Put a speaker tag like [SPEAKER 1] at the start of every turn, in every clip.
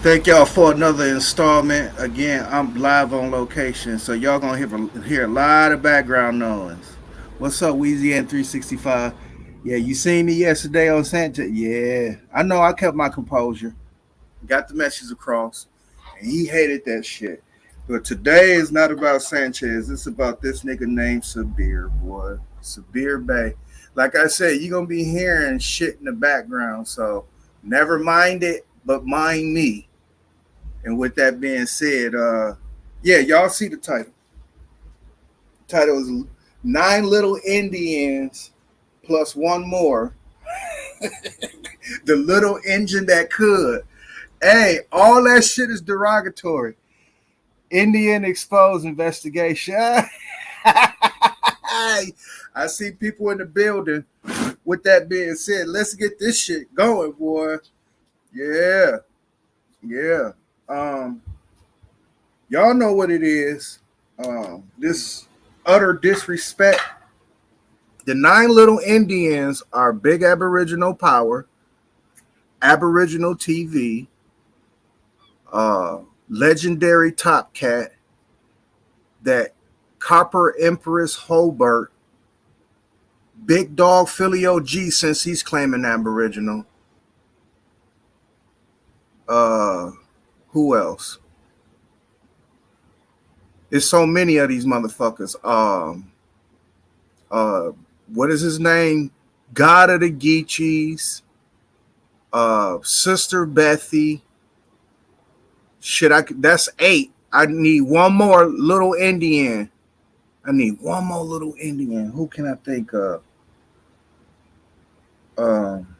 [SPEAKER 1] Thank y'all for another installment. Again, I'm live on location, so y'all gonna hear a lot of background noise. What's up, Weezy and 365? Yeah, you seen me yesterday on Sanchez? Yeah, I know. I kept my composure, got the message across, and he hated that shit. But today is not about Sanchez. It's about this nigga named Sabir, boy. Sabir Bay. Like I said, you're gonna be hearing shit in the background, so never mind it, but mind me. And with that being said, yeah, y'all see the title. The title is Nine Little Indians plus one more. The little engine that could. Hey, all that shit is derogatory. Indian exposed investigation. I see people in the building. With that being said, let's get this shit going, boy. Yeah, yeah. Um, y'all know what it is. This utter disrespect. The nine little Indians are big Aboriginal power, Aboriginal TV, uh, legendary Top Cat, that Copper Empress Hobart, Big Dog Philly OG since he's claiming Aboriginal. Uh, who else? There's so many of these motherfuckers. Uh, what is his name? God of the Geechees, Sister Bethy. Shit, that's eight. I need one more little Indian. I need one more little Indian. Who can I think of? Um,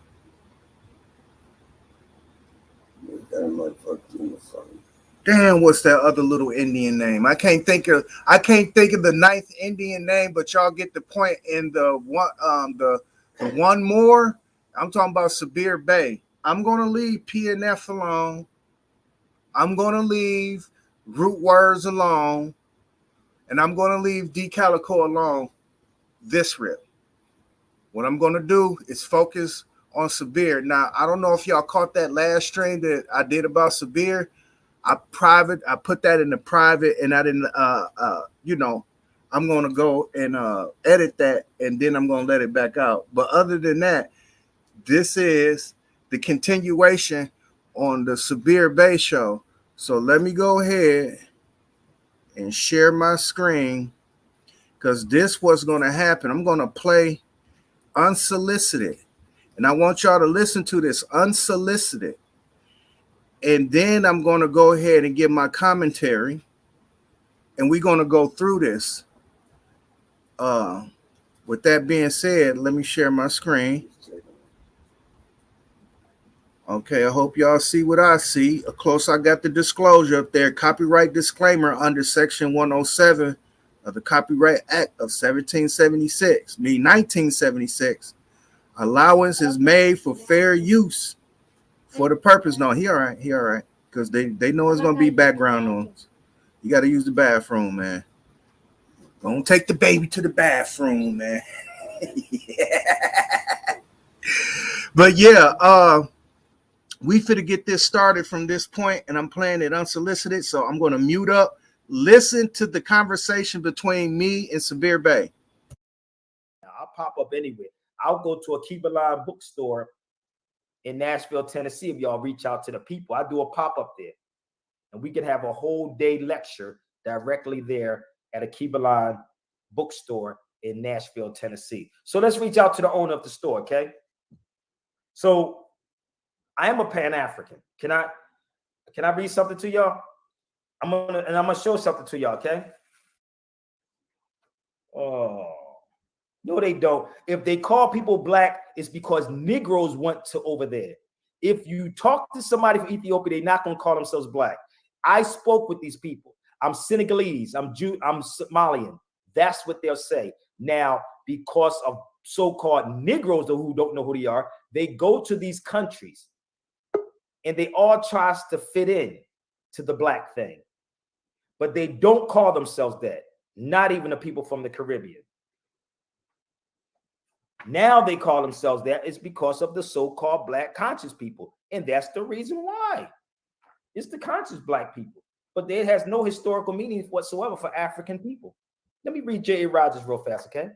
[SPEAKER 1] damn, what's that other little Indian name? I can't think of. I can't think of the ninth Indian name, but y'all get the point. In the one, the one more. I'm talking about Sabir Bay. I'm gonna leave PNF alone. I'm gonna leave root words alone, and I'm gonna leave D Calico alone. This rip. What I'm gonna do is focus on Sabir. Now, I don't know if y'all caught that last stream that I did about Sabir. I put that in the private, and I didn't I'm gonna go and edit that, and then I'm gonna let it back out. But other than that, this is the continuation on the Sabir Bay show. So let me go ahead and share my screen, because this what's gonna happen. I'm gonna play unsolicited, and I want y'all to listen to this unsolicited. And then I'm going to go ahead and give my commentary, and we're going to go through this. With that being said, let me share my screen. Okay, I hope y'all see what I see. Of course, I got the disclosure up there. Copyright disclaimer under Section 107 of the Copyright Act of 1776, 1976. Allowance is made for fair use for the purpose. No, he all right. He all right. Because they know it's going to be background noise. You got to use the bathroom, man. Don't take the baby to the bathroom, man. But yeah, we finna get this started from this point, and I'm playing it unsolicited, so I'm going to mute up. Listen to the conversation between me and Sabir Bay.
[SPEAKER 2] I'll pop up anywhere. I'll go to a Keep Alive bookstore in Nashville, Tennessee, if y'all reach out to the people. I do a pop-up there. And we can have a whole day lecture directly there at a Keebaline bookstore in Nashville, Tennessee. So let's reach out to the owner of the store, okay? So I am a Pan-African. Can I read something to y'all? I'm gonna show something to y'all, okay? Oh, no, they don't. If they call people black, it's because Negroes went to over there. If you talk to somebody from Ethiopia, they're not gonna call themselves black. I spoke with these people. I'm Senegalese. I'm Somalian. That's what they'll say. Now, because of so-called Negroes who don't know who they are, they go to these countries and they all tries to fit in to the black thing. But they don't call themselves that. Not even the people from the Caribbean. Now they call themselves that. It's because of the so-called black conscious people. And that's the reason why. It's the conscious black people. But it has no historical meaning whatsoever for African people. Let me read J.A. Rogers real fast, okay?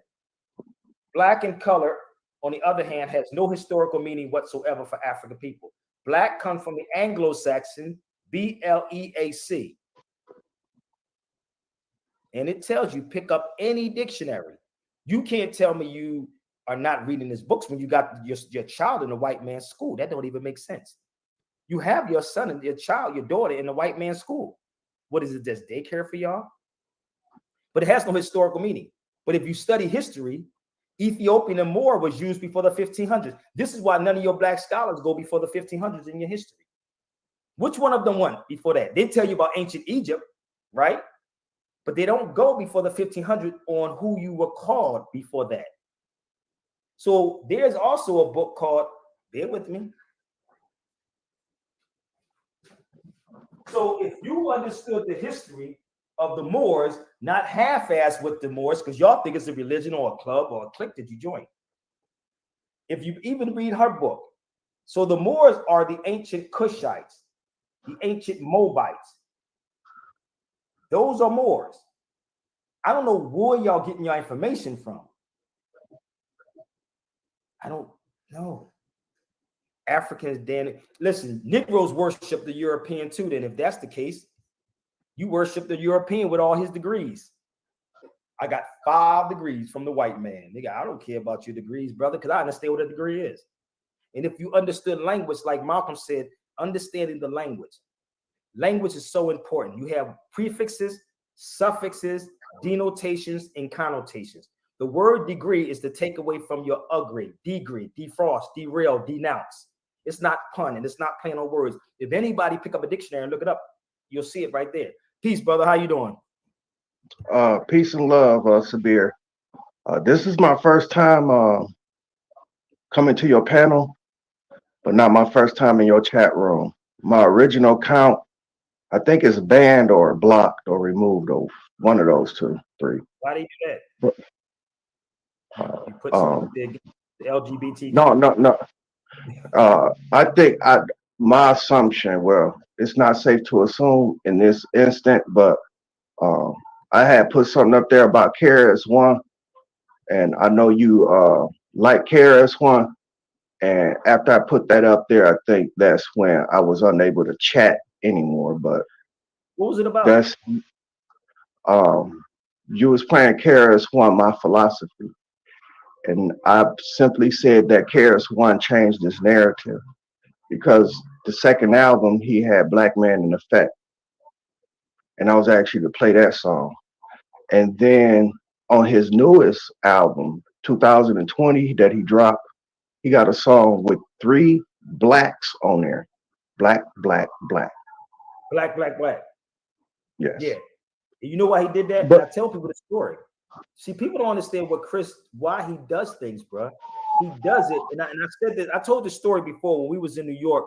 [SPEAKER 2] Black and color, on the other hand, has no historical meaning whatsoever for African people. Black comes from the Anglo-Saxon B-L-E-A-C. And it tells you, pick up any dictionary. You can't tell me you are not reading his books when you got your child in a white man's school. That don't even make sense. You have your son and your child, your daughter in a white man's school. What is it, just daycare for y'all? But it has no historical meaning. But if you study history, Ethiopian and Moor was used before the 1500s. This is why none of your black scholars go before the 1500s in your history. Which one of them went before that? They tell you about ancient Egypt, right? But they don't go before the 1500s on who you were called before that. So there's also a book called, bear with me. So if you understood the history of the Moors, not half-assed with the Moors, because y'all think it's a religion or a club or a clique that you join. If you even read her book, so the Moors are the ancient Cushites, the ancient Moabites. Those are Moors. I don't know where y'all getting your information from. I don't know. Africans, then listen, Negroes worship the European too. Then, if that's the case, you worship the European with all his degrees. I got 5 degrees from the white man. Nigga, I don't care about your degrees, brother, because I understand what a degree is. And if you understood language, like Malcolm said, understanding the language. Language is so important. You have prefixes, suffixes, denotations, and connotations. The word degree is to take away from your degrade, defrost, derail, denounce. It's not pun and it's not playing on words. If anybody pick up a dictionary and look it up, you'll see it right there. Peace, brother. How you doing?
[SPEAKER 3] Peace and love, Sabir. This is my first time coming to your panel, but not my first time in your chat room. My original count, I think, is banned or blocked or removed, or one of those 2, 3.
[SPEAKER 2] Why do you do that? You put the LGBT.
[SPEAKER 3] No. I think my assumption, well, it's not safe to assume in this instant, but I had put something up there about KRS-One, and I know you like KRS-One. And after I put that up there, I think that's when I was unable to chat anymore. But
[SPEAKER 2] what was it about?
[SPEAKER 3] That's you was playing KRS-One, my philosophy. And I simply said that KRS-One changed his narrative because the second album he had Black Man in Effect. And I was actually to play that song. And then on his newest album, 2020, that he dropped, he got a song with 3 blacks on there. Black, black, black.
[SPEAKER 2] Black, black, black.
[SPEAKER 3] Yes.
[SPEAKER 2] Yeah. You know why he did that? But I tell people the story. See, people don't understand why he does things, bro. He does it. And I said that, I told the story before when we was in New York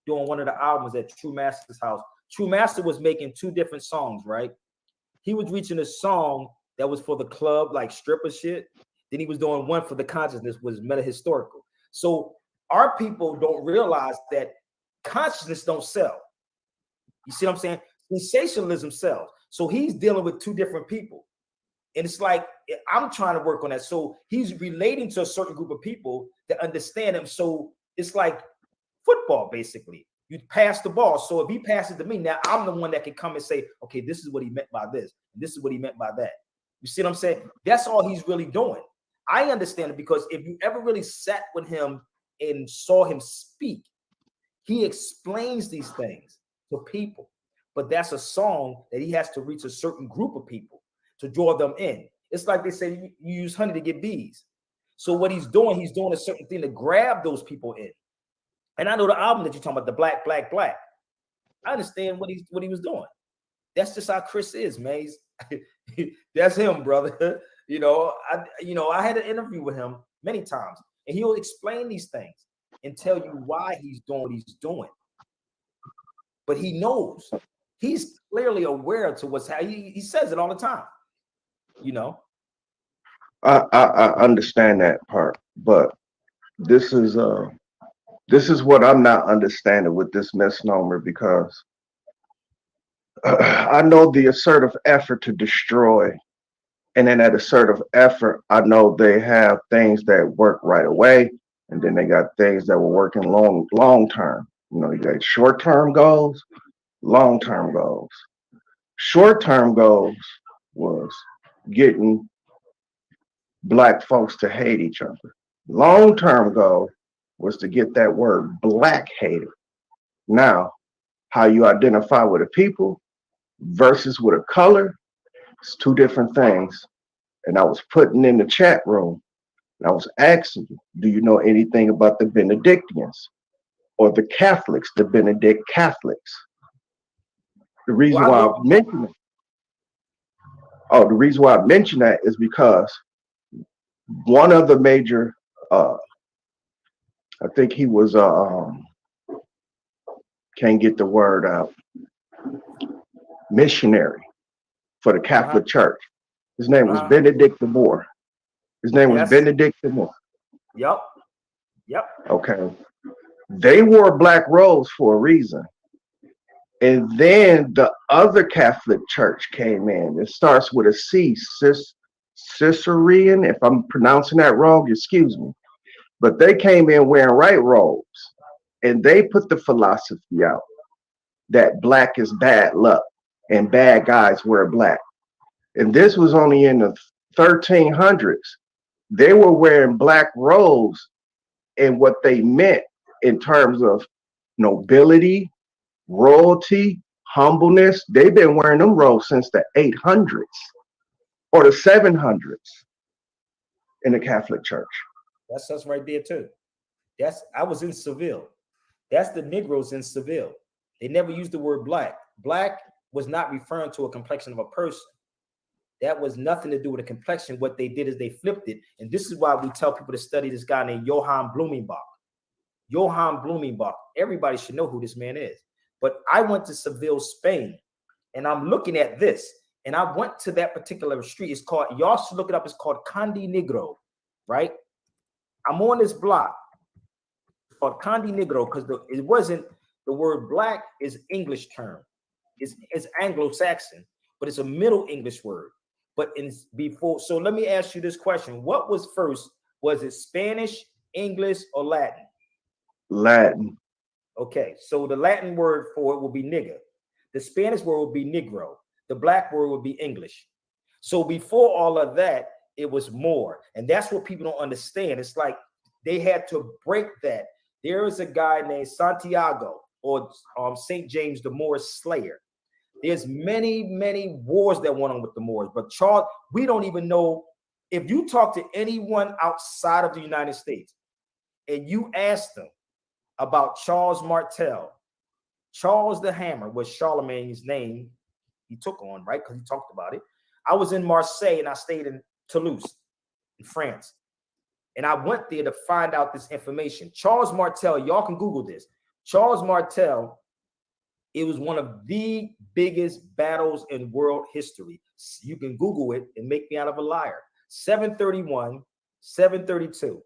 [SPEAKER 2] doing one of the albums at True Master's house. True Master was making 2 different songs, right? He was reaching a song that was for the club, like stripper shit. Then he was doing one for the consciousness, was metahistorical. So our people don't realize that consciousness don't sell. You see what I'm saying? Sensationalism sells. So he's dealing with 2 different people. And it's like, I'm trying to work on that. So he's relating to a certain group of people that understand him. So it's like football, basically. You pass the ball. So if he passes to me, now I'm the one that can come and say, okay, this is what he meant by this. And this is what he meant by that. You see what I'm saying? That's all he's really doing. I understand it because if you ever really sat with him and saw him speak, he explains these things to people. But that's a song that he has to reach a certain group of people to draw them in. It's like they say you use honey to get bees. So what he's doing a certain thing to grab those people in. And I know the album that you're talking about, the Black, Black, Black. I understand what he was doing. That's just how Chris is, man. That's him, brother. I had an interview with him many times, and he'll explain these things and tell you why he's doing what he's doing. But he knows. He's clearly aware to what's happening. He says it all the time.
[SPEAKER 3] I understand that part, but this is what I'm not understanding with this misnomer, because I know the assertive effort to destroy, and then that assertive effort, I know they have things that work right away, and then they got things that were working long term. You got short term goals, long term goals. Short term goals was getting Black folks to hate each other. Long term goal was to get that word Black hated. Now, how you identify with a people versus with a color, it's two different things. And I was putting in the chat room, and I was asking you, do you know anything about the Benedictines or the Catholics, the Benedict Catholics? The reason why I mentioned it. Oh, the reason why I mentioned that is because one of the major, I think he was, can't get the word out, missionary for the Catholic Church. His name was Benedict the Moor. His name was Benedict the Moor.
[SPEAKER 2] Yep.
[SPEAKER 3] Okay. They wore black robes for a reason. And then the other Catholic Church came in. It starts with a C, Cicercian. If I'm pronouncing that wrong, excuse me. But they came in wearing white robes, and they put the philosophy out that black is bad luck and bad guys wear black. And this was only in the 1300s. They were wearing black robes, and what they meant in terms of nobility, royalty, humbleness, they've been wearing them robes since the 800s or the 700s in the Catholic Church.
[SPEAKER 2] That's us right there too. I was in Seville. That's the Negroes in Seville. They never used the word black. Black was not referring to a complexion of a person. That was nothing to do with a complexion. What they did is they flipped it. And this is why we tell people to study this guy named Johann Blumenbach. Johann Blumenbach. Everybody should know who this man is. But I went to Seville, Spain, and I'm looking at this. And I went to that particular street. It's called, y'all should look it up. It's called Candy Negro, right? I'm on this block called Candy Negro because it wasn't, the word black is English term. It's Anglo-Saxon, but it's a Middle English word. But so let me ask you this question. What was first? Was it Spanish, English, or Latin?
[SPEAKER 3] Latin.
[SPEAKER 2] Okay, so the Latin word for it will be nigger. The Spanish word will be Negro. The black word will be English. So before all of that, it was Moor. And that's what people don't understand. It's like they had to break that. There is a guy named Santiago, or St. James the Moor Slayer. There's many wars that went on with the Moors. But Charles, we don't even know, if you talk to anyone outside of the United States and you ask them about Charles Martel, Charles the Hammer was Charlemagne's name he took on, right? Because he talked about it. I was in Marseille and I stayed in Toulouse in France. And I went there to find out this information. Charles Martel, y'all can Google this. Charles Martel, it was one of the biggest battles in world history. You can Google it and make me out of a liar. 731, 732.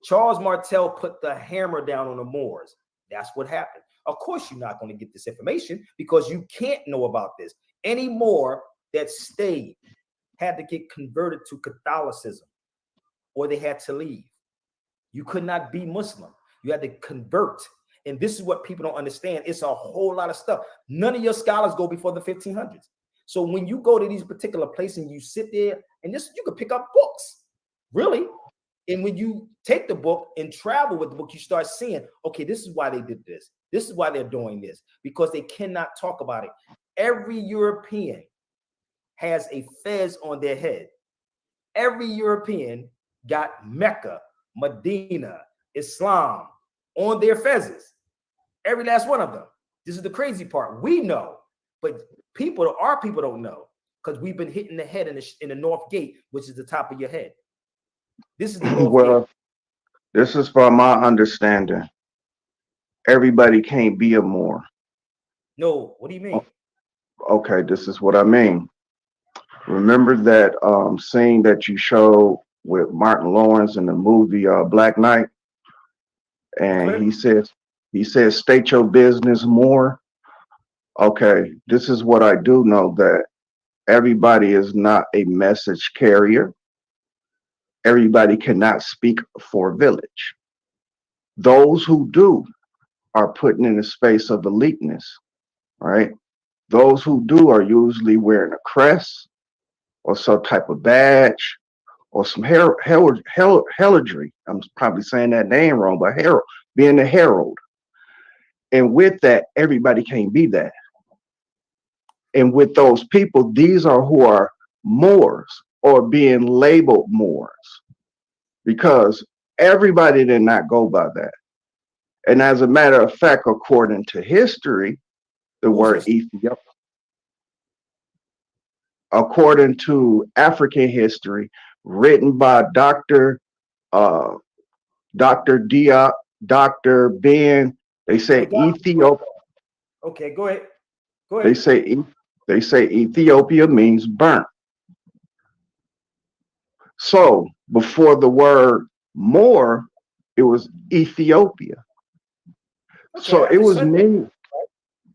[SPEAKER 2] Charles Martel put the hammer down on the Moors. That's what happened. Of course, you're not going to get this information because you can't know about this. Any Moor that stayed had to get converted to Catholicism or they had to leave. You could not be Muslim. You had to convert. And this is what people don't understand. It's a whole lot of stuff. None of your scholars go before the 1500s. So when you go to these particular places and you sit there, and this, you can pick up books, really. And when you take the book and travel with the book, you start seeing, okay, this is why they did this. This is why they're doing this, because they cannot talk about it. Every European has a fez on their head. Every European got Mecca, Medina, Islam on their fezzes. Every last one of them. This is the crazy part. We know, but our people don't know, because we've been hitting the head in the North Gate, which is the top of your head. This is the North Gate.
[SPEAKER 3] This is from my understanding. Everybody can't be a Moor.
[SPEAKER 2] No, what do you mean?
[SPEAKER 3] Okay, this is what I mean. Remember that scene that you showed with Martin Lawrence in the movie Black Knight? And
[SPEAKER 2] Okay.
[SPEAKER 3] he says, state your business more. Okay, this is what I do know, that everybody is not a message carrier. Everybody cannot speak for a village. Those who do are put in a space of eliteness, right? Those who do are usually wearing a crest or some type of badge or some heraldry. I'm probably saying that name wrong, but herald, being a herald. And with that, everybody can't be that. And with those people, these are who are Moors or being labeled Moors, because everybody did not go by that. And as a matter of fact, according to history, the word Ethiopia, according to African history, written by Dr. Diop, Dr. Ben, they say Ethiopia.
[SPEAKER 2] Okay, go ahead. Go ahead.
[SPEAKER 3] They say Ethiopia means burnt. So before the word Moor, it was Ethiopia.
[SPEAKER 2] Okay,
[SPEAKER 3] So it was many.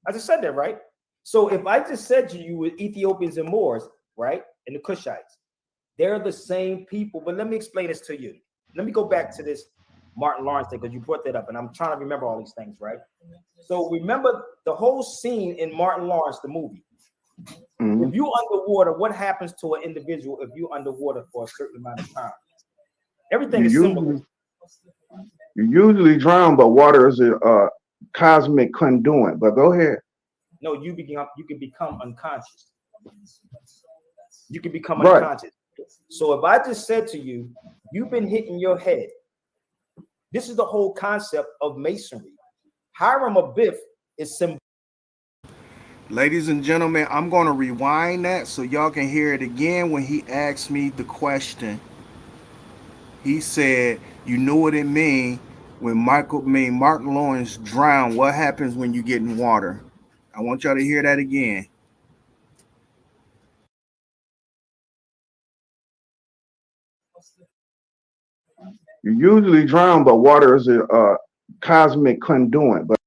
[SPEAKER 2] I just said that, right? So if I just said to you with Ethiopians and Moors, right, and the Cushites, they're the same people. But let me explain this to you. Let me go back to this Martin Lawrence thing, because you brought that up, and I'm trying to remember all these things, right? So remember the whole scene in Martin Lawrence, the movie. Mm-hmm. If you underwater, what happens to an individual if you underwater for a certain amount of time? Everything is similar.
[SPEAKER 3] You usually drown, but water is a cosmic conduit. But go ahead.
[SPEAKER 2] No, you can become unconscious. You can become unconscious. So if I just said to you, you've been hitting your head. This is the whole concept of masonry. Hiram Abiff is symbolic.
[SPEAKER 1] Ladies and gentlemen, I'm going to rewind that so y'all can hear it again. When he asked me the question, he said, you know what it mean when Martin Lawrence drowned? What happens when you get in water? I want y'all to hear that again.
[SPEAKER 3] You usually drown, but water is a cosmic conduit. But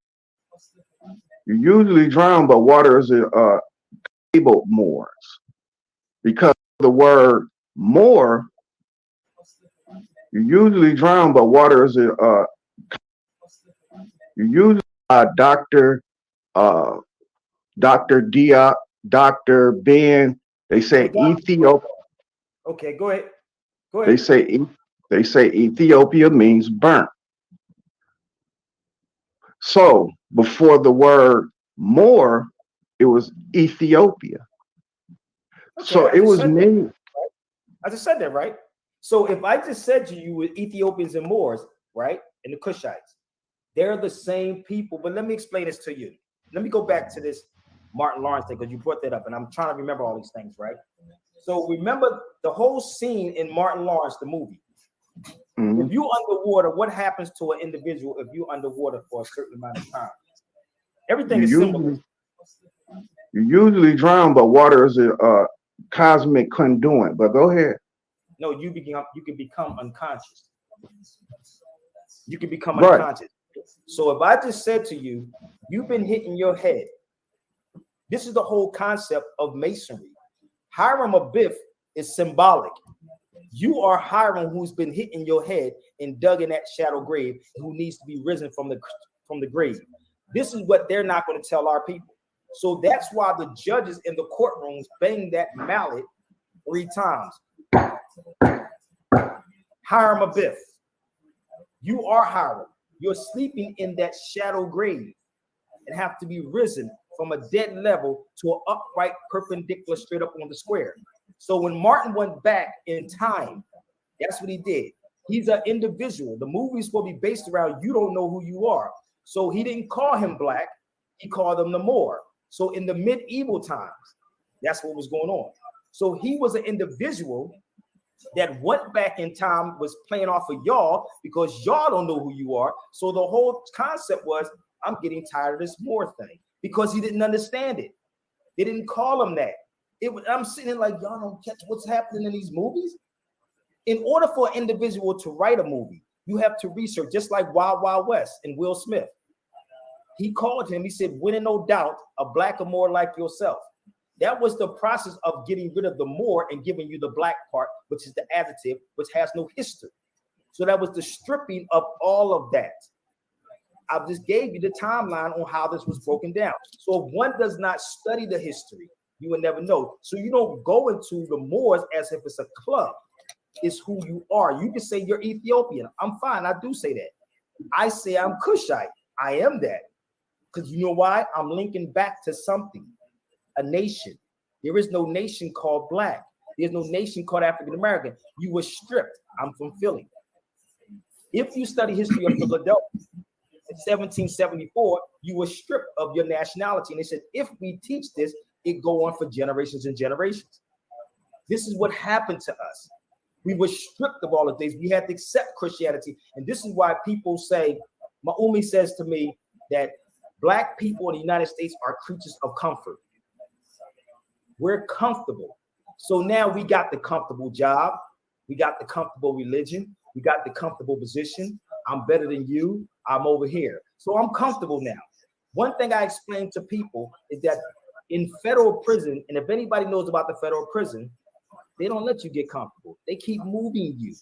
[SPEAKER 3] you usually drown, but water is a labeled Moors, because the word Moor. You usually drown, but water is a. You usually Dr. Diop, Dr. Ben. They say Ethiopia.
[SPEAKER 2] Okay, go ahead. Go ahead.
[SPEAKER 3] They say Ethiopia means burnt. So before the word Moor, it was Ethiopia. Okay, so it was many.
[SPEAKER 2] I just said that, right? So if I just said to you with Ethiopians and Moors, right, and the Cushites, they're the same people. But let me explain this to you. Let me go back to this Martin Lawrence thing, because you brought that up, and I'm trying to remember all these things, right? So remember the whole scene in Martin Lawrence, the movie. Mm-hmm. If you underwater, what happens to an individual if you underwater for a certain amount of time? Everything is similar.
[SPEAKER 3] You usually drown, but water is a cosmic conduit. But go ahead.
[SPEAKER 2] No, you can become unconscious. You can become unconscious. So if I just said to you, you've been hitting your head. This is the whole concept of masonry. Hiram Abiff is symbolic. You are Hiram, who's been hitting your head and dug in that shadow grave, who needs to be risen from from the grave. This is what they're not going to tell our people. So that's why the judges in the courtrooms bang that mallet 3 times. Hiram Abiff, you are Hiram. You're sleeping in that shadow grave and have to be risen from a dead level to an upright perpendicular straight up on the square. So when Martin went back in time, that's what he did. He's an individual. The movie's supposed to be based around you don't know who you are. So he didn't call him black. He called him the Moor. So in the medieval times, that's what was going on. So he was an individual that went back in time, was playing off of y'all because y'all don't know who you are. So the whole concept was, I'm getting tired of this Moor thing, because he didn't understand it. They didn't call him that. I'm sitting there like, y'all don't catch what's happening in these movies. In order for an individual to write a movie, you have to research, just like Wild Wild West and Will Smith. He called him, he said, when in no doubt, a black or more like yourself. That was the process of getting rid of the Moor and giving you the black part, which is the adjective, which has no history. So that was the stripping of all of that. I just gave you the timeline on how this was broken down. So if one does not study the history, you will never know. So you don't go into the Moors as if it's a club. It's who you are. You can say you're Ethiopian. I'm fine. I do say that. I say I'm Cushite. I am that. Because you know why? I'm linking back to something, a nation. There is no nation called black. There's no nation called African American. You were stripped. I'm from Philly. If you study history of Philadelphia, in 1774, you were stripped of your nationality. And they said, if we teach this, it go on for generations and generations. This is what happened to us. We were stripped of all of things. We had to accept Christianity. And this is why people say, Maumi says to me that black people in the United States are creatures of comfort. We're comfortable. So now we got the comfortable job. We got the comfortable religion. We got the comfortable position. I'm better than you. I'm over here. So I'm comfortable now. One thing I explain to people is that in federal prison, and if anybody knows about the federal prison, they don't let you get comfortable. They keep moving you.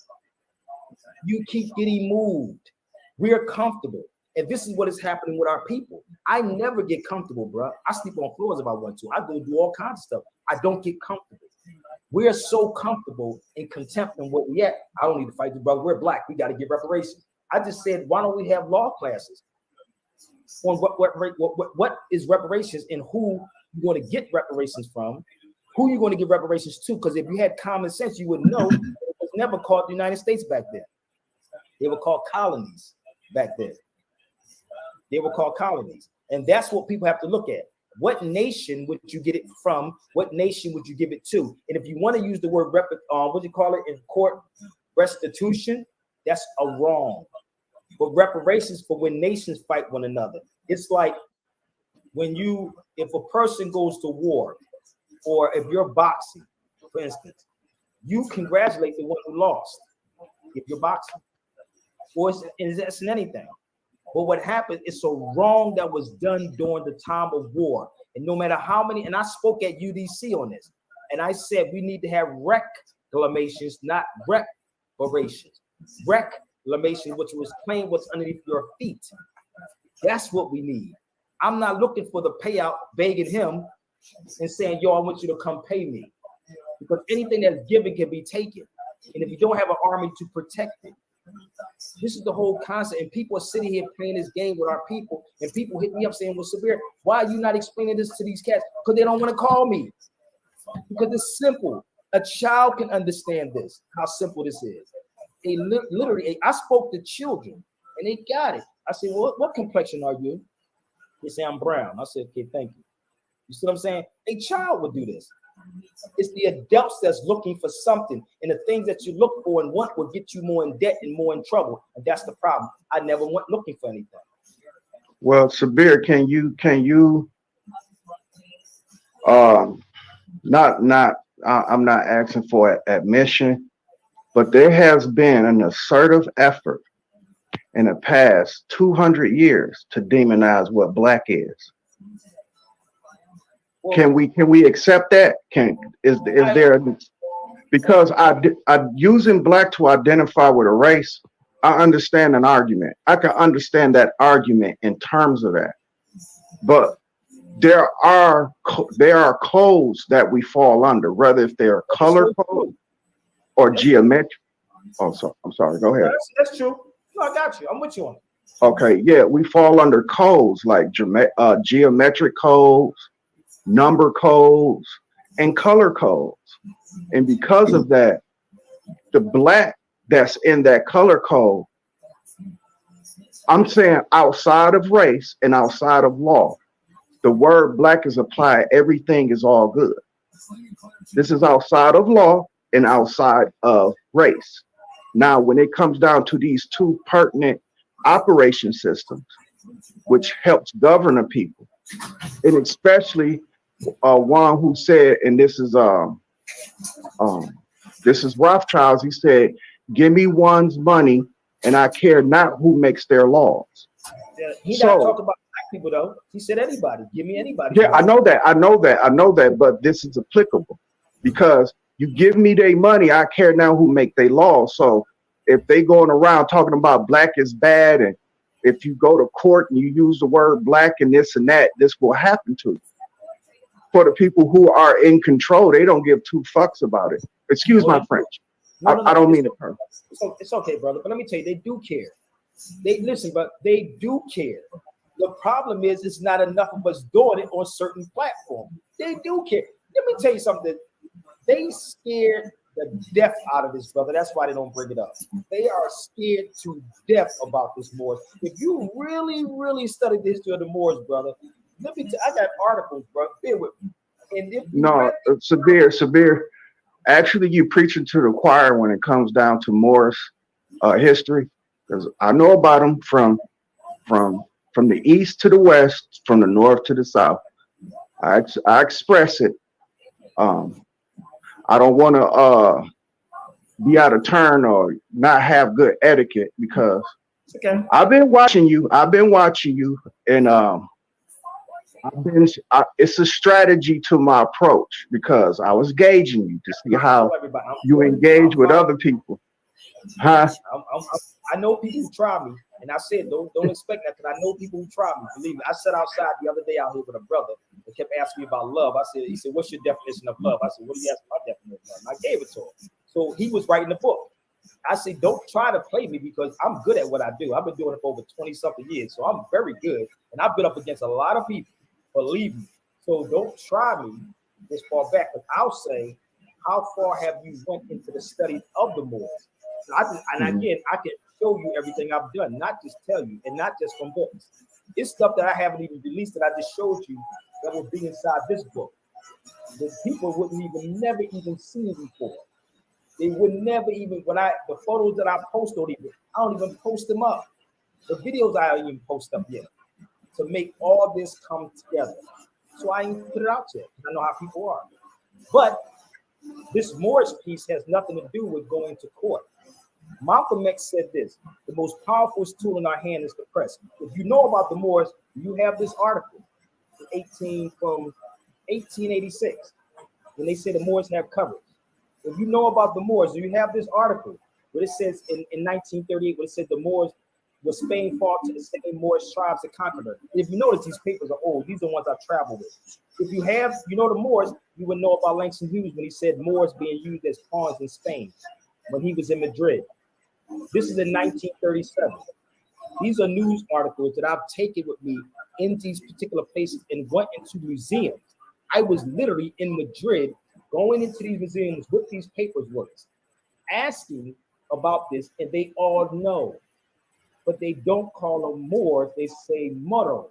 [SPEAKER 2] You keep getting moved. We're comfortable. And this is what is happening with our people. I never get comfortable, bro. I sleep on floors if I want to. I go do all kinds of stuff. I don't get comfortable. We are so comfortable in contempt and what we at. I don't need to fight the brother. We're black. We got to get reparations. I just said, why don't we have law classes on what is reparations and who you're going to get reparations from, who you're going to give reparations to? Because if you had common sense, you would know it was never called the United States back then. They were called colonies back then. They were called colonies. And that's what people have to look at. What nation would you get it from? What nation would you give it to? And if you want to use the word, what do you call it in court? Restitution, that's a wrong. But reparations for when nations fight one another. It's like if a person goes to war, or if you're boxing, for instance, you congratulate the one who lost if you're boxing. Or it's in anything. But what happened is so wrong that was done during the time of war. And no matter how many, and I spoke at UDC on this, and I said we need to have reclamations, not reparations. Reclamation, which was claim what's underneath your feet. That's what we need. I'm not looking for the payout, begging him and saying, yo, I want you to come pay me. Because anything that's given can be taken. And if you don't have an army to protect it, this is the whole concept. And people are sitting here playing this game with our people. And people hit me up saying, well, Sabir, why are you not explaining this to these cats? Because they don't want to call me. Because it's simple. A child can understand this, how simple this is. Literally, I spoke to children and they got it. I said, well, what complexion are you? They say, I'm brown. I said, okay, thank you. You see what I'm saying? A child would do this. It's the adults that's looking for something, and the things that you look for and want will get you more in debt and more in trouble. And that's the problem. I never went looking for anything.
[SPEAKER 3] Well, Sabir, can you I'm not asking for admission, but there has been an assertive effort in the past 200 years to demonize what black is. Well, can we accept that? Is there, because I using black to identify with a race, I understand an argument. I can understand that argument in terms of that. But there are codes that we fall under, whether if they're color code or geometric. Oh, so I'm sorry. Go ahead.
[SPEAKER 2] That's true. No, I got you. I'm with you on it.
[SPEAKER 3] Okay, yeah, we fall under codes like geometric codes, number codes, and color codes. And because of that, the black that's in that color code, I'm saying outside of race and outside of law, the word black is applied, everything is all good. This is outside of law and outside of race. Now, when it comes down to these two pertinent operation systems, which helps govern the people, and especially one who said, and this is Rothschild's, he said, give me one's money and I care not who makes their laws.
[SPEAKER 2] Yeah, he not talking about black people though. He said anybody, give me anybody.
[SPEAKER 3] Yeah, I know that, but this is applicable because you give me their money, I care now who make their laws. So if they going around talking about black is bad, and if you go to court and you use the word black and this and that, this will happen to you. For the people who are in control, they don't give two fucks about it. Excuse my French. No, I don't mean it.
[SPEAKER 2] It's okay, brother. But let me tell you, they do care. They listen, but they do care. The problem is, it's not enough of us doing it on certain platforms. They do care. Let me tell you something. They scared the death out of this, brother. That's why they don't bring it up. They are scared to death about this Moors. If you really, really study the history of the Moors, brother, let me tell you, I got articles, bro. Bear with me. And if
[SPEAKER 3] no, severe. Actually, you preaching to the choir when it comes down to Moors history, because I know about them from the east to the west, from the north to the south. I express it. I don't want to be out of turn or not have good etiquette because I've been watching you, and it's a strategy to my approach because I was gauging you to see how you engage with other people. Huh?
[SPEAKER 2] I know people who try me, and I said don't expect that because I know people who try me. Believe me, I sat outside the other day out here with a brother that kept asking me about love. He said, "What's your definition of love?" I said, "What do you ask my definition of love?" And I gave it to him. So he was writing the book. I said, "Don't try to play me because I'm good at what I do. I've been doing it for over 20-something years, so I'm very good, and I've been up against a lot of people. Believe me. So don't try me this far back. But I'll say, how far have you went into the study of the Moors? Again, I can show you everything I've done, not just tell you, and not just from books. It's stuff that I haven't even released that I just showed you that will be inside this book. The people wouldn't never even see before. They would never even, the photos that I post I don't even post them up. The videos I don't even post up yet. To make all this come together. So I ain't put it out yet. I know how people are. But this Moorish piece has nothing to do with going to court. Malcolm X said this: the most powerful tool in our hand is the press. If you know about the Moors, you have this article from 1886, when they say the Moors have coverage. If you know about the Moors, you have this article where it says in 1938, when it said the Moors, was Spain fought to the same Moorish tribes that conquered her. If you notice, these papers are old. These are the ones I travel with. If you know the Moors, you would know about Langston Hughes when he said Moors being used as pawns in Spain when he was in Madrid. This is in 1937. These are news articles that I've taken with me in these particular places and went into museums. I was literally in Madrid going into these museums with these papers works, asking about this, and they all know. But they don't call them Moors, they say Moro.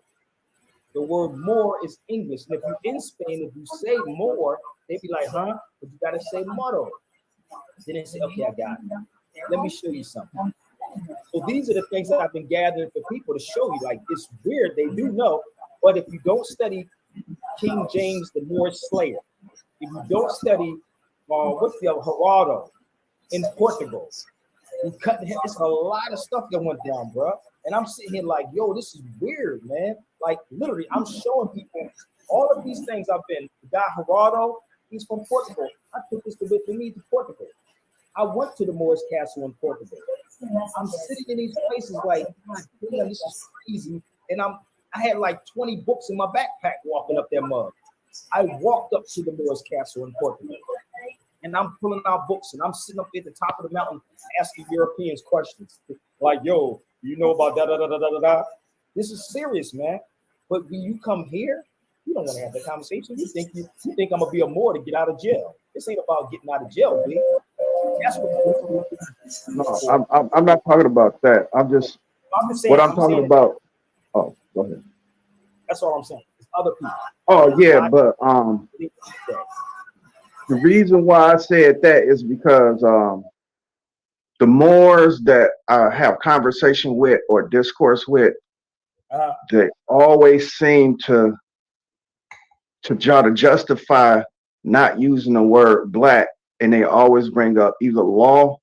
[SPEAKER 2] The word Moor is English. And if you're in Spain, if you say Moor, they be like, huh? But you gotta say Moro. Then they say, okay, I got it. Let me show you something. So these are the things that I've been gathering for people to show you. Like, it's weird, they do know, but if you don't study King James, the Moorish Slayer, if you don't study what's the other, Gerardo in Portugal, it's a lot of stuff that went down, bro. And I'm sitting here like, yo, this is weird, man. Like, literally, I'm showing people all of these things I've been. The guy Gerardo, he's from Portugal. I took this with me to Portugal. I went to the Moorish castle in Portugal. I'm sitting in these places like, God damn, this is crazy. And I had like 20 books in my backpack walking up that mug. I walked up to the Moor's castle in Portugal, and I'm pulling out books, and I'm sitting up at the top of the mountain asking Europeans questions like, "Yo, you know about da da da da da da?" This is serious, man. But when you come here, you don't want to have that conversation. You think I'm gonna be a Moor to get out of jail. This ain't about getting out of jail, B. That's what.
[SPEAKER 3] No, I'm not talking about that. I'm just
[SPEAKER 2] saying.
[SPEAKER 3] what I'm talking about. Oh, go ahead.
[SPEAKER 2] That's all I'm saying. It's other people.
[SPEAKER 3] Oh yeah, but the reason why I said that is because the Moors that I have conversation with or discourse with, they always seem to try to justify not using the word black, and they always bring up either law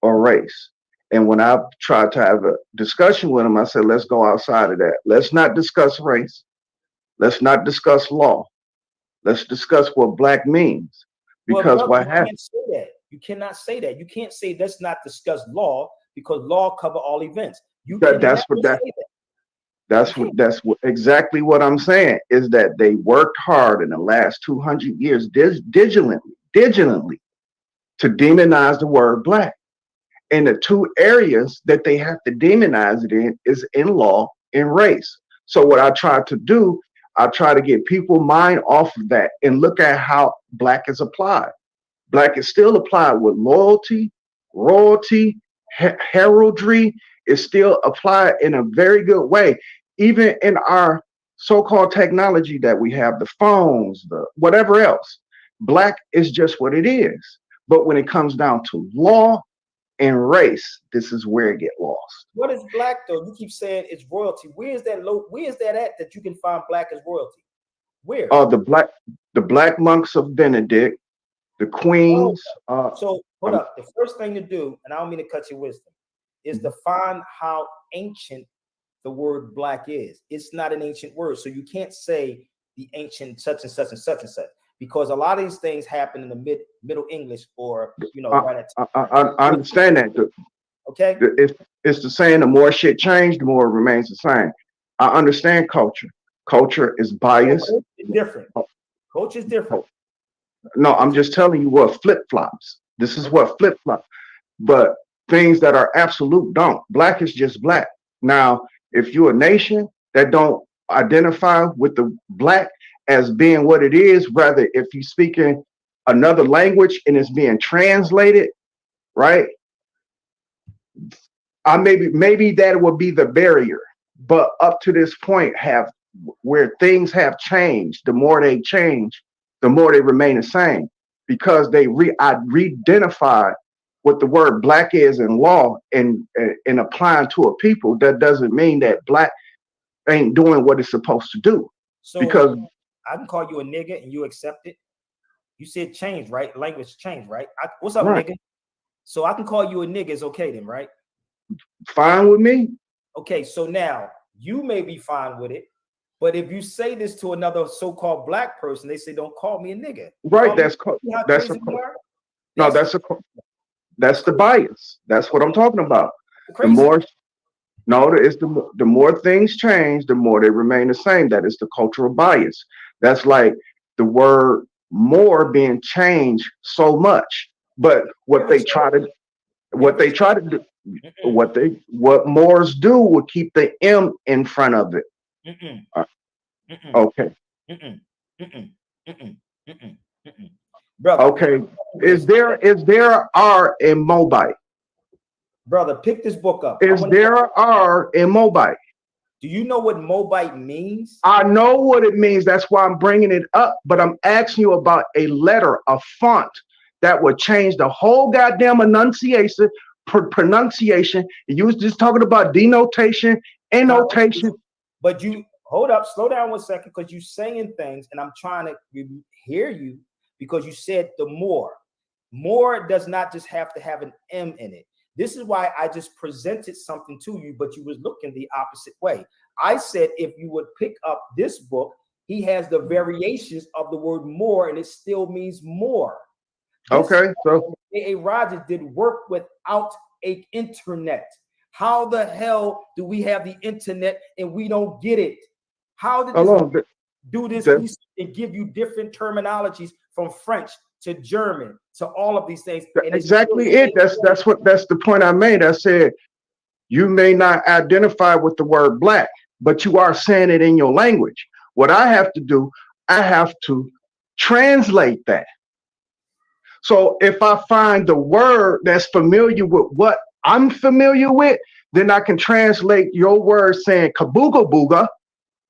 [SPEAKER 3] or race. And when I tried to have a discussion with them, I said, let's go outside of that. Let's not discuss race. Let's not discuss law. Let's discuss what black means. Because
[SPEAKER 2] well,
[SPEAKER 3] what
[SPEAKER 2] happened? Can't say that. You cannot say that. You can't say let's not discuss law because law cover all events. That's
[SPEAKER 3] exactly what I'm saying, is that they worked hard in the last 200 years digitally to demonize the word black. And the two areas that they have to demonize it in is in law and race. So what I try to do, I try to get people mind off of that and look at how black is applied. Black is still applied with loyalty, royalty, heraldry. Is still applied in a very good way. Even in our so-called technology that we have, the phones, the whatever else, black is just what it is. But when it comes down to law and race, this is where it get lost.
[SPEAKER 2] What is black though? You keep saying it's royalty. Where is that at that you can find black as royalty? Where?
[SPEAKER 3] The black monks of Benedict, the queens.
[SPEAKER 2] So hold up. The first thing to do, and I don't mean to cut your wisdom, is to find how ancient the word black is. It's not an ancient word, so you can't say the ancient such and such and such and such, because a lot of these things happen in the Middle English, or right at
[SPEAKER 3] I understand that.
[SPEAKER 2] Okay,
[SPEAKER 3] it's the saying: the more shit changed, the more it remains the same. I understand culture. Culture is biased.
[SPEAKER 2] It's different. Culture is different.
[SPEAKER 3] No, I'm just telling you what flip flops. This is what flip flops. But things that are absolute don't. Black is just black. Now, if you're a nation that don't identify with the black as being what it is, rather if you're speaking another language and it's being translated, right? Maybe that would be the barrier. But up to this point, where things have changed, the more they change, the more they remain the same, because they re-identify what the word black is in law and applying to a people. That doesn't mean that black ain't doing what it's supposed to do.
[SPEAKER 2] So
[SPEAKER 3] because
[SPEAKER 2] I can call you a nigga and you accept it. You said change, right? Language change, right? What's up,
[SPEAKER 3] right.
[SPEAKER 2] Nigga? So I can call you a nigga. It's okay then, right?
[SPEAKER 3] Fine with me.
[SPEAKER 2] Okay, so now you may be fine with it, but if you say this to another so-called black person, they say, "Don't call me a nigga."
[SPEAKER 3] Right? That's the bias. That's what I'm talking about. The more things change, the more they remain the same. That is the cultural bias. That's like the word "more" being changed so much, but what Moors do would keep the M in front of it. Okay.
[SPEAKER 2] Brother,
[SPEAKER 3] okay. Is there R in Mobite?
[SPEAKER 2] Brother, pick this book up.
[SPEAKER 3] Is there R in Mobite?
[SPEAKER 2] Do you know what Mobite means?
[SPEAKER 3] I know what it means. That's why I'm bringing it up. But I'm asking you about a letter, a font that would change the whole goddamn pronunciation. You was just talking about denotation, annotation.
[SPEAKER 2] But you hold up, slow down 1 second, because you're saying things, and I'm trying to hear you, because you said the more. More does not just have to have an M in it. This is why I just presented something to you, but you was looking the opposite way. I said if you would pick up this book, he has the variations of the word more, and it still means more.
[SPEAKER 3] Okay, so
[SPEAKER 2] A. Rogers did work without a internet. How the hell do we have the internet and we don't get it? How did this do this research and give you different terminologies from French to German to all of these things? And
[SPEAKER 3] exactly it. That's the point I made. I said you may not identify with the word black, but you are saying it in your language. What I have to do, I have to translate that. So if I find the word that's familiar with what I'm familiar with, then I can translate your word saying kabooga booga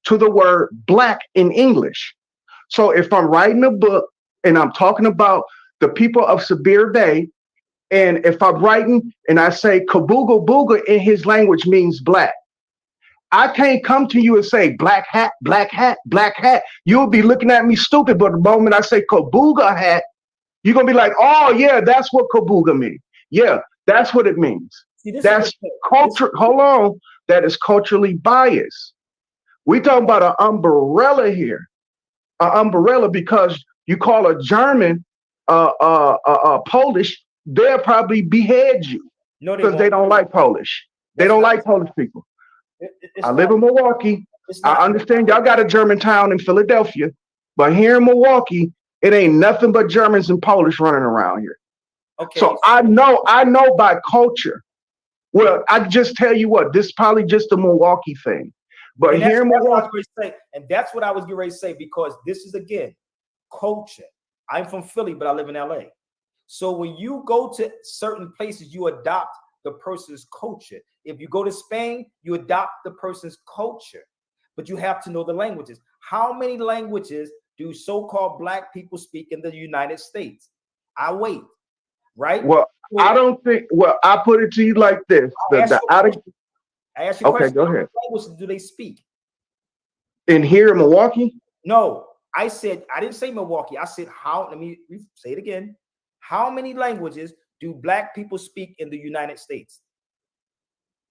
[SPEAKER 3] to the word black in English. So if I'm writing a book and I'm talking about the people of Sabir Bay, and if I'm writing and I say kabooga booga in his language means black, I can't come to you and say black hat, black hat, black hat. You'll be looking at me stupid. But the moment I say kabooga hat, you're going to be like, oh, yeah, that's what kabooga means. Yeah, that's what it means.
[SPEAKER 2] See,
[SPEAKER 3] that's culture. Hold on. That is culturally biased. We talking about an umbrella here. An umbrella, because you call a German Polish, they'll probably behead you because they don't like Polish. They don't like Polish people. I live in Milwaukee. I understand y'all got a Germantown in Philadelphia, but here in Milwaukee, it ain't nothing but Germans and Polish running around here. Okay. So I know by culture. Well, I just tell you what, this is probably just a Milwaukee thing. But here in Milwaukee,
[SPEAKER 2] and that's what I was getting ready to say, because this is, again, culture. I'm from Philly, but I live in LA. So when you go to certain places, you adopt the person's culture. If you go to Spain, you adopt the person's culture, but you have to know the languages. How many languages do so-called black people speak in the United States? I wait, right?
[SPEAKER 3] Well, I don't think, well, I put it to you like this.
[SPEAKER 2] I ask you a question.
[SPEAKER 3] Go ahead.
[SPEAKER 2] What languages do they speak?
[SPEAKER 3] In here in Milwaukee?
[SPEAKER 2] No, I didn't say Milwaukee. I said let me say it again. How many languages do black people speak in the United States?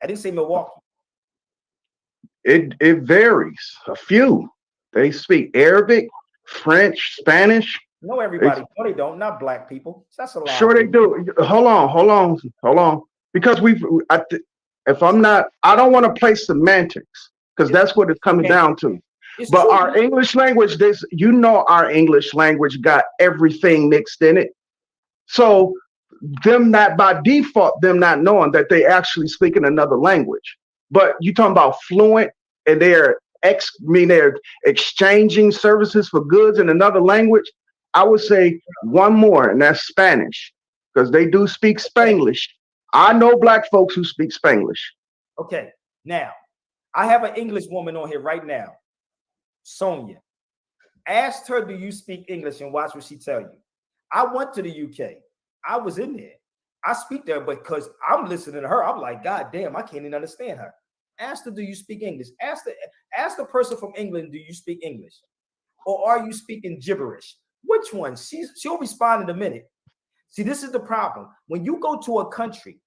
[SPEAKER 2] I didn't say Milwaukee.
[SPEAKER 3] It varies. A few. They speak Arabic, French, Spanish.
[SPEAKER 2] No, everybody. No, they don't. Not black people. That's a lot.
[SPEAKER 3] Sure they do. Hold on. Because if I'm not, I don't want to play semantics, because that's what it's coming down to. But our English language, our English language got everything mixed in it. So them not by default, them not knowing that they actually speak in another language. But you talking about fluent, and they're exchanging services for goods in another language. I would say one more, and that's Spanish, because they do speak Spanglish. I know black folks who speak Spanglish.
[SPEAKER 2] Okay, now I have an English woman on here right now, Sonia. Ask her, do you speak English, and watch what she tell you. I went to the UK. I was in there. I speak there, but because I'm listening to her, I'm like, God damn, I can't even understand her. Ask her, do you speak English? Ask the person from England, do you speak English? Or are you speaking gibberish? Which one? She'll respond in a minute. See, this is the problem. When you go to a country,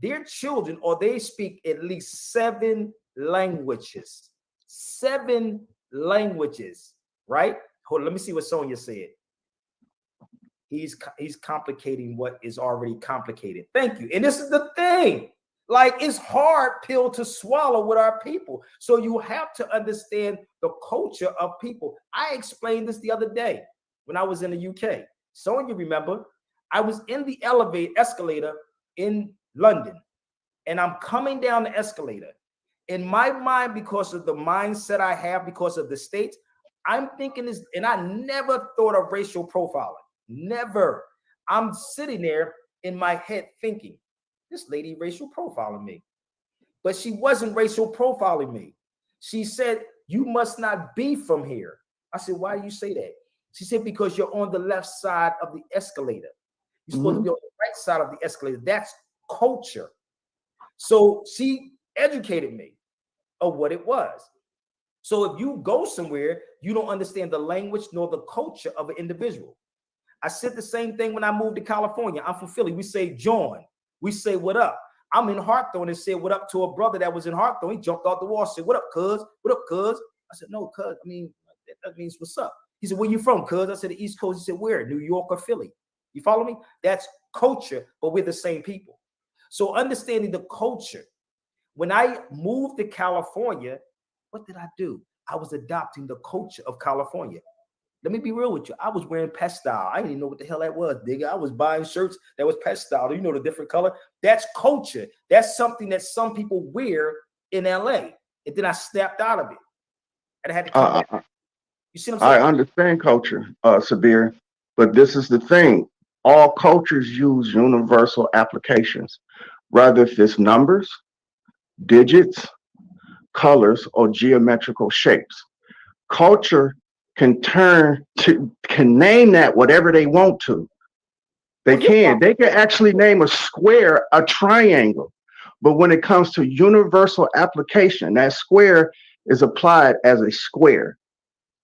[SPEAKER 2] their children, or they speak at least 7 languages. 7 languages, right? Hold on, let me see what Sonia said. He's complicating what is already complicated. Thank you. And this is the thing. Like, it's hard pill to swallow with our people. So you have to understand the culture of people. I explained this the other day when I was in the UK. Sonia, remember, I was in the escalator in London, and I'm coming down the escalator. In my mind, because of the mindset I have, because of the States, I'm thinking this, and I never thought of racial profiling. Never. I'm sitting there in my head thinking, this lady racial profiling me. But she wasn't racial profiling me. She said, you must not be from here. I said, why do you say that? She said, because you're on the left side of the escalator. You're supposed to be on the right side of the escalator. That's culture. So she educated me of what it was. So if you go somewhere, you don't understand the language nor the culture of an individual. I said the same thing when I moved to California. I'm from Philly. We say John. We say what up. I'm in Hawthorne and said what up to a brother that was in Hawthorne. He jumped out the wall, said, what up, cuz? What up, cuz? I said, no, cuz. I mean, that means what's up. He said, where you from, cuz? I said, the East Coast. He said, where? New York or Philly? You follow me? That's culture, but we're the same people. So understanding the culture. When I moved to California, what did I do? I was adopting the culture of California. Let me be real with you. I was wearing pastel. I didn't even know what the hell that was, nigga. I was buying shirts that was pastel. You know the different color? That's culture. That's something that some people wear in LA. And then I snapped out of it. And I had to come back. You see what I'm saying?
[SPEAKER 3] I understand culture, Sabir, but this is the thing. All cultures use universal applications, rather if it's numbers, digits, colors, or geometrical shapes. Culture can name that whatever they want to. They can. They can actually name a square a triangle. But when it comes to universal application, that square is applied as a square.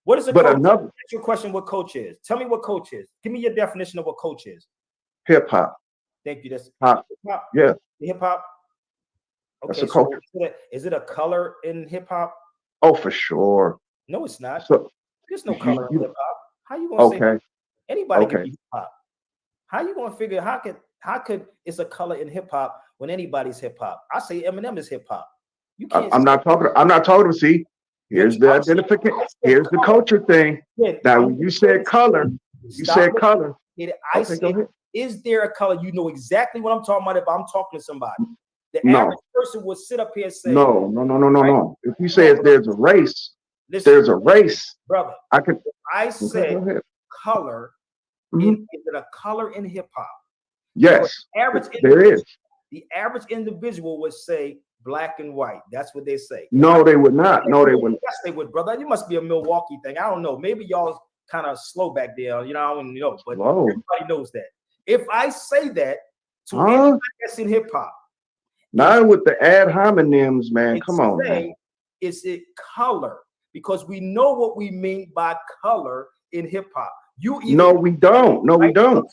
[SPEAKER 2] What is a coach? That's your question. What coach is? Tell me what coach is. Give me your definition of what coach is.
[SPEAKER 3] Hip hop.
[SPEAKER 2] Thank you. That's
[SPEAKER 3] hip-hop. Yeah.
[SPEAKER 2] Hip hop. Okay.
[SPEAKER 3] That's a culture.
[SPEAKER 2] So is it a color in hip hop?
[SPEAKER 3] Oh, for sure.
[SPEAKER 2] No, it's not.
[SPEAKER 3] So,
[SPEAKER 2] there's no color in hip hop. How you gonna say anybody can be hip hop? How you gonna figure how could it's a color in hip hop when anybody's hip hop? I say Eminem is hip hop. You can't.
[SPEAKER 3] I'm not talking to see. Here's the identification. Here's the culture thing. Now, when you said color, you said color.
[SPEAKER 2] I said, is there a color? You know exactly what I'm talking about if I'm talking to somebody. The
[SPEAKER 3] No.
[SPEAKER 2] average person would sit up here and say,
[SPEAKER 3] No. If you say there's a race, there's a race.
[SPEAKER 2] Brother, I said color.
[SPEAKER 3] Mm-hmm.
[SPEAKER 2] Is it a color in hip hop?
[SPEAKER 3] Yes, there is.
[SPEAKER 2] The average individual would say black and white. That's what they say.
[SPEAKER 3] No, they would not. No, they wouldn't.
[SPEAKER 2] Yes, they would, brother. You must be a Milwaukee thing. I don't know. Maybe y'all kind of slow back there. You know, I don't know, but everybody knows that. If I say that to anybody that's in hip hop,
[SPEAKER 3] not with the ad hominems, man. Come on, man.
[SPEAKER 2] Is it color? Because we know what we mean by color in hip hop.
[SPEAKER 3] No, we don't. No, we don't.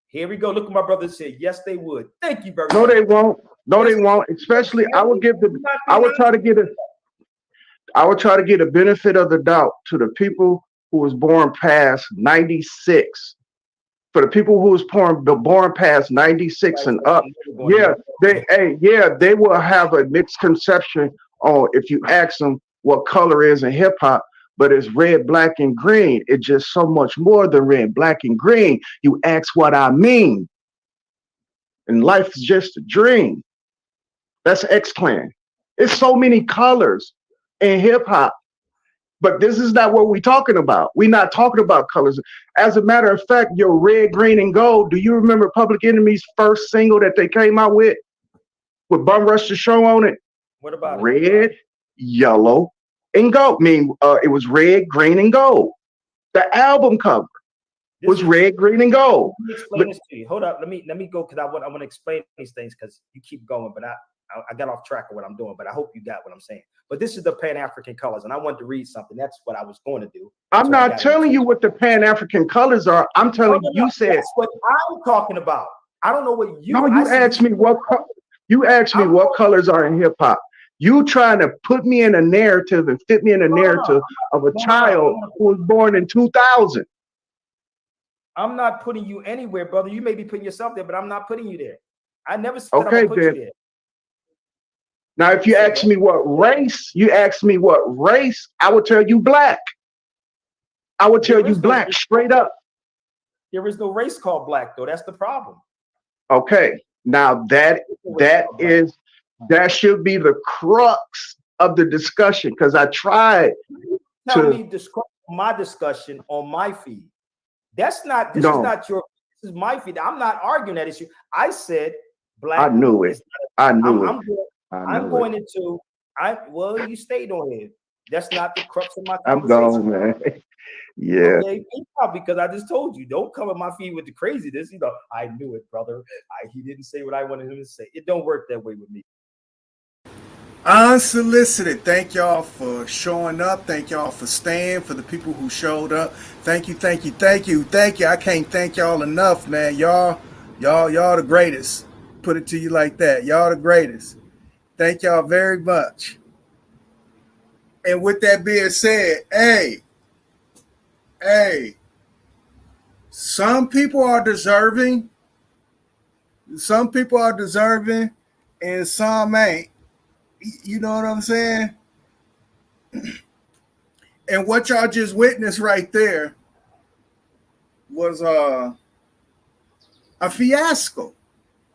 [SPEAKER 2] Here we go. Look what my brother said. Yes, they would. Thank you very much.
[SPEAKER 3] No, they won't. No, they won't. Especially, I would try to get a benefit of the doubt to the people who was born past 96. For the people who was born past 96 and up, they will have a mixed conception on if you ask them what color is in hip hop. But it's red, black, and green. It's just so much more than red, black, and green. You ask what I mean. And life is just a dream. That's X-Clan. It's so many colors in hip-hop. But this is not what we're talking about. We're not talking about colors. As a matter of fact, your red, green, and gold, do you remember Public Enemy's first single that they came out with Bum Rush the Show on it?
[SPEAKER 2] What about
[SPEAKER 3] red, yellow, and gold. It was red, green, and gold. The album cover was red, green, and gold.
[SPEAKER 2] Let me explain this to you. Hold up. Let me go because I want to explain these things because you keep going, but I got off track of what I'm doing. But I hope you got what I'm saying. But this is the Pan-African colors, and I wanted to read something. That's what I was going to do.
[SPEAKER 3] I'm not telling you what the Pan-African colors are. I'm telling you. You said
[SPEAKER 2] that's what I'm talking about. I don't know what you.
[SPEAKER 3] No, you asked me what. You asked me what colors are in hip hop. You trying to put me in a narrative and fit me in a narrative of a child who was born in 2000.
[SPEAKER 2] I'm not putting you anywhere, brother. You may be putting yourself there, but I'm not putting you there. I never said
[SPEAKER 3] I'm gonna put
[SPEAKER 2] you there.
[SPEAKER 3] Now, if you ask me what race, I would tell you black. I would tell you black straight up.
[SPEAKER 2] There is no race called black, though. That's the problem.
[SPEAKER 3] Okay. Now that should be the crux of the discussion because I tried
[SPEAKER 2] describe my discussion on my feed. This is not your. This is my feed. I'm not arguing that issue. I said black.
[SPEAKER 3] I knew it.
[SPEAKER 2] I'm going into. You stayed on it. That's not the crux of my conversation.
[SPEAKER 3] I'm gone, man. Yeah.
[SPEAKER 2] Okay, because I just told you, don't come at my feet with the craziness. You know, I knew it, brother. He didn't say what I wanted him to say. It don't work that way with me.
[SPEAKER 1] Unsolicited. Thank y'all for showing up. Thank y'all for staying. For the people who showed up, thank you. I can't thank y'all enough, man. Y'all the greatest. Put it to you like that. Y'all the greatest. Thank y'all very much. And with that being said, hey, some people are deserving. Some people are deserving and some ain't. You know what I'm saying? And what y'all just witnessed right there was a fiasco,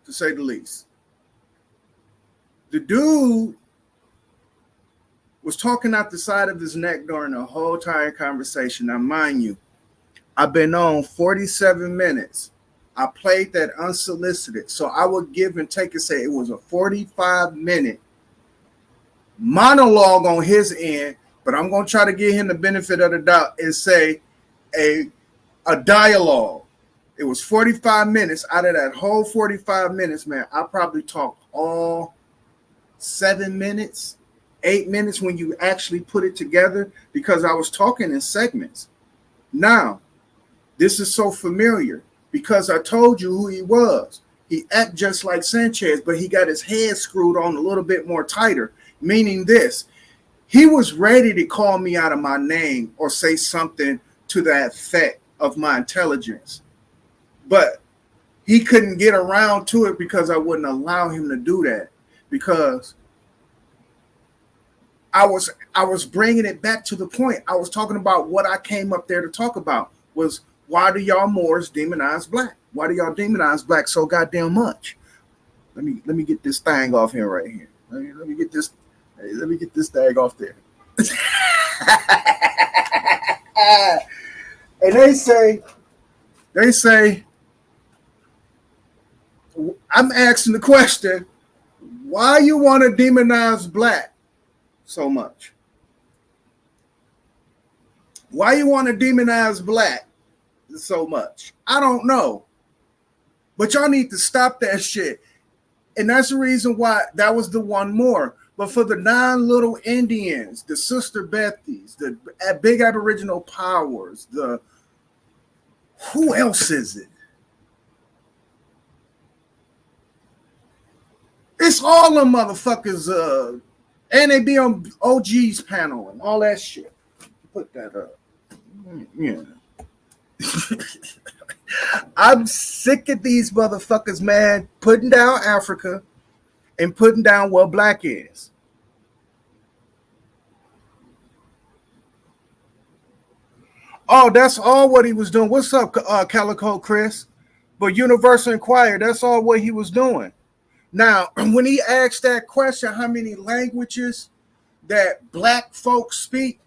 [SPEAKER 1] to say the least. The dude was talking out the side of his neck during the whole entire conversation. Now, mind you, I've been on 47 minutes. I played that unsolicited. So I would give and take and say it was a 45-minute monologue on his end, but I'm going to try to give him the benefit of the doubt and say a dialogue. It was 45 minutes. Out of that whole 45 minutes, man, I probably talked all 7 minutes, 8 minutes when you actually put it together, because I was talking in segments. Now, this is so familiar because I told you who he was. He act just like Sanchez, but he got his head screwed on a little bit more tighter, meaning this. He was ready to call me out of my name or say something to that effect of my intelligence. But he couldn't get around to it because I wouldn't allow him to do that, because I was bringing it back to the point. I was talking about what I came up there to talk about was, why do y'all Moors demonize black? Why do y'all demonize black so goddamn much? Let me get this thing off here right here. Let me get this thing off there. And they say, I'm asking the question, why you want to demonize black so much? Why you want to demonize black so much? I don't know. But y'all need to stop that shit. And that's the reason why that was the one more. But for the 9 little Indians, the Sister Bethies, the big Aboriginal powers, who else is it? It's all them motherfuckers, and they be on OG's panel and all that shit. Put that up. Yeah. I'm sick of these motherfuckers, man, putting down Africa and putting down what black is. Oh, that's all what he was doing. What's up, Calico Chris? But Universal Inquirer, that's all what he was doing. Now, when he asked that question, how many languages that black folks speak,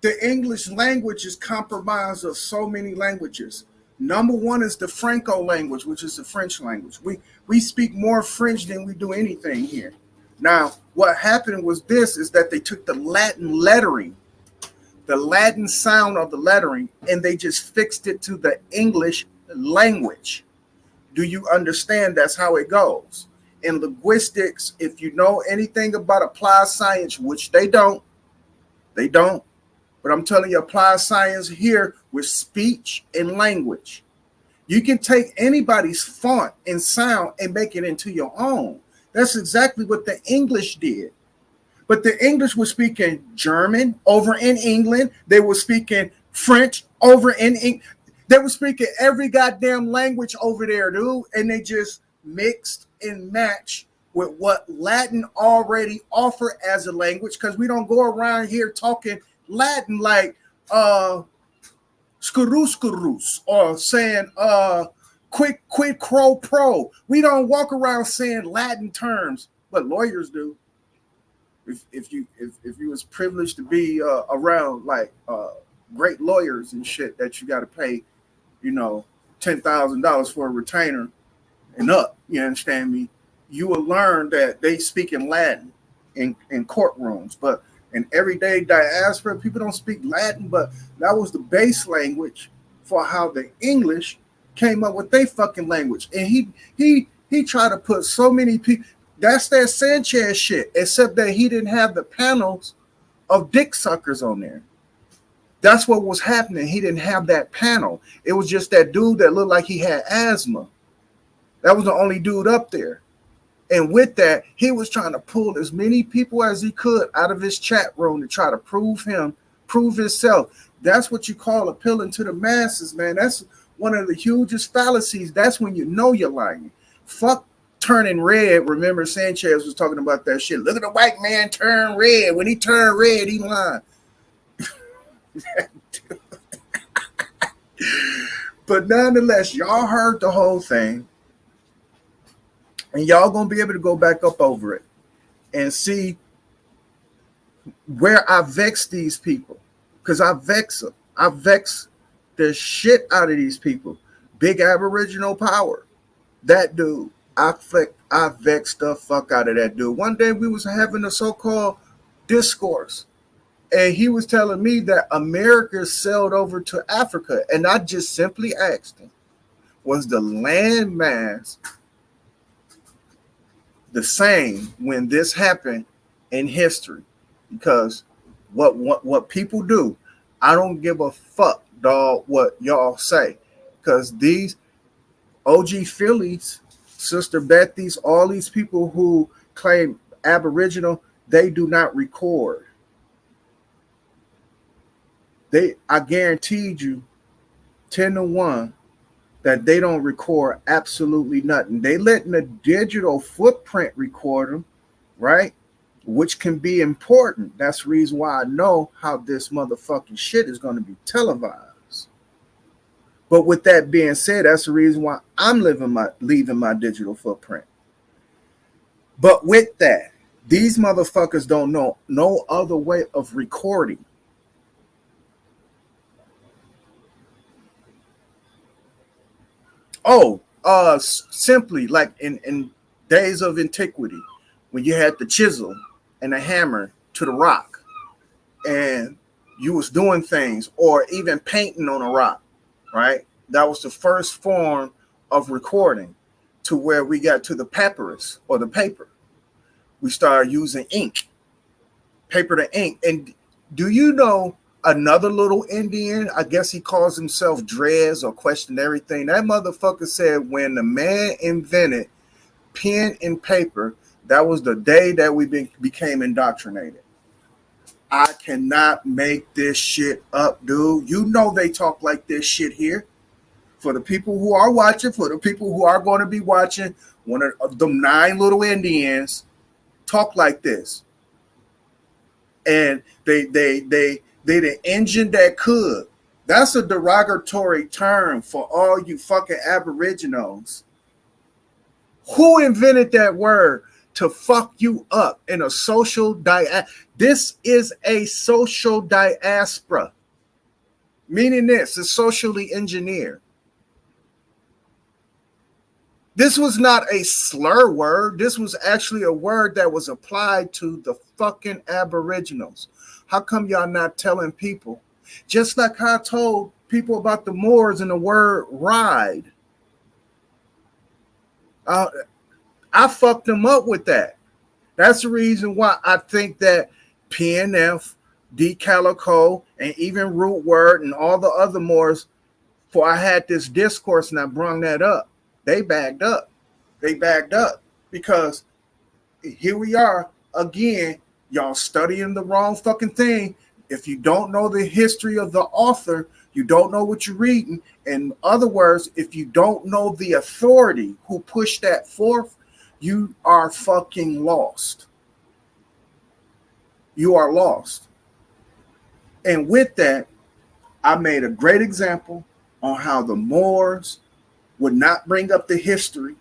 [SPEAKER 1] the English language is comprised of so many languages. Number one is the Franco language, which is the French language. We speak more French than we do anything here. Now, what happened was this, is that they took the Latin lettering, the Latin sound of the lettering, and they just fixed it to the English language. Do you understand? That's how it goes. In linguistics, if you know anything about applied science, which they don't, but I'm telling you, applied science here with speech and language. You can take anybody's font and sound and make it into your own. That's exactly what the English did. But the English was speaking German over in England. They were speaking French over in England. They were speaking every goddamn language over there, dude. And they just mixed and matched with what Latin already offered as a language, because we don't go around here talking Latin like skurus or saying quid pro pro. We don't walk around saying Latin terms, but lawyers do. If you was privileged to be around like great lawyers and shit that you got to pay, $10,000 for a retainer and up, you understand me? You will learn that they speak in Latin in courtrooms, but in everyday diaspora, people don't speak Latin. But that was the base language for how the English came up with their fucking language. And he tried to put so many people. That's that Sanchez shit, except that he didn't have the panels of dick suckers on there. That's what was happening. He didn't have that panel. It was just that dude that looked like he had asthma. That was the only dude up there. And with that, he was trying to pull as many people as he could out of his chat room to try to prove himself. That's what you call appealing to the masses, man. That's one of the hugest fallacies. That's when you know you're lying. Fuck turning red. Remember, Sanchez was talking about that shit. Look at the white man turn red. When he turned red, he lied. But nonetheless, y'all heard the whole thing, and y'all gonna be able to go back up over it and see where I vex these people, because I vex them. I vex the shit out of these people. Big Aboriginal power. That dude, I vexed the fuck out of that dude. One day we was having a so-called discourse, and he was telling me that America sailed over to Africa, and I just simply asked him, was the land mass the same when this happened in history? Because what people do, I don't give a fuck, dog, what y'all say. Because these OG Phillies, Sister Bethy's, all these people who claim Aboriginal, they do not record. I guaranteed you 10-1 that they don't record absolutely nothing. They letting the digital footprint record them, right? Which can be important. That's the reason why I know how this motherfucking shit is going to be televised. But with that being said, that's the reason why I'm leaving my digital footprint. But with that, these motherfuckers don't know no other way of recording. Oh, simply like in days of antiquity, when you had the chisel and the hammer to the rock, and you was doing things, or even painting on a rock, right? That was the first form of recording, to where we got to the papyrus or the paper. We started using ink, paper to ink. And do you know another little Indian? I guess he calls himself Drez or Question Everything. That motherfucker said when the man invented pen and paper, that was the day that we became indoctrinated. I cannot make this shit up, dude. You know they talk like this shit here. For the people who are watching, for the people who are going to be watching, one of them 9 little Indians talk like this. And they the Injun that could. That's a derogatory term for all you fucking Aboriginals. Who invented that word to fuck you up in a social This is a social diaspora. Meaning this is socially engineered. This was not a slur word. This was actually a word that was applied to the fucking Aboriginals. How come y'all not telling people? Just like I told people about the Moors and the word ride. I fucked them up with that. That's the reason why I think that PNF, D Calico, and even Root Word and all the other Moors, for I had this discourse and I brung that up. They backed up. They backed up because here we are again. Y'all studying the wrong fucking thing. If you don't know the history of the author, you don't know what you're reading. In other words, if you don't know the authority who pushed that forth, you are fucking lost. You are lost. And with that, I made a great example on how the Moors would not bring up the history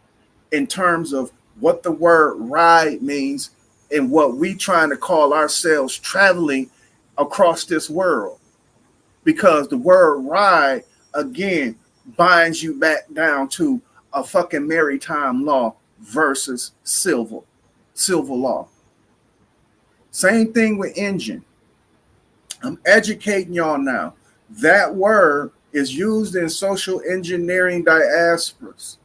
[SPEAKER 1] in terms of what the word ride means and what we trying to call ourselves traveling across this world. Because the word ride, again, binds you back down to a fucking maritime law versus civil law. Same thing with Injun. I'm educating y'all now. That word is used in social engineering diasporas.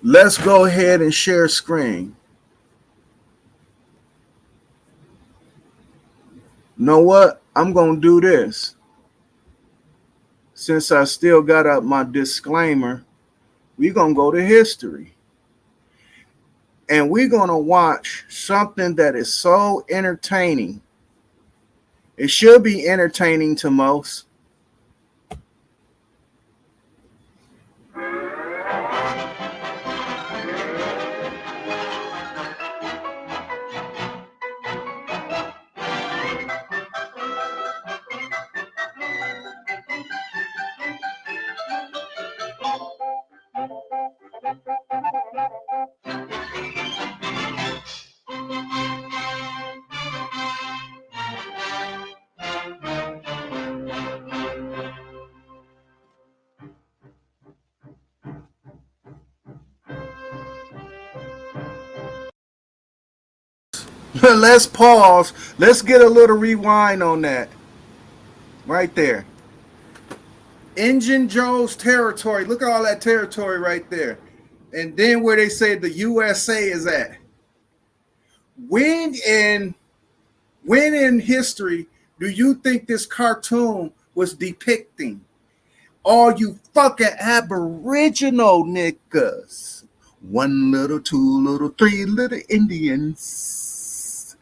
[SPEAKER 1] Let's go ahead and share screen. You know what? I'm going to do this. Since I still got up my disclaimer, we're going to go to history. And we're going to watch something that is so entertaining. It should be entertaining to most. Let's pause. Let's get a little rewind on that. Right there. Injun Joe's territory. Look at all that territory right there. And then where they say the USA is at. When in history do you think this cartoon was depicting all you fucking aboriginal niggas? 1 little, 2 little, 3 little Indians.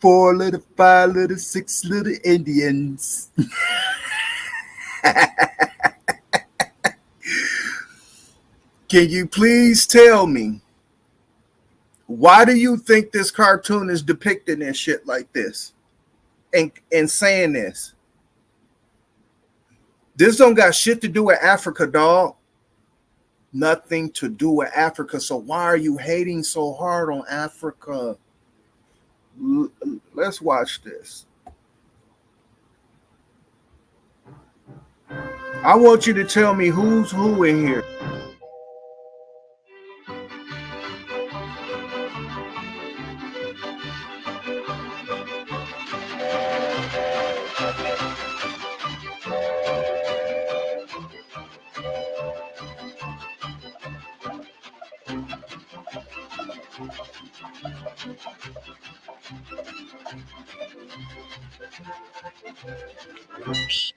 [SPEAKER 1] 4 little, 5 little, 6 little Indians. Can you please tell me, why do you think this cartoon is depicting this shit like this and saying this? This don't got shit to do with Africa, dog. Nothing to do with Africa. So why are you hating so hard on Africa? Let's watch this. I want you to tell me who's who in here.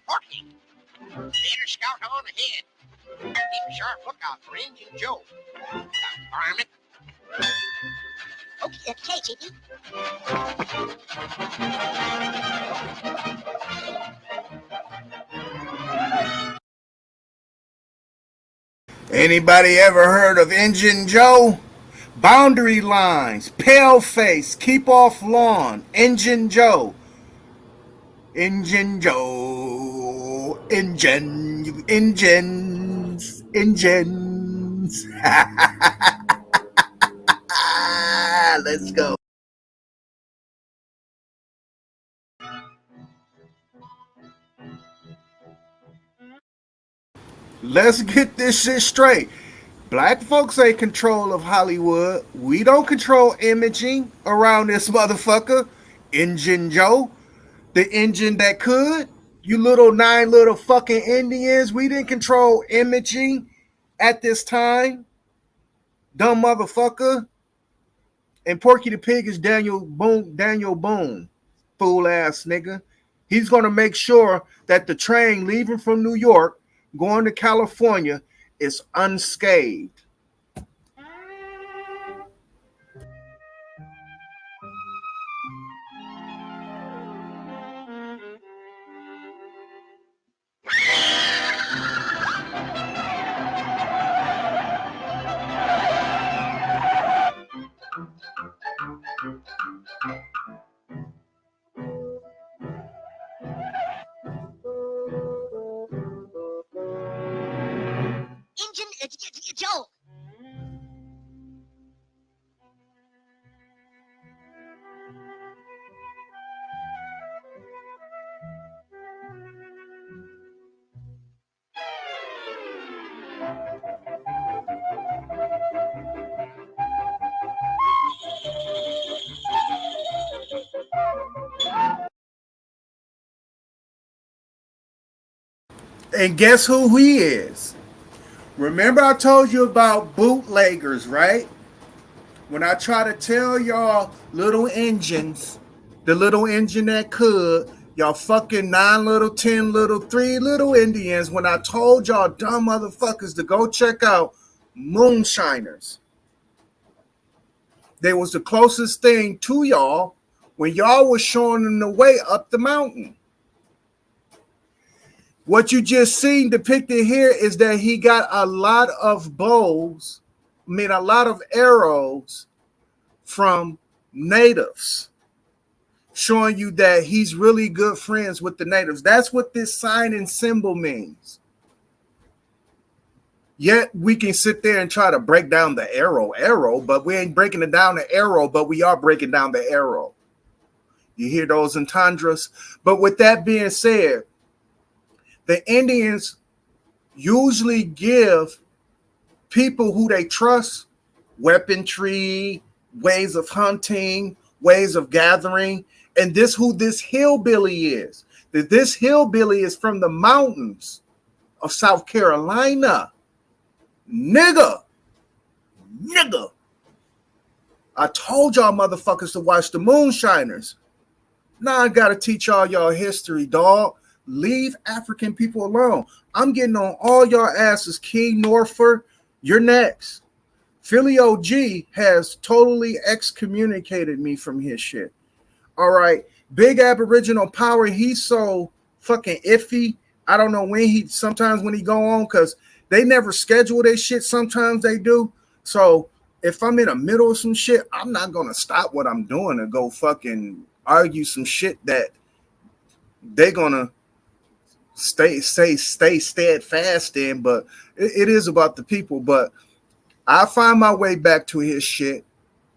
[SPEAKER 4] Porky, better scout on ahead. Keep a sharp lookout for Injun Joe. Varmint. Okay, Chicky.
[SPEAKER 1] Anybody ever heard of Injun Joe? Boundary lines, pale face, keep off lawn, Injun Joe. Injun Joe, engines. Let's go. Let's get this shit straight. Black folks ain't control of Hollywood. We don't control imaging around this motherfucker. Injun Joe, the engine that could. You little 9 little fucking Indians. We didn't control imaging at this time. Dumb motherfucker. And Porky the Pig is Daniel Boone. Fool ass nigga. He's gonna make sure that the train leaving from New York going to California is unscathed.
[SPEAKER 4] Injun Joe.
[SPEAKER 1] And guess who he is? Remember I told you about bootleggers, right? When I try to tell y'all little engines, the little engine that could, y'all fucking 9 little, 10 little, 3 little Indians, when I told y'all dumb motherfuckers to go check out moonshiners. They was the closest thing to y'all when y'all was showing them the way up the mountain. What you just seen depicted here is that he got a lot of bows, a lot of arrows from natives, showing you that he's really good friends with the natives. That's what this sign and symbol means. Yet we can sit there and try to break down the arrow, but we ain't breaking it down the arrow, but we are breaking down the arrow. You hear those entendres? But with that being said, the Indians usually give people who they trust weaponry, ways of hunting, ways of gathering. And this who this hillbilly is. That this hillbilly is from the mountains of South Carolina. Nigga. I told y'all motherfuckers to watch the Moonshiners. Now I gotta teach y'all history, dog. Leave African people alone. I'm getting on all y'all asses. King Norfolk, you're next. Philly OG has totally excommunicated me from his shit. All right. Big Aboriginal Power, he's so fucking iffy. I don't know sometimes when he go on, because they never schedule their shit. Sometimes they do. So if I'm in the middle of some shit, I'm not going to stop what I'm doing to go fucking argue some shit that they're going to stay steadfast in. But it is about the people. But I find my way back to his shit.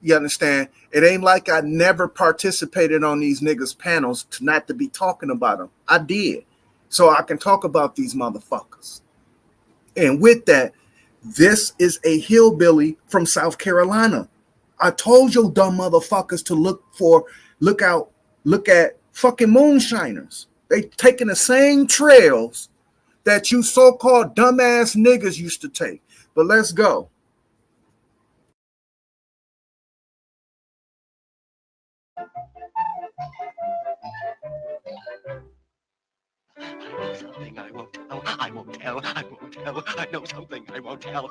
[SPEAKER 1] You understand? It ain't like I never participated on these niggas' panels not to be talking about them. I did. So I can talk about these motherfuckers. And with that, this is a hillbilly from South Carolina. I told you dumb motherfuckers to look at fucking Moonshiners. They taking the same trails that you so-called dumbass niggas used to take. But let's go.
[SPEAKER 4] Something I won't tell. I won't tell. I won't tell. I know something I won't tell.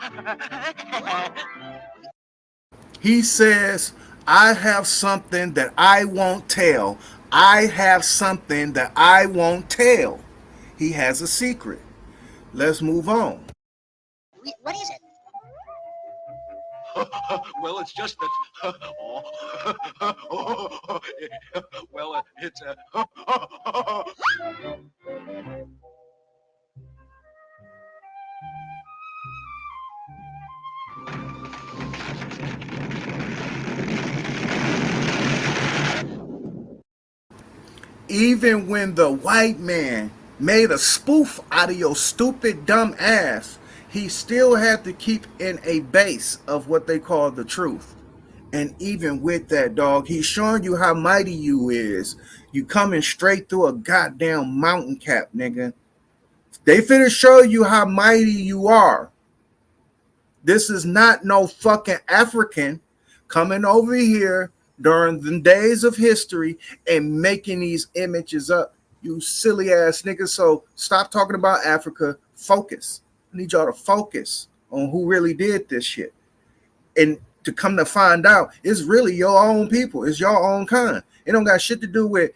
[SPEAKER 1] He says, I have something that I won't tell. I have something that I won't tell. He has a secret. Let's move on.
[SPEAKER 4] What is it? Well, it's just that. Well, it's.
[SPEAKER 1] Even when the white man made a spoof out of your stupid dumb ass, he still had to keep in a base of what they call the truth. And even with that, dog, he's showing you how mighty you is. You coming straight through a goddamn mountain cap, nigga. They finna show you how mighty you are. This is not no fucking African coming over here during the days of history and making these images up. You silly ass niggas. So stop talking about Africa. Focus. I need y'all to focus on who really did this shit. And to come to find out, it's really your own people. It's your own kind. It don't got shit to do with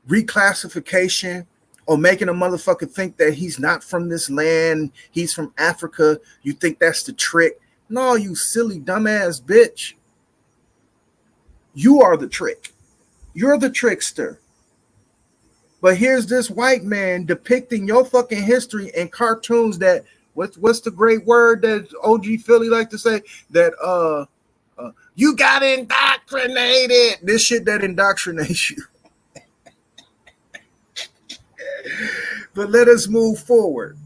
[SPEAKER 1] reclassification or making a motherfucker think that he's not from this land, he's from Africa. You think that's the trick? No, you silly dumbass bitch. You are the trick. You're the trickster. But here's this white man depicting your fucking history in cartoons that what's the great word that OG Philly like to say? That you got indoctrinated. This shit that indoctrinates you. But let us move forward.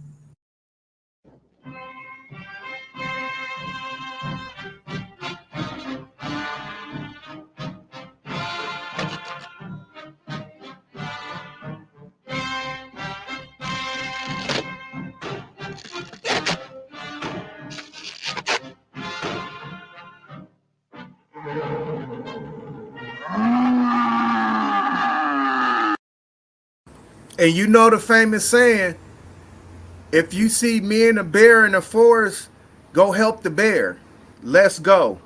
[SPEAKER 1] And you know the famous saying, if you see me and a bear in the forest, go help the bear. Let's go.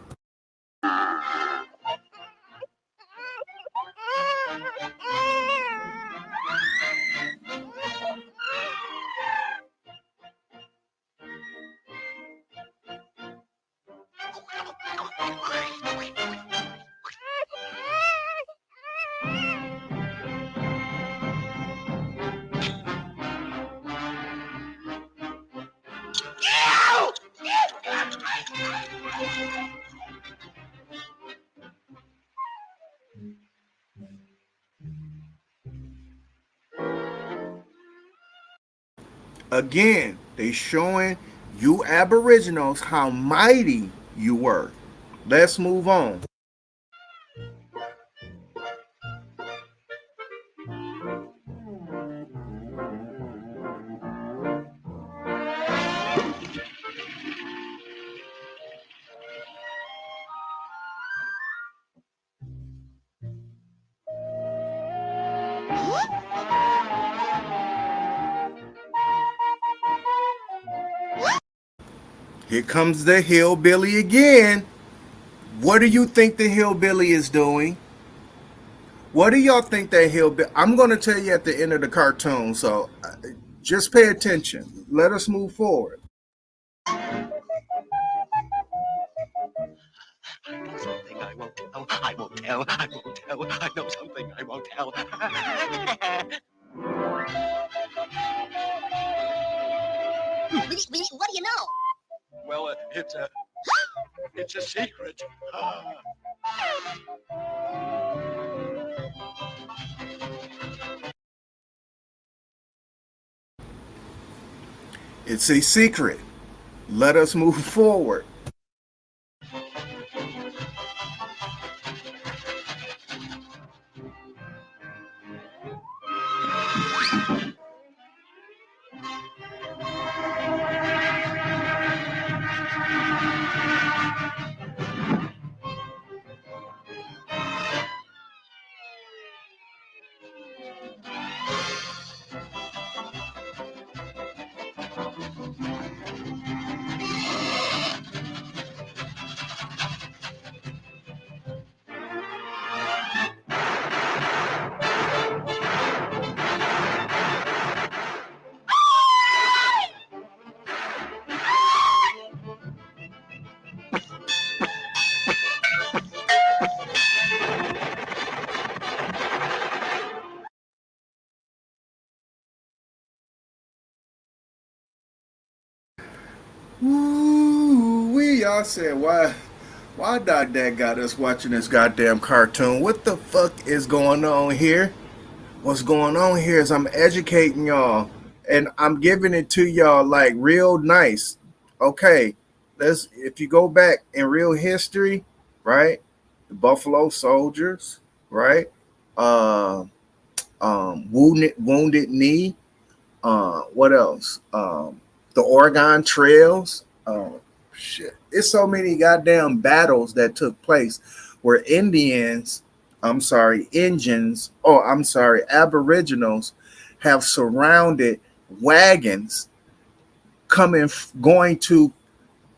[SPEAKER 1] Again, they showing you Aboriginals how mighty you were. Let's move on. Here comes the hillbilly again. What do you think the hillbilly is doing? What do y'all think that hillbilly? I'm going to tell you at the end of the cartoon, so just pay attention. Let us move forward.
[SPEAKER 4] I know something I won't tell. I won't tell. I won't tell. I know something I won't tell. What do you know? Well, it's a secret.
[SPEAKER 1] It's a secret. Let us move forward. Woo, we y'all said why Dad got us watching this goddamn cartoon? What the fuck is going on here? What's going on here is I'm educating y'all and I'm giving it to y'all like real nice. Okay, let's if you go back in real history, right? The Buffalo Soldiers, right? Uh, wounded Knee. What else? The Oregon Trails. Shit. It's so many goddamn battles that took place where Injuns, Aboriginals have surrounded wagons coming going to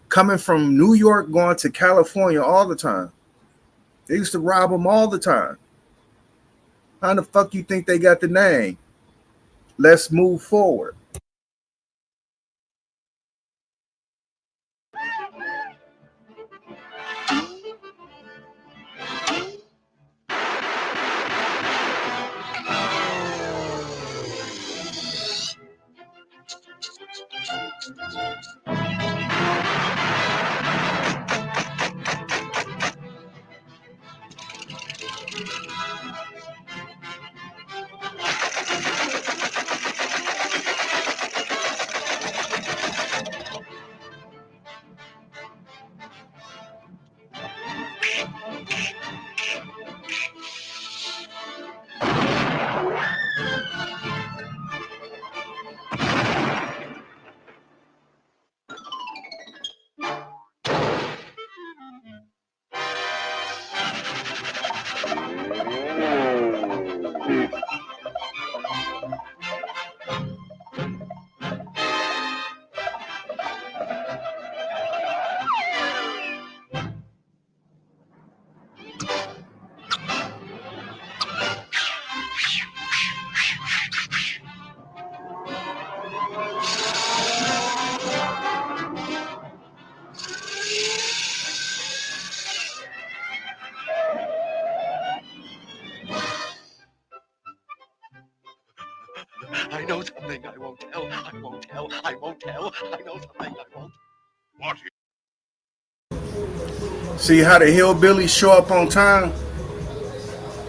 [SPEAKER 1] coming from New York going to California all the time. They used to rob them all the time. How the fuck you think they got the name? Let's move forward.
[SPEAKER 4] I know something I won't tell. I won't tell. I won't tell. I know something I won't. What?
[SPEAKER 1] See how the hillbillies show up on time?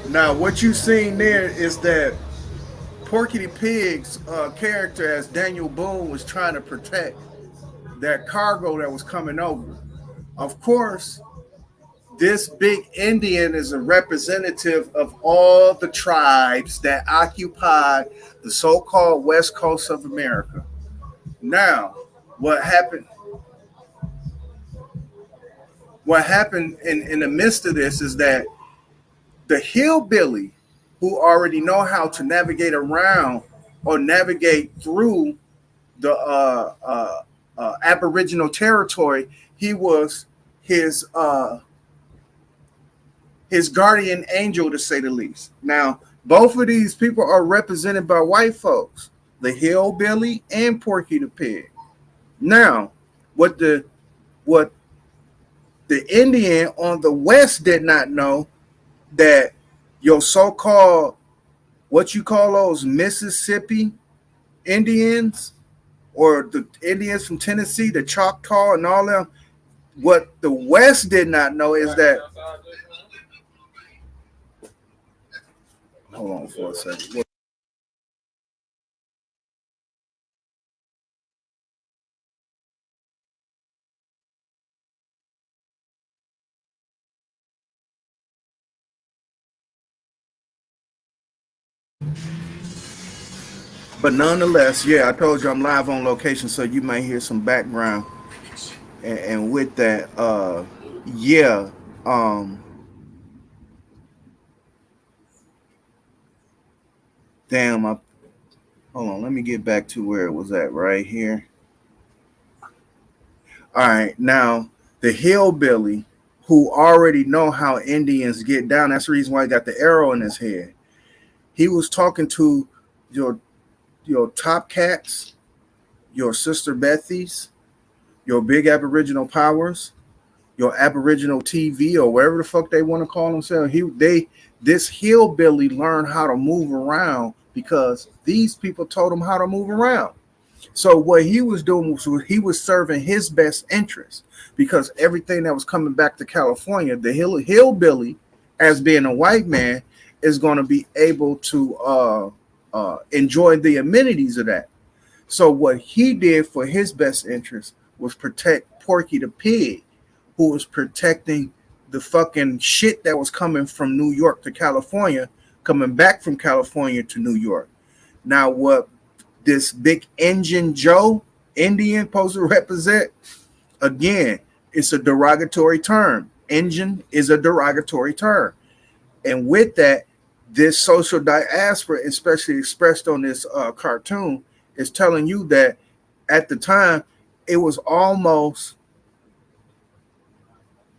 [SPEAKER 1] Now, what you seen there is that Porky the Pig's character as Daniel Boone was trying to protect that cargo that was coming over. Of course, this big Indian is a representative of all the tribes that occupy the so-called west coast of America. Now, what happened? What happened in the midst of this is that the hillbilly who already know how to navigate around or navigate through the Aboriginal territory, he was his his guardian angel, to say the least. Now, both of these people are represented by white folks, the hillbilly and Porky the Pig. Now, what the Indian on the west did not know that your so-called what you call those Mississippi Indians or the Indians from Tennessee, the Choctaw and all them, what the West did not know is that. Hold on for a second. But nonetheless, yeah, I told you I'm live on location, so you may hear some background. And with that, yeah, damn, hold on, let me get back to where it was at right here. All right, now the hillbilly who already know how Indians get down. That's the reason why he got the arrow in his head. He was talking to your top cats, your sister Bethy's, your big Aboriginal powers, your Aboriginal TV, or whatever the fuck they want to call themselves. This hillbilly learned how to move around because these people told him how to move around. So what he was doing was he was serving his best interest, because everything that was coming back to California, the hillbilly, as being a white man, is going to be able to enjoy the amenities of that. So what he did for his best interest was protect Porky the Pig, who was protecting the fucking shit that was coming from New York to California, coming back from California to New York. Now, what this big Injun Joe Indian supposed to represent, again, it's a derogatory term. Injun is a derogatory term. And with that, this social diaspora, especially expressed on this cartoon, is telling you that at the time, it was almost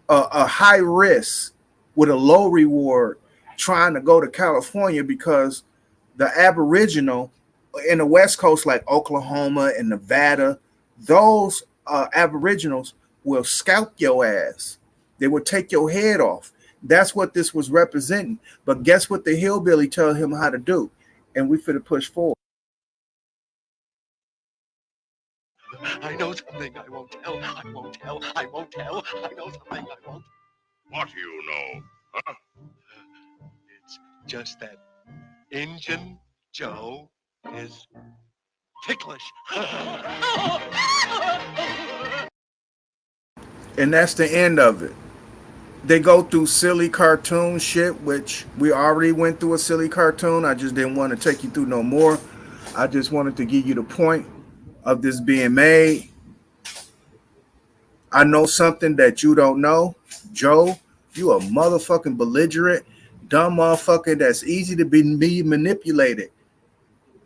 [SPEAKER 1] a high risk with a low reward trying to go to California, because the Aboriginal in the West Coast, like Oklahoma and Nevada, those Aboriginals will scalp your ass. They will take your head off. That's what this was representing. But guess what the hillbilly tell him how to do? And we finna push forward.
[SPEAKER 5] I know something I won't tell. I won't tell. I won't tell. I know something I won't.
[SPEAKER 6] What do you know? Huh?
[SPEAKER 5] It's just that Injun Joe is ticklish.
[SPEAKER 1] And that's the end of it. They go through silly cartoon shit, which we already went through a silly cartoon. I just didn't want to take you through no more. I just wanted to give you the point of this being made. I know something that you don't know. Joe, you a motherfucking belligerent, dumb motherfucker that's easy to be manipulated.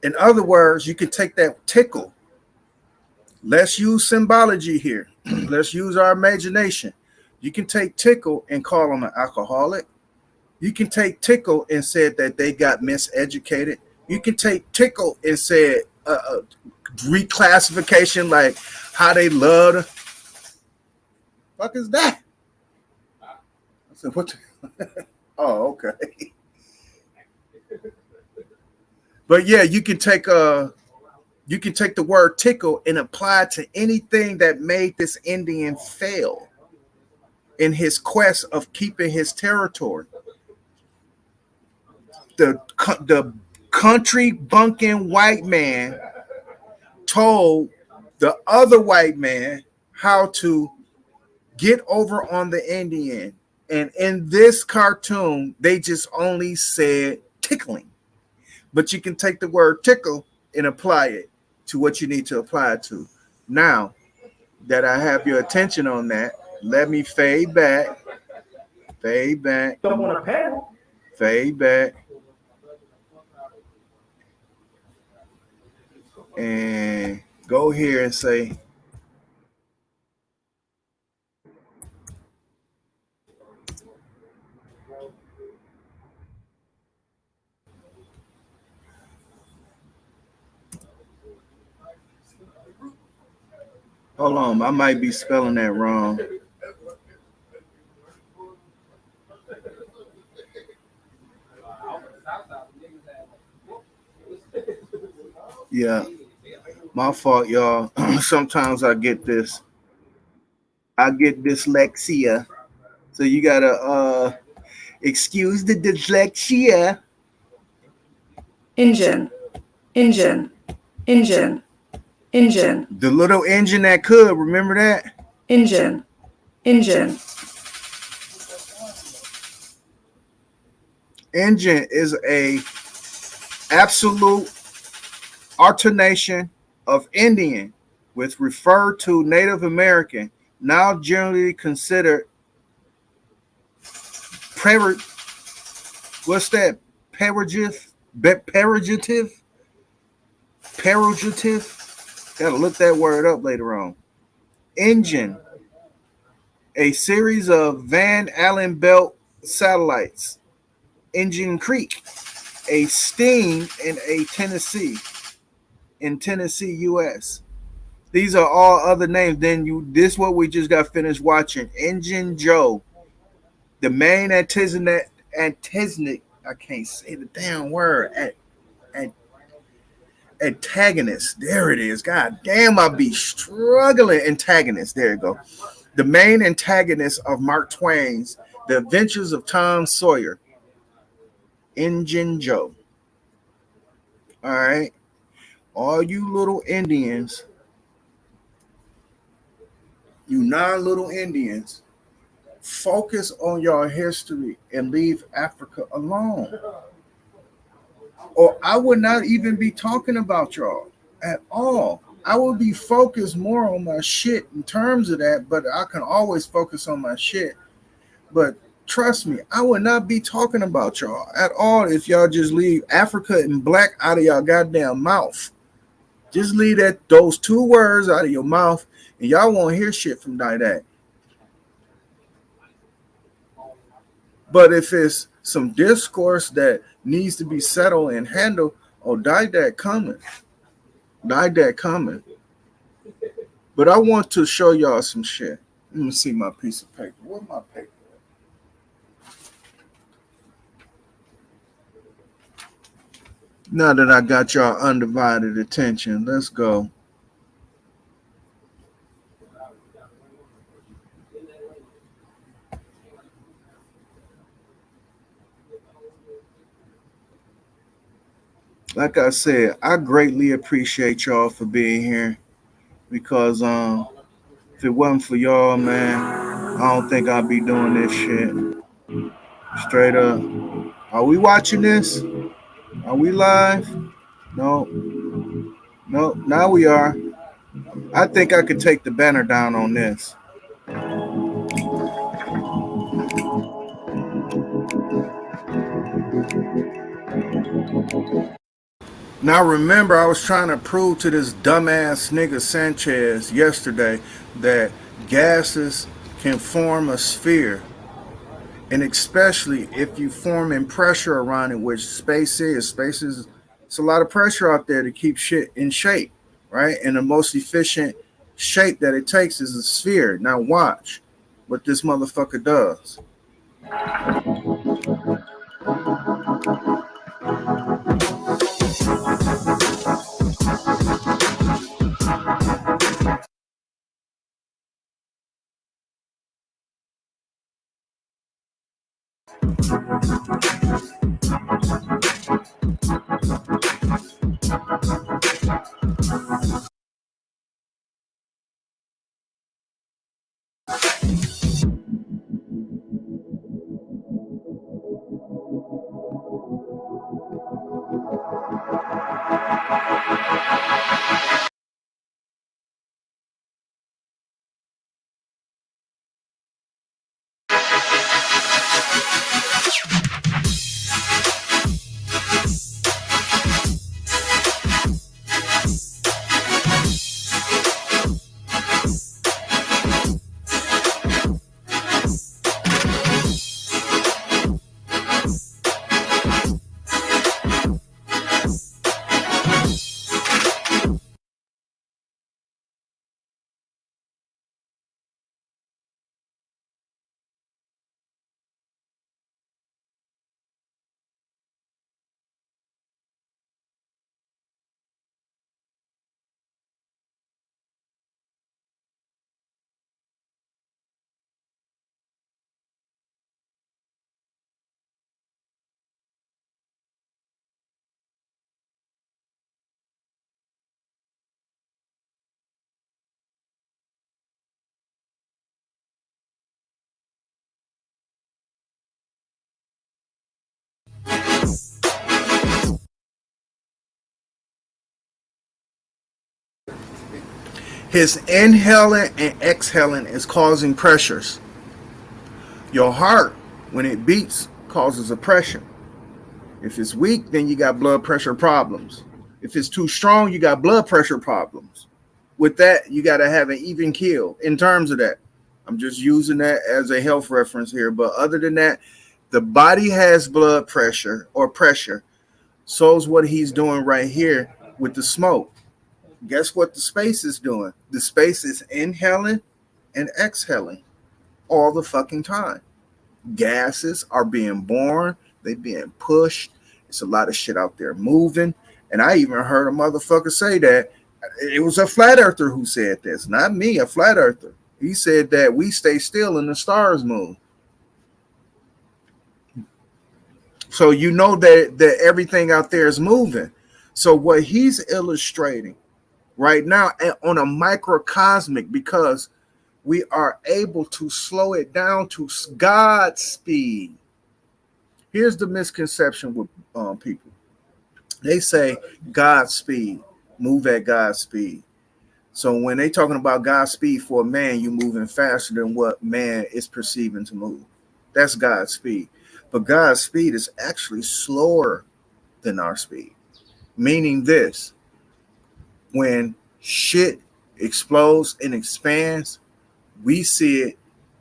[SPEAKER 1] In other words, you can take that tickle. Let's use symbology here. Let's use our imagination. You can take tickle and call them an alcoholic. You can take tickle and say that they got miseducated. You can take tickle and say reclassification, like how they love. Fuck is that? I said, what? Oh, okay. But yeah, you can take the word tickle and apply it to anything that made this Indian fail in his quest of keeping his territory. The country bunking white man told the other white man how to get over on the Indian And in this cartoon, they just only said tickling. But you can take the word tickle and apply it to what you need to apply it to. Now that I have your attention on that, let me fade back,
[SPEAKER 2] Up on a panel.
[SPEAKER 1] fade back, and go here and say, hold on, I might be spelling that wrong. Yeah, my fault, y'all. Sometimes I get this. I get dyslexia. So you gotta excuse the dyslexia.
[SPEAKER 7] Injun, Injun, Injun, Injun,
[SPEAKER 1] The little engine that could, remember that?
[SPEAKER 7] Injun, Injun,
[SPEAKER 1] Injun is a absolute alternation of Indian, with refer to Native American, now generally considered what's that? Pejorative? Pejorative? Gotta look that word up later on. Injun, a series of Van Allen belt satellites. Injun Creek, a steam in Tennessee, U.S. These are all other names. Then this what we just got finished watching. Injun Joe, the main antagonist. I can't say the damn word. Antagonist. There it is. God damn, I be struggling. Antagonist. There you go. The main antagonist of Mark Twain's The Adventures of Tom Sawyer. Injun Joe. All right. All you little Indians, you non-little Indians, focus on your history and leave Africa alone. Or I would not even be talking about y'all at all. I would be focused more on my shit in terms of that, but I can always focus on my shit. But trust me, I would not be talking about y'all at all if y'all just leave Africa and black out of y'all goddamn mouth. Just leave those two words out of your mouth, and y'all won't hear shit from Didact. But if it's some discourse that needs to be settled and handled, Didact coming. Didact coming. But I want to show y'all some shit. Let me see my piece of paper. Where's my paper? Now that I got y'all undivided attention, let's go. Like I said, I greatly appreciate y'all for being here, because if it wasn't for y'all, man, I don't think I'd be doing this shit. Straight up. Are we watching this? Are we live? No. No, now we are. I think I could take the banner down on this. Now remember, I was trying to prove to this dumbass nigga Sanchez yesterday that gases can form a sphere. And especially if you form in pressure around it, which space is. It's a lot of pressure out there to keep shit in shape, right? And the most efficient shape that it takes is a sphere. Now watch what this motherfucker does. His inhaling and exhaling is causing pressures. Your heart, when it beats, causes a pressure. If it's weak, then you got blood pressure problems. If it's too strong, you got blood pressure problems. With that, you got to have an even keel in terms of that. I'm just using that as a health reference here. But other than that, the body has blood pressure or pressure. So is what he's doing right here with the smoke. Guess what the space is doing? The space is inhaling and exhaling all the fucking time. Gases are being born, they being pushed. It's a lot of shit out there moving. And I even heard a motherfucker say that it was a flat earther who said this, not me, a flat earther. He said that we stay still and the stars move. So you know that everything out there is moving. So what he's illustrating right now on a microcosmic, because we are able to slow it down to God's speed. Here's the misconception with people. They say God's speed, move at God's speed. So when they talking about God's speed for a man, you're moving faster than what man is perceiving to move. That's God's speed. But God's speed is actually slower than our speed. Meaning this, when shit explodes and expands, we see it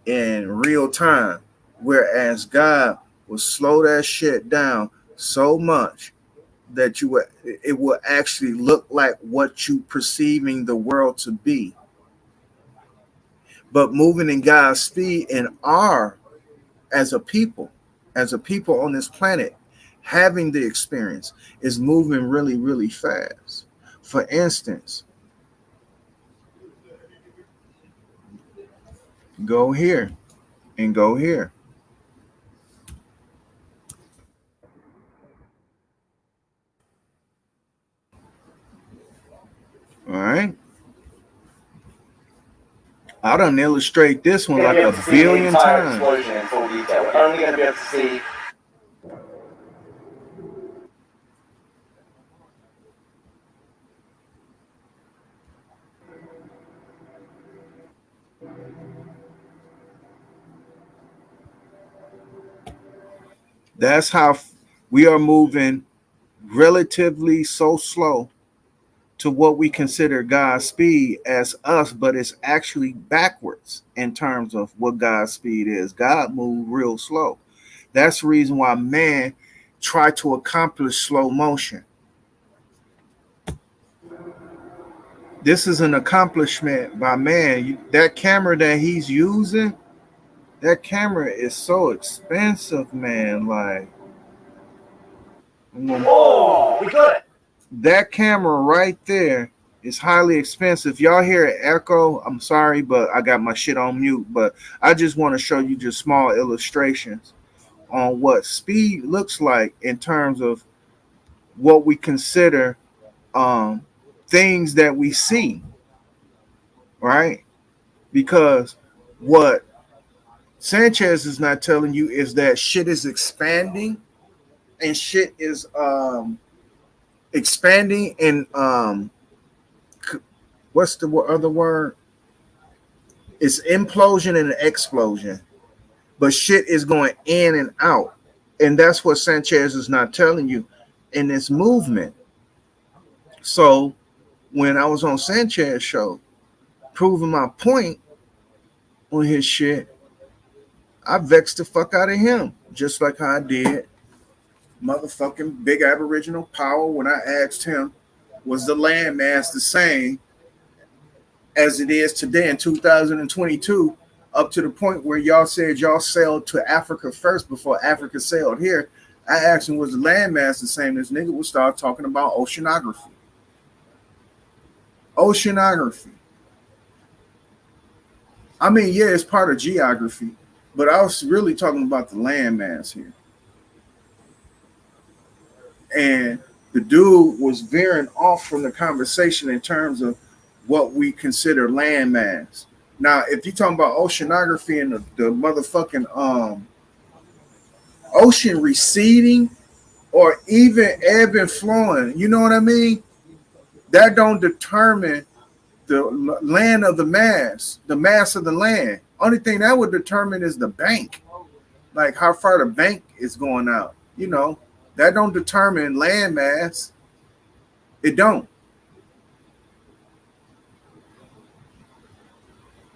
[SPEAKER 1] in real time. Whereas God will slow that shit down so much that it will actually look like what you perceiving the world to be. But moving in God's speed and as a people on this planet, having the experience is moving really, really fast. For instance, go here and go here. All right. I done illustrate this one like a billion times.
[SPEAKER 8] In full detail. We're only going to be able to see.
[SPEAKER 1] That's how we are moving relatively so slow to what we consider God's speed as us, but it's actually backwards in terms of what God's speed is. God moved real slow. That's the reason why man tried to accomplish slow motion. This is an accomplishment by man. That camera that he's using, that camera is so expensive, man. Like,
[SPEAKER 8] Oh, we got it.
[SPEAKER 1] that camera right there is highly expensive. Y'all hear an echo? I'm sorry, but I got my shit on mute. But I just want to show you just small illustrations on what speed looks like in terms of what we consider things that we see, right? Because what Sanchez is not telling you is that shit is expanding and shit is expanding and what's the other word? It's implosion and explosion, but shit is going in and out, and that's what Sanchez is not telling you in this movement. So when I was on Sanchez show proving my point on his shit, I vexed the fuck out of him, just like how I did motherfucking Big Aboriginal Power when I asked him, was the landmass the same as it is today in 2022, up to the point where y'all said y'all sailed to Africa first before Africa sailed here? I asked him, was the landmass the same? This nigga would start talking about oceanography. Oceanography. I mean, yeah, it's part of geography, but I was really talking about the landmass here. And the dude was veering off from the conversation in terms of what we consider landmass. Now, if you're talking about oceanography and the motherfucking ocean receding or even ebb and flowing. You know what I mean? That don't determine the land of the mass of the land. Only thing that would determine is the bank, like how far the bank is going out. You know, that don't determine land mass. It don't.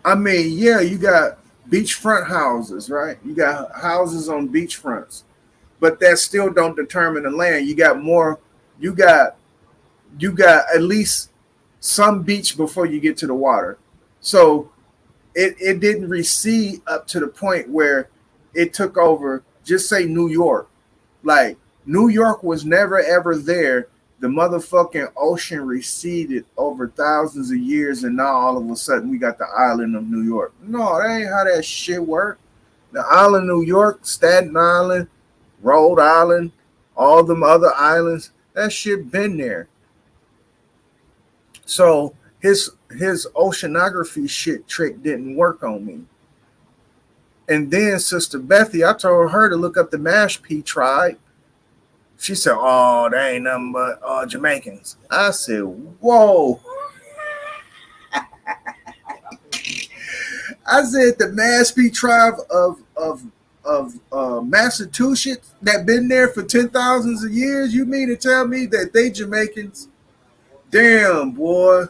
[SPEAKER 1] I mean, yeah, you got beachfront houses, right? You got houses on beachfronts, but that still don't determine the land. You got more. You got at least some beach before you get to the water. So it didn't recede up to the point where it took over. Just say New York. Like New York was never ever there. The motherfucking ocean receded over thousands of years, and now all of a sudden we got the island of New York. No, that ain't how that shit work. The island of New York, Staten Island, Rhode Island, all them other islands, that shit been there. So his oceanography shit trick didn't work on me. And then Sister Bethy, I told her to look up the Mashpee tribe. She said, "Oh, they ain't nothing but Jamaicans." I said, "Whoa." I said the Mashpee tribe of Massachusetts that been there for 10,000s of years. You mean to tell me that they Jamaicans? Damn, boy.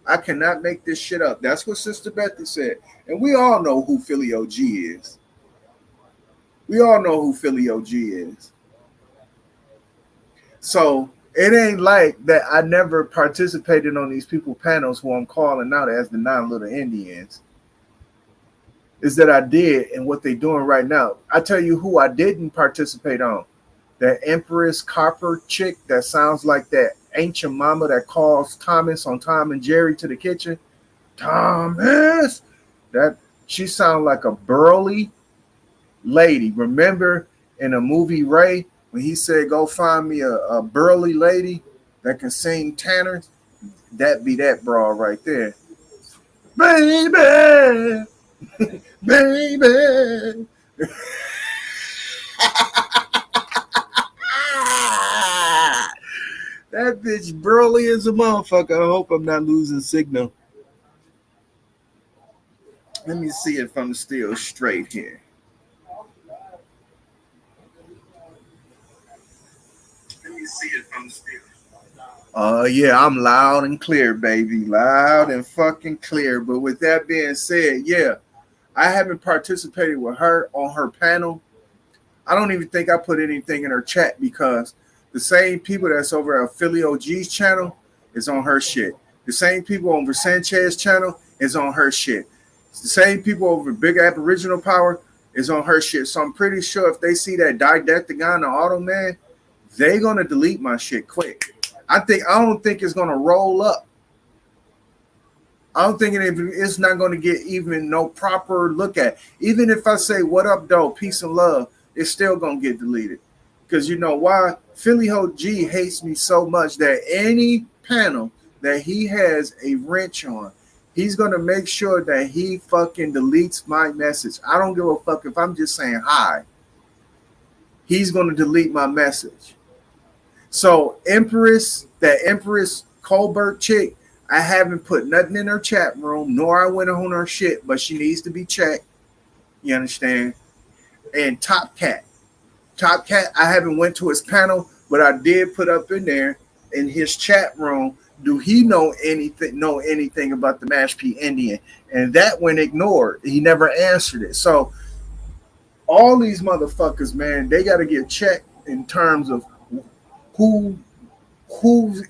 [SPEAKER 1] I cannot make this shit up. That's what Sister Bethy said. And we all know who Philly OG is. We all know who Philly OG is. So it ain't like that I never participated on these people panels who I'm calling out as the 9 Little Indians. Is that I did, and what they doing right now. I tell you who I didn't participate on. That Empress Copper chick that sounds like that ancient mama that calls Thomas on Tom and Jerry to the kitchen. Thomas! That she sound like a burly lady. Remember in a movie Ray when he said, "Go find me a burly lady that can sing tenor"? That be that broad right there. Baby! Baby! That bitch burly as a motherfucker. I hope I'm not losing signal. Let me see if I'm still straight here. Let me see if I'm still. Yeah, I'm loud and clear, baby. Loud and fucking clear. But with that being said, yeah, I haven't participated with her on her panel. I don't even think I put anything in her chat because the same people that's over at Philly OG's channel is on her shit. The same people on Sanchez's channel is on her shit. The same people over Big Aboriginal Power is on her shit. So I'm pretty sure if they see that didactic guy in the auto man, they gonna delete my shit quick. I don't think it's gonna roll up. I don't think it's not gonna get even no proper look at. Even if I say what up, though, peace and love, it's still gonna get deleted. Because you know why? Philly OG hates me so much that any panel that he has a wrench on, he's gonna make sure that he fucking deletes my message. I don't give a fuck if I'm just saying hi. He's gonna delete my message. So that Empress Colbert chick, I haven't put nothing in her chat room, nor I went on her shit, but she needs to be checked. You understand? And Top Cat, I haven't went to his panel, but I did put up in there in his chat room. Do he know anything about the Mashpee Indian? And that went ignored. He never answered it. So all these motherfuckers, man, they got to get checked in terms of who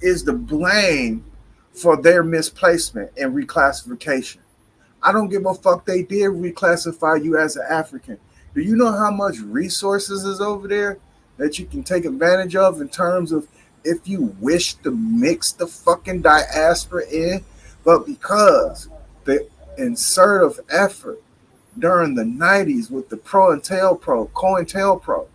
[SPEAKER 1] is the blame for their misplacement and reclassification. I don't give a fuck. They did reclassify you as an African. Do you know how much resources is over there that you can take advantage of in terms of if you wish to mix the fucking diaspora in? But because the insert of effort during the 90s with the COINTELPRO,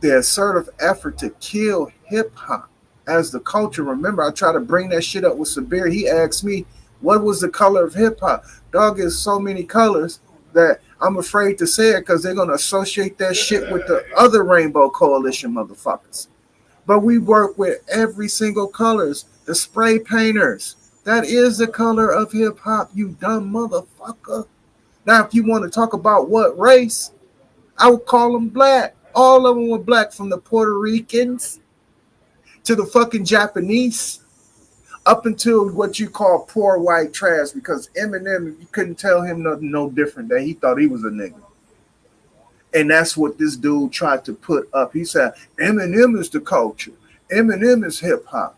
[SPEAKER 1] the assertive effort to kill hip hop as the culture. Remember, I tried to bring that shit up with Sabir. He asked me, what was the color of hip hop? Dog, is so many colors that I'm afraid to say it because they're gonna associate that shit with the other Rainbow Coalition motherfuckers. But we work with every single colors. The spray painters. That is the color of hip hop, you dumb motherfucker. Now, if you want to talk about what race, I would call them black. All of them were black, from the Puerto Ricans to the fucking Japanese, up until what you call poor white trash, because Eminem, you couldn't tell him nothing no different than he thought he was a nigga. And that's what this dude tried to put up. He said, Eminem is the culture. Eminem is hip hop.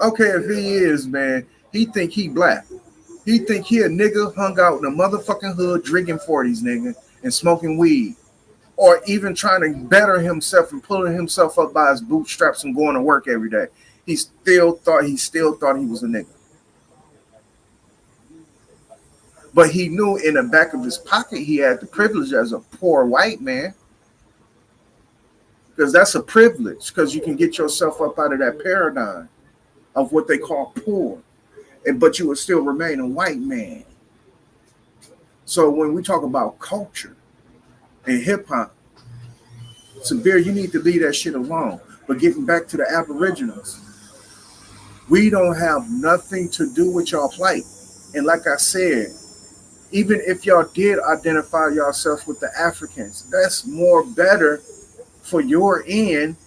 [SPEAKER 1] Okay, if he is, man, he think he black. He think he a nigga hung out in a motherfucking hood drinking 40s, nigga, and smoking weed. Or even trying to better himself and pulling himself up by his bootstraps and going to work every day. He still thought he was a nigga. But he knew in the back of his pocket he had the privilege as a poor white man. Because that's a privilege, because you can get yourself up out of that paradigm of what they call poor. But you will still remain a white man. So when we talk about culture and hip hop, Sabir, you need to leave that shit alone. But getting back to the Aboriginals, we don't have nothing to do with y'all plight. And like I said, even if y'all did identify yourself with the Africans, that's more better for your end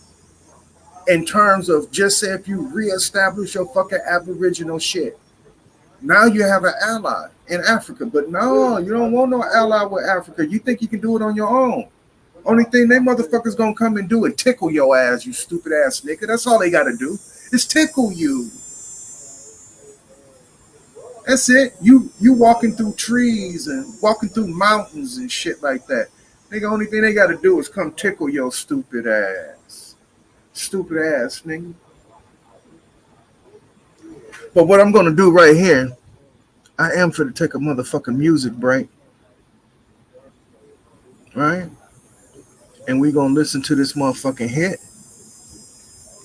[SPEAKER 1] in terms of just say if you reestablish your fucking Aboriginal shit. Now you have an ally in Africa. But no, you don't want no ally with Africa. You think you can do it on your own. Only thing they motherfuckers gonna come and do is tickle your ass, you stupid ass nigga. That's all they gotta do is tickle you. That's it. You walking through trees and walking through mountains and shit like that. Nigga, only thing they gotta do is come tickle your stupid ass. Stupid ass nigga. But what I'm gonna do right here, I am for to take a motherfucking music break. Right? And we gonna listen to this motherfucking hit.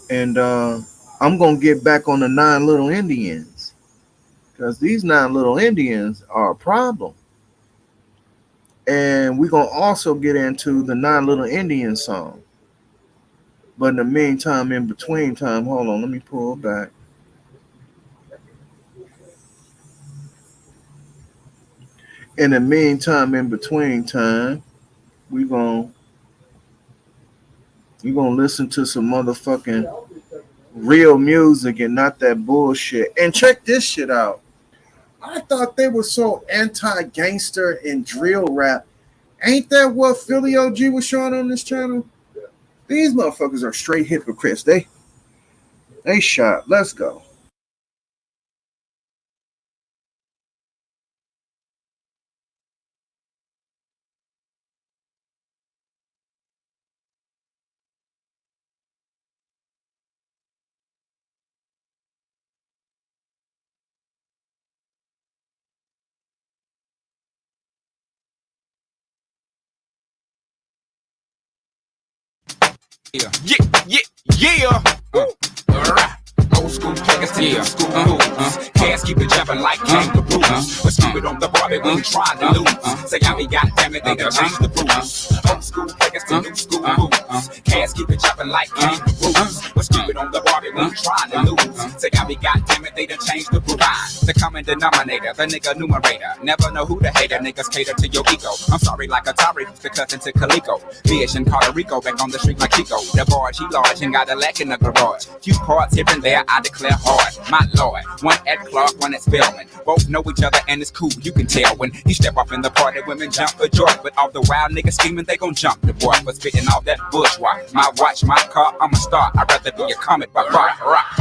[SPEAKER 1] And I'm gonna get back on the 9 Little Indians. Because these 9 Little Indians are a problem. And we're gonna also get into the 9 Little Indian song. But in the meantime, in between time, hold on, let me pull back. In the meantime, in between time, we're gonna listen to some motherfucking real music and not that bullshit. And check this shit out. I thought they were so anti-gangster and drill rap. Ain't that what Philly OG was showing on this channel? These motherfuckers are straight hypocrites. They shot. Let's go.
[SPEAKER 9] Yeah. Old school players to new school moves. Cats keep it jumping like kangaroos. But keep it on the Barbie when we try to lose. Say, I mean, goddamn it, they done changed the rules. Old school players to new school moves. Cats keep it jumping like kangaroos. But keep it on the Barbie when we try to lose. Say, I mean, goddamn it, they done changed the rules. The common denominator, the nigga numerator. Never know who the hater, niggas cater to your ego. I'm sorry, like Atari, the cousin to Calico. Fish in Puerto Rico, back on the street like Chico. The barge, he large and got a lack in the garage. Few parts here and there, I declare hard. My lord, one at Clark, one at Spellman. Both know each other and it's cool, you can tell when he step up in the party, women jump for joy. But all the wild niggas scheming, they gon' jump the boy for spitting all that bourgeois. My watch, my car, I'm a star. I'd rather be a comet, but rock.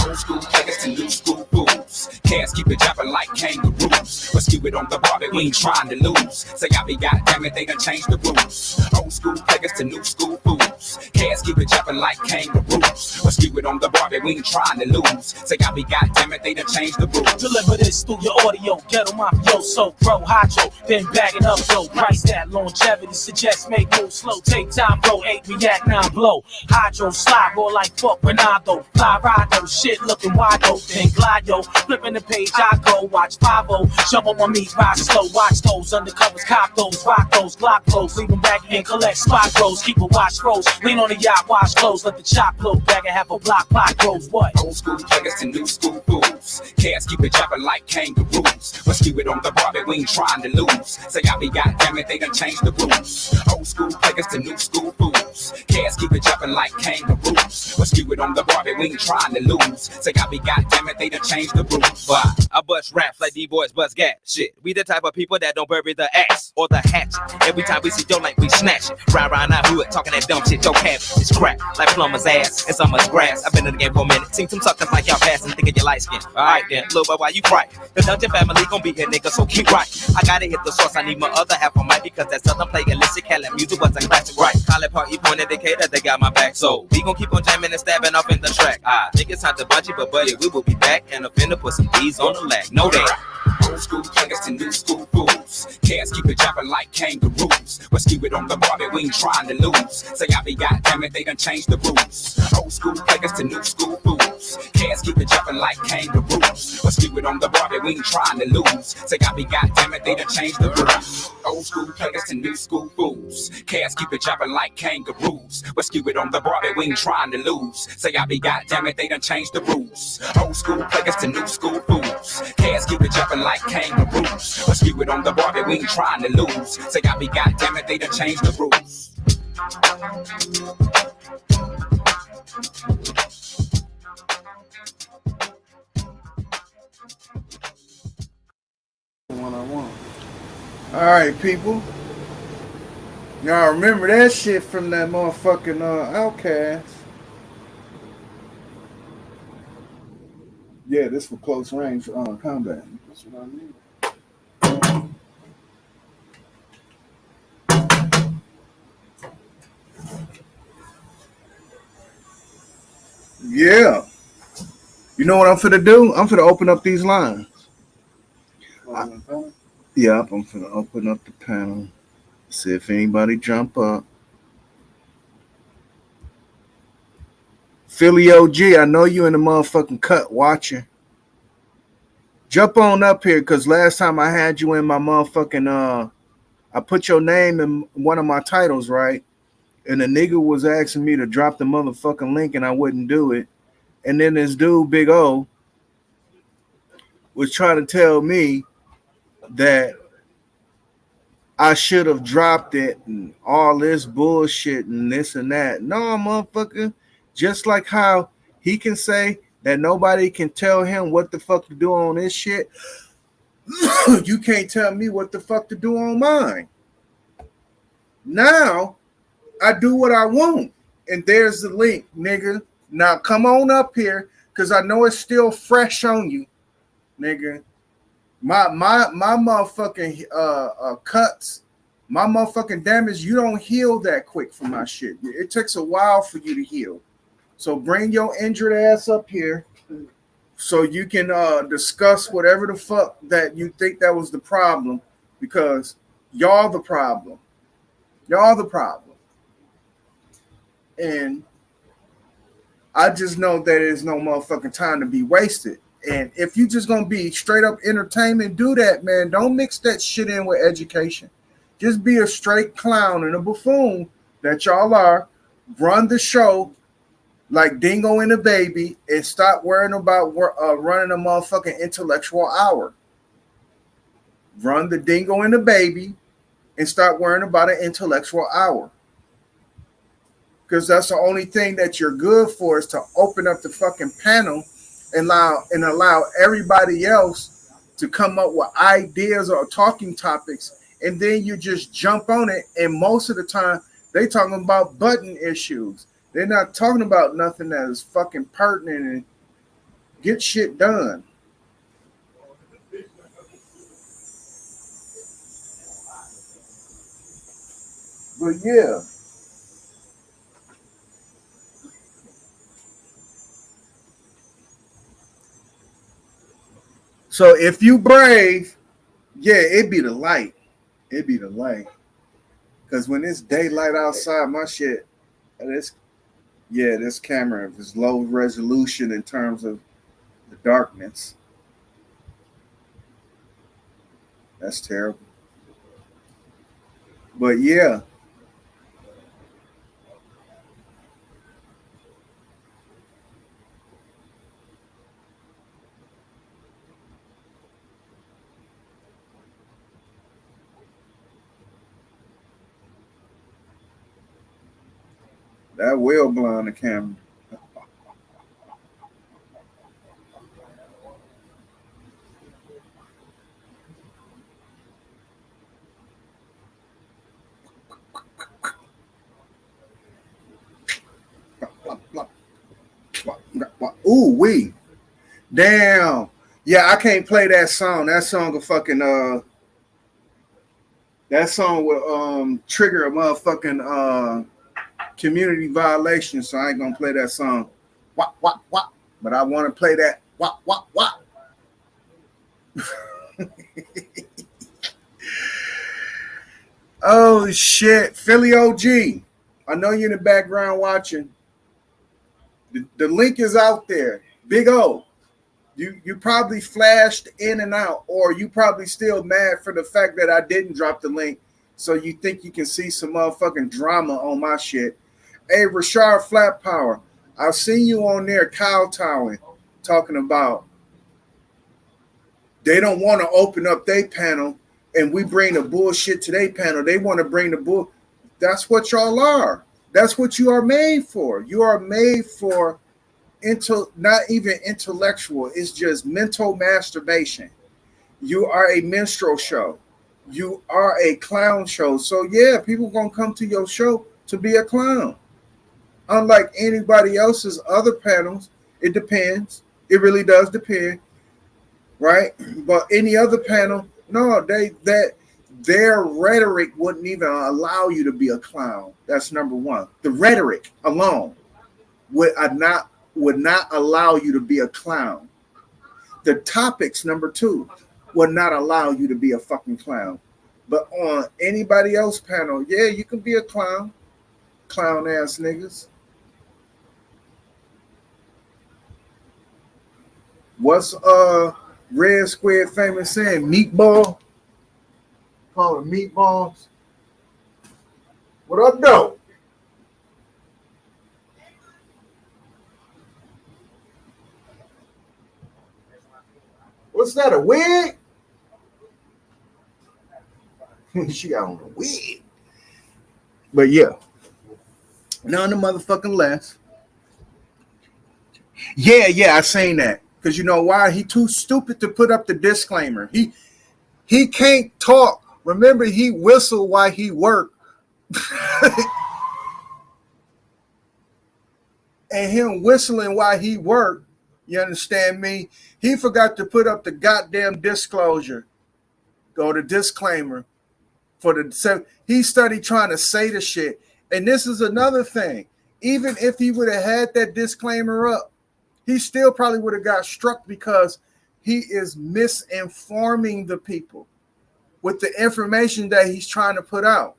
[SPEAKER 9] Old school players to new school fools. Cats keep it jumping like kangaroos. But skew it on the Barbie, we ain't trying to lose. Say, I be goddamn it, they done changed the rules. Old school players to new school fools. Cats keep it jumping like kangaroos. But skew it on the Barbie, we ain't trying to lose. Say, I be goddamn it, they done changed the rules.
[SPEAKER 10] Deliver this through your audio, ghetto mafioso, bro, hydro, then bag it up, though. Price that longevity suggests make moves slow. Take time, bro, 8 react, 9 blow. Hydro, slide, roll like fuck Ronaldo. Fly ride, though, shit looking wide open. Glide, yo, flipping the page, I go. bro. Watch 5-0, jump up on me, ride slow. Watch those undercovers, cop those, rock those, Glock flows. Leave them baggy and collect spot bros. Keep a watch froze. Lean on the yacht, wash clothes. Let the chop blow. Bag and half a block grows. What?
[SPEAKER 9] Old school players to new school fools. Cats keep it jumping like kangaroos. Let's keep it on the bar, we ain't trying to lose. Say I be goddamn it, they done changed the rules. Old school players to new school fools. Cats keep it jumping like kangaroos. Let's keep it on the bar, we ain't trying to lose. Say I be goddamn it, they done changed the rules. Why?
[SPEAKER 11] I bust raps like D-boys bust gas. Shit, we the type of people that don't bury the axe or the hatchet. Every time we see your lane, we snatch it. Ride around our hood, talking that dumb shit. Your cabbage is crap, like plumber's ass and summer's grass. I've been in the game for a minute. Seen some suckers like y'all passing, thinking you light skin. Alright then, little boy, why you cry? The Dungeon family gon' be here, nigga, so keep right. I gotta hit the source, I need my other half on mic because that southern play illicit Cali music was a classic, right? Call it party point indicator, they got my back. So we gon' keep on jamming and stabbing off in the track. I think it's time to bunch it, but buddy, we will be back and offender put some D's on the lag. Know that.
[SPEAKER 9] Old school players to new school fools. Cats keep it jumping like kangaroos. Let's keep it on the bar, we ain't trying to lose. Say I be goddamn it, they done changed the rules. Old school players to new school fools. Cats keep it jumping like kangaroos. Let's keep it on the bar, we ain't trying to lose. Say I be goddamn it, they done changed the rules. Old school players to new school fools. Cats keep it jumping like kangaroos. Let's keep it on the bar, we ain't trying to lose. Say I be goddamn it, they done changed the rules. Old school players to new school fools. Cats keep it jumping like kangaroos. Let's keep it on the bar, we ain't trying to lose. Say I be goddamn it, they done changed the rules.
[SPEAKER 1] One I want. All right, people. Y'all remember that shit from that motherfucking Outcast? Yeah, this for close range combat. That's what I mean. Yeah. You know what I'm finna do? I'm finna open up these lines. Yep, I'm finna open up the panel. See if anybody jump up. Philly OG, I know you in the motherfucking cut watching. Jump on up here, cause last time I had you in my motherfucking I put your name in one of my titles, right? And the nigga was asking me to drop the motherfucking link and I wouldn't do it. And then this dude, Big O, was trying to tell me that I should have dropped it and all this bullshit and this and that. No, motherfucker. Just like how he can say that nobody can tell him what the fuck to do on this shit, you can't tell me what the fuck to do on mine. Now, I do what I want. And there's the link, nigga. Now, come on up here, because I know it's still fresh on you, nigga. My motherfucking cuts, my motherfucking damage, you don't heal that quick from my shit. It takes a while for you to heal. So bring your injured ass up here so you can discuss whatever the fuck that you think that was the problem, because y'all the problem. Y'all the problem. And I just know that there's no motherfucking time to be wasted. And if you just gonna be straight up entertainment, do that, man. Don't mix that shit in with education. Just be a straight clown and a buffoon that y'all are. Run the show like Dingo and a Baby and stop worrying about running a motherfucking intellectual hour. Run the Dingo and the Baby and start worrying about an intellectual hour. Because that's the only thing that you're good for, is to open up the fucking panel and allow everybody else to come up with ideas or talking topics, and then you just jump on it. And most of the time, they talking about button issues. They're not talking about nothing that is fucking pertinent and get shit done. But yeah. So if you brave, yeah, it'd be the light. It'd be the light. Because when it's daylight outside, my shit, this camera is low resolution in terms of the darkness. That's terrible. But yeah. That will blind the camera. Ooh, wee. Damn. Yeah, I can't play that song. That song will fucking that song will trigger a motherfucking community violation, so I ain't gonna play that song. Wah, wah, wah. But I want to play that wah, wah, wah. Oh shit, Philly OG. I know you're in the background watching. The link is out there. Big O. You probably flashed in and out, or you probably still mad for the fact that I didn't drop the link, so you think you can see some motherfucking drama on my shit. Hey, Rashard Flat Power, I've seen you on there kowtowing, talking about they don't want to open up their panel, and we bring the bullshit to their panel. They want to bring the bull. That's what y'all are. That's what you are made for. You are made for not even intellectual. It's just mental masturbation. You are a minstrel show. You are a clown show. So yeah, people gonna come to your show to be a clown. Unlike anybody else's other panels, it depends. It really does depend, right? But any other panel, no, their rhetoric wouldn't even allow you to be a clown. That's number one. The rhetoric alone would not allow you to be a clown. The topics, number two, would not allow you to be a fucking clown. But on anybody else panel, yeah, you can be a clown. Clown ass niggas. What's Red Squid famous saying? Meatball? Call them meatballs. What up, though? What's that, a wig? She got on a wig. But yeah. None of the motherfucking less. Yeah, I seen that. Because you know why? He too stupid to put up the disclaimer. He can't talk. Remember, he whistled while he worked. And him whistling while he worked, you understand me? He forgot to put up the goddamn disclosure. Go to disclaimer for the. He started trying to say the shit. And this is another thing. Even if he would have had that disclaimer up, he still probably would have got struck because he is misinforming the people with the information that he's trying to put out.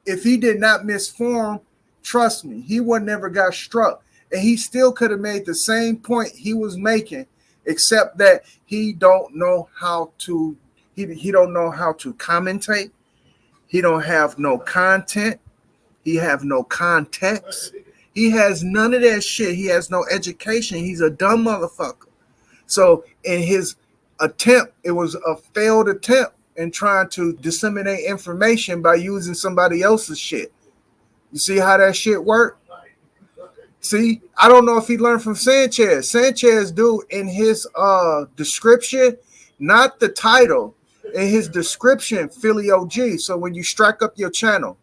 [SPEAKER 1] If he did not misform, trust me, he would never got struck. And he still could have made the same point he was making, except that he don't know how to commentate. He don't have no content. He have no context. He has none of that shit. He has no education. He's a dumb motherfucker. So in his attempt, it was a failed attempt in trying to disseminate information by using somebody else's shit. You see how that shit worked? See, I don't know if he learned from Sanchez. Sanchez do in his description, not the title, in his description, Philly OG. So when you strike up your channel,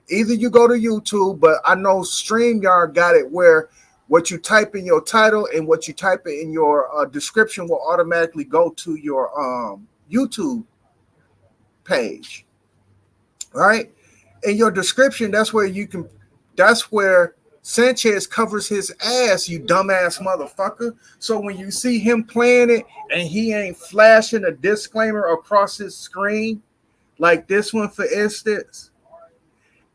[SPEAKER 1] either you go to YouTube, but I know StreamYard got it where what you type in your title and what you type in your description will automatically go to your YouTube page, right? In your description, that's where Sanchez covers his ass, you dumbass motherfucker. So when you see him playing it and he ain't flashing a disclaimer across his screen, like this one, for instance,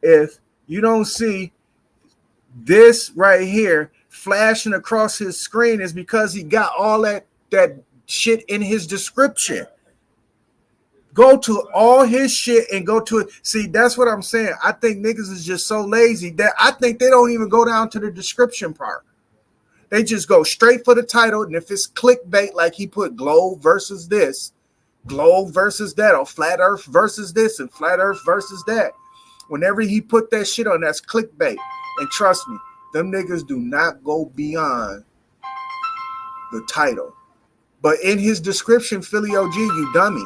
[SPEAKER 1] if you don't see this right here flashing across his screen, is because he got all that shit in his description. Go to all his shit and go to it. See, that's what I'm saying. I think niggas is just so lazy that I think they don't even go down to the description part. They just go straight for the title. And if it's clickbait, like he put globe versus this, globe versus that, or flat earth versus this, and flat earth versus that. Whenever he put that shit on, that's clickbait. And trust me, them niggas do not go beyond the title. But in his description, Philly OG, you dummy.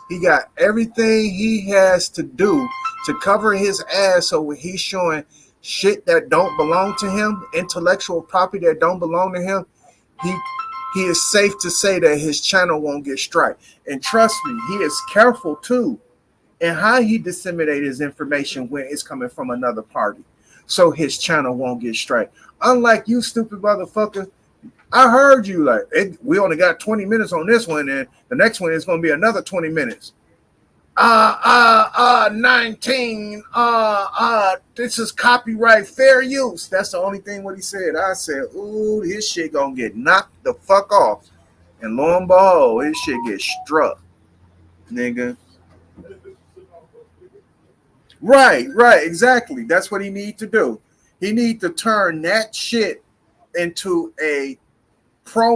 [SPEAKER 1] He got everything he has to do to cover his ass. So when he's showing shit that don't belong to him, intellectual property that don't belong to him, he is safe to say that his channel won't get striked. And trust me, he is careful too in how he disseminates his information when it's coming from another party, so his channel won't get striked. Unlike you stupid motherfuckers, I heard you like, we only got 20 minutes on this one, and the next one is going to be another 20 minutes. 19. This is copyright fair use. That's the only thing what he said. I said, ooh, his shit going to get knocked the fuck off. And lo and behold, his shit get struck, nigga. Right, exactly. That's what he need to do. He need to turn that shit into a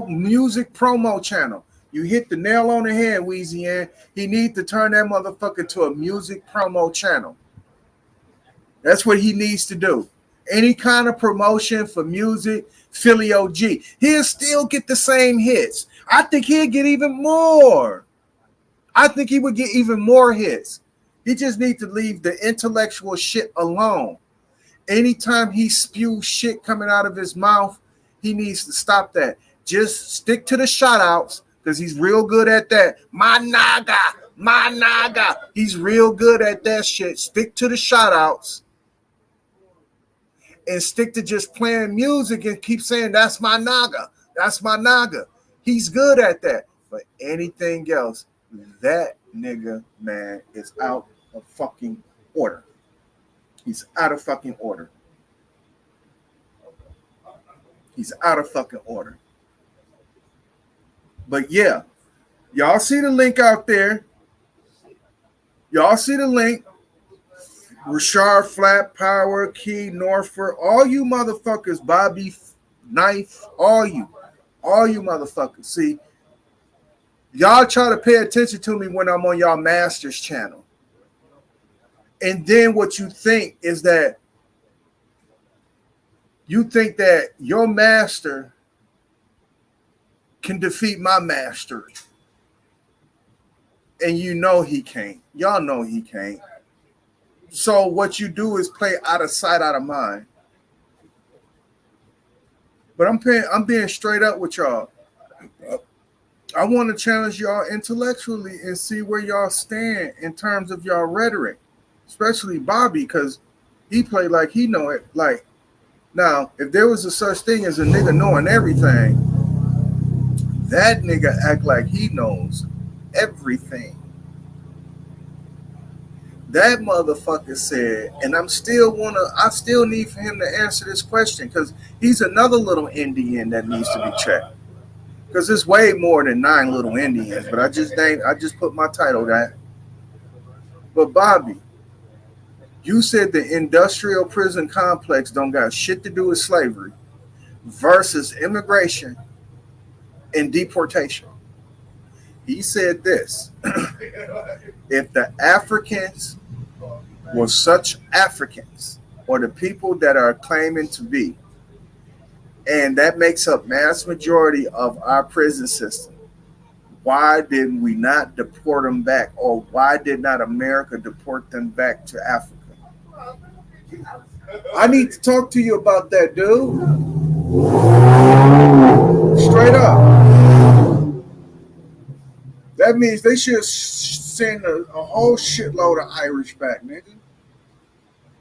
[SPEAKER 1] music promo channel. You hit the nail on the head, Weezy. And he need to turn that motherfucker to a music promo channel. That's what he needs to do. Any kind of promotion for music, Philly OG, he'll still get the same hits. I think he'll get even more. I think he would get even more hits. He just needs to leave the intellectual shit alone. Anytime he spews shit coming out of his mouth, he needs to stop that. Just stick to the shout outs because he's real good at that. My naga. He's real good at that shit. Stick to the shout outs and stick to just playing music and keep saying, that's my naga. That's my naga. He's good at that. But anything else, that nigga, man, is out of fucking order. He's out of fucking order. He's out of fucking order. But yeah, y'all see the link out there. Y'all see the link. Rashard, Flat, Power, Key, Norfolk, all you motherfuckers, Bobby, Knife, all you motherfuckers. See, y'all try to pay attention to me when I'm on y'all master's channel. And then what you think is that you think that your master can defeat my master. And you know he can't. Y'all know he can't. So what you do is play out of sight, out of mind. But I'm being straight up with y'all. I want to challenge y'all intellectually and see where y'all stand in terms of y'all rhetoric, especially Bobby, because he played like he know it. Like, now, if there was a such thing as a nigga knowing everything, that nigga act like he knows everything. That motherfucker said, and I still need for him to answer this question because he's another little Indian that needs to be checked. Because there's way more than 9 little Indians, but I just put my title that. But Bobby, you said the industrial prison complex don't got shit to do with slavery versus immigration and deportation. He said this, if the Africans were such Africans, or the people that are claiming to be, and that makes up mass majority of our prison system, why did we not deport them back, or why did not America deport them back to Africa? I need to talk to you about that, dude. Straight up. That means they should send a whole shitload of Irish back, nigga.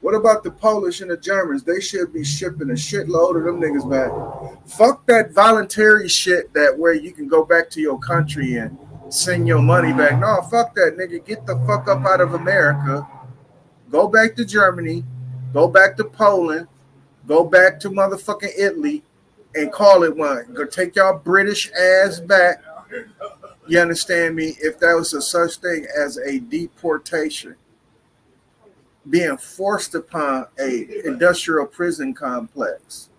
[SPEAKER 1] What about the Polish and the Germans? They should be shipping a shitload of them niggas back. Fuck that voluntary shit that where you can go back to your country and send your money back. No, fuck that, nigga. Get the fuck up out of America. Go back to Germany. Go back to Poland. Go back to motherfucking Italy and call it one. Go take y'all British ass back You understand me? If there was a such thing as a deportation, being forced upon a industrial prison complex.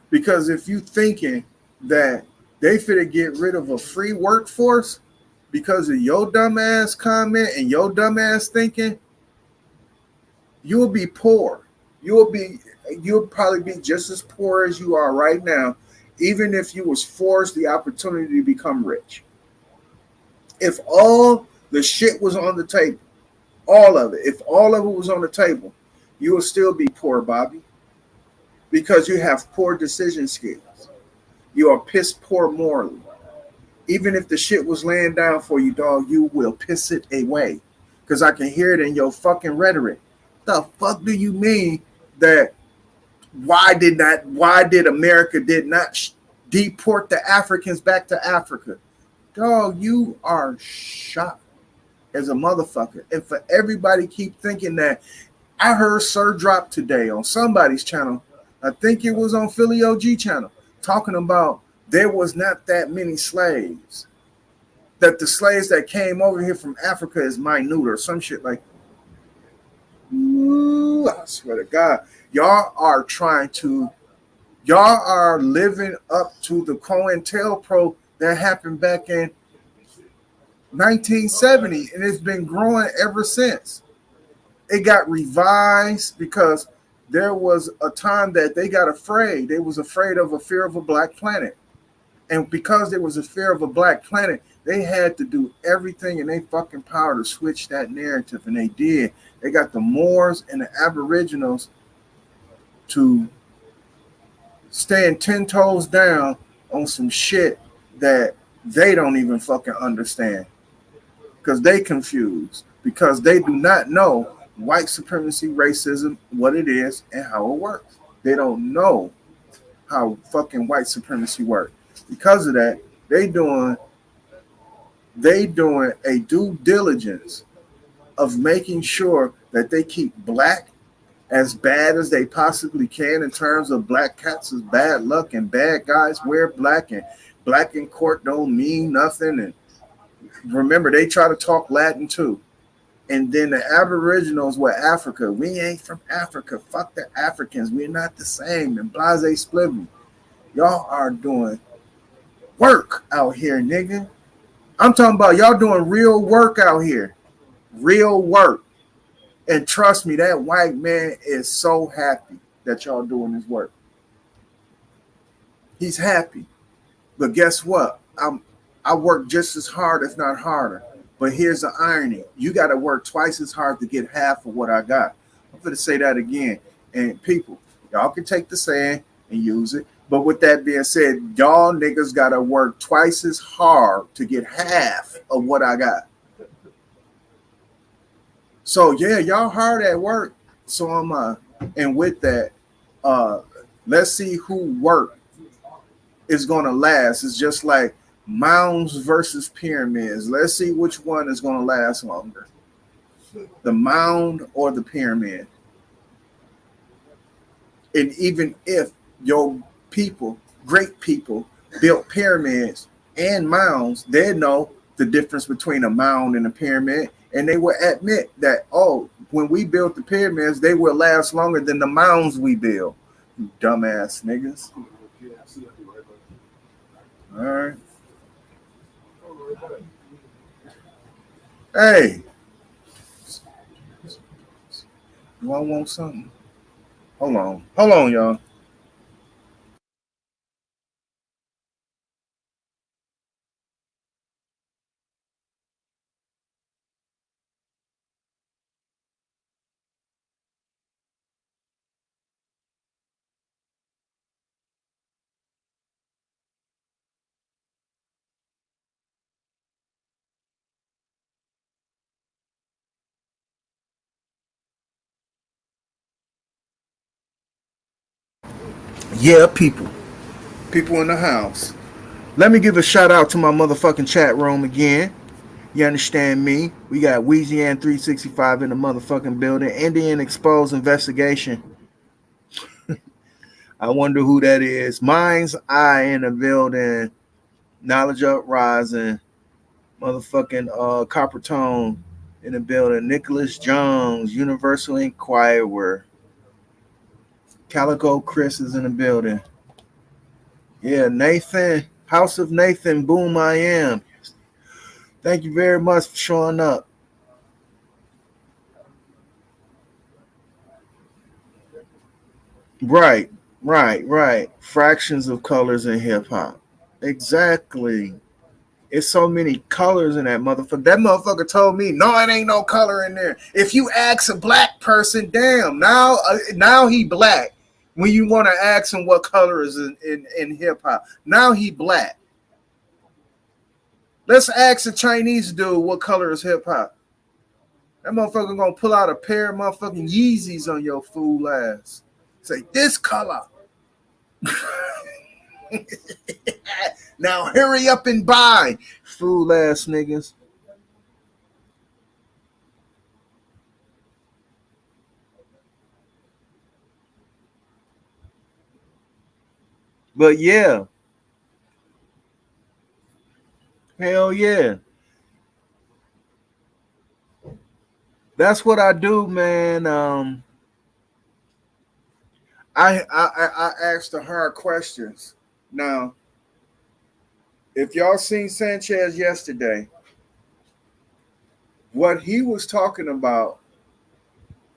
[SPEAKER 1] Because if you thinking that they finna get rid of a free workforce because of your dumbass comment and your dumbass thinking, you'll be poor. You'll probably be just as poor as you are right now, even if you was forced the opportunity to become rich. If all the shit was on the table, all of it, if all of it was on the table, you will still be poor, Bobby, because you have poor decision skills. You are piss poor morally. Even if the shit was laying down for you, dog, you will piss it away. Because I can hear it in your fucking rhetoric. The fuck do you mean that why did America did not deport the Africans back to Africa? Dog, you are shot as a motherfucker. And for everybody keep thinking that, I heard Sir Drop today on somebody's channel. I think it was on Philly OG channel, talking about there was not that many slaves. That the slaves that came over here from Africa is minute or some shit like that. Ooh, I swear to God. Y'all are living up to the COINTELPRO that happened back in 1970, and it's been growing ever since. It got revised because there was a time that they got afraid. They was afraid of a fear of a black planet. And because there was a fear of a black planet, they had to do everything in their fucking power to switch that narrative. And they did. They got the Moors and the Aboriginals to stand 10 toes down on some shit that they don't even fucking understand. Because they confused. Because they do not know white supremacy, racism, what it is, and how it works. They don't know how fucking white supremacy works. Because of that, they doing a due diligence of making sure that they keep black as bad as they possibly can in terms of black cats is bad luck and bad guys wear black and black in court don't mean nothing. And remember, they try to talk Latin too. And then the Aboriginals were Africa. We ain't from Africa. Fuck the Africans. We're not the same. And blase splivy. Y'all are doing work out here, nigga. I'm talking about y'all doing real work out here. Real work. And trust me, that white man is so happy that y'all doing this work. He's happy. But guess what? I work just as hard, if not harder. But here's the irony. You got to work twice as hard to get half of what I got. I'm going to say that again. And people, y'all can take the saying and use it. But with that being said, y'all niggas got to work twice as hard to get half of what I got. So, yeah, y'all hard at work. So am I. And with that, let's see who work is going to last. It's just like mounds versus pyramids. Let's see which one is going to last longer. The mound or the pyramid. And even if your people, great people, built pyramids and mounds, they know the difference between a mound and a pyramid. And they will admit that, oh, when we built the pyramids, they will last longer than the mounds we build. You dumbass niggas. All right. Hey. Do I want something? Hold on, y'all. Yeah, people in the house. Let me give a shout out to my motherfucking chat room again. You understand me? We got Weezy 365 in the motherfucking building. Indian Exposed Investigation. I wonder who that is. Mind's Eye in the building. Knowledge Uprising. Motherfucking Copper Tone in the building. Nicholas Jones, Universal Inquirer. Calico Chris is in the building. Yeah, Nathan, House of Nathan, boom, I am. Thank you very much for showing up. Right, right. Fractions of colors in hip hop. Exactly. It's so many colors in that motherfucker. That motherfucker told me, no, it ain't no color in there. If you ask a black person, damn, now he black. When you want to ask him what color is in hip hop, now he black. Let's ask a Chinese dude what color is hip hop. That motherfucker gonna pull out a pair of motherfucking Yeezys on your fool ass. Say this color. Now hurry up and buy, fool ass niggas. But yeah, hell yeah. That's what I do, man. I ask the hard questions. Now, if y'all seen Sanchez yesterday, what he was talking about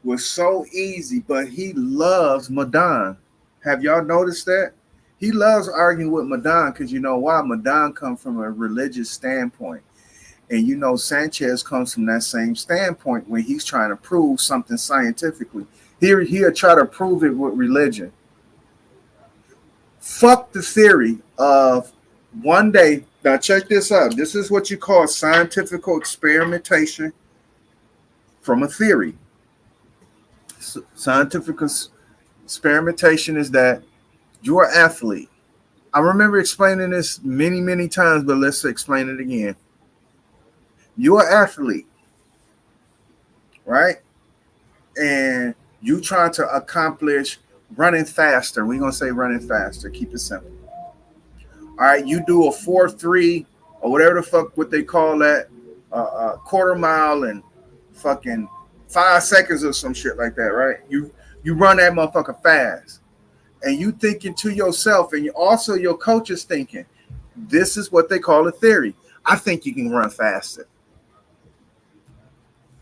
[SPEAKER 1] was so easy, but he loves Madon. Have y'all noticed that? He loves arguing with Madon because you know why? Madon comes from a religious standpoint. And you know Sanchez comes from that same standpoint when he's trying to prove something scientifically. He'll try to prove it with religion. Fuck the theory of one day. Now check this out. This is what you call scientific experimentation from a theory. Scientific experimentation is that you're an athlete. I remember explaining this many, many times, but let's explain it again. You're an athlete, right? And you trying to accomplish running faster. We're going to say running faster. Keep it simple. All right, you do a 4.3 or whatever the fuck what they call that, quarter mile and fucking 5 seconds or some shit like that, right? You run that motherfucker fast. And you thinking to yourself, and also your coach is thinking, this is what they call a theory. I think you can run faster.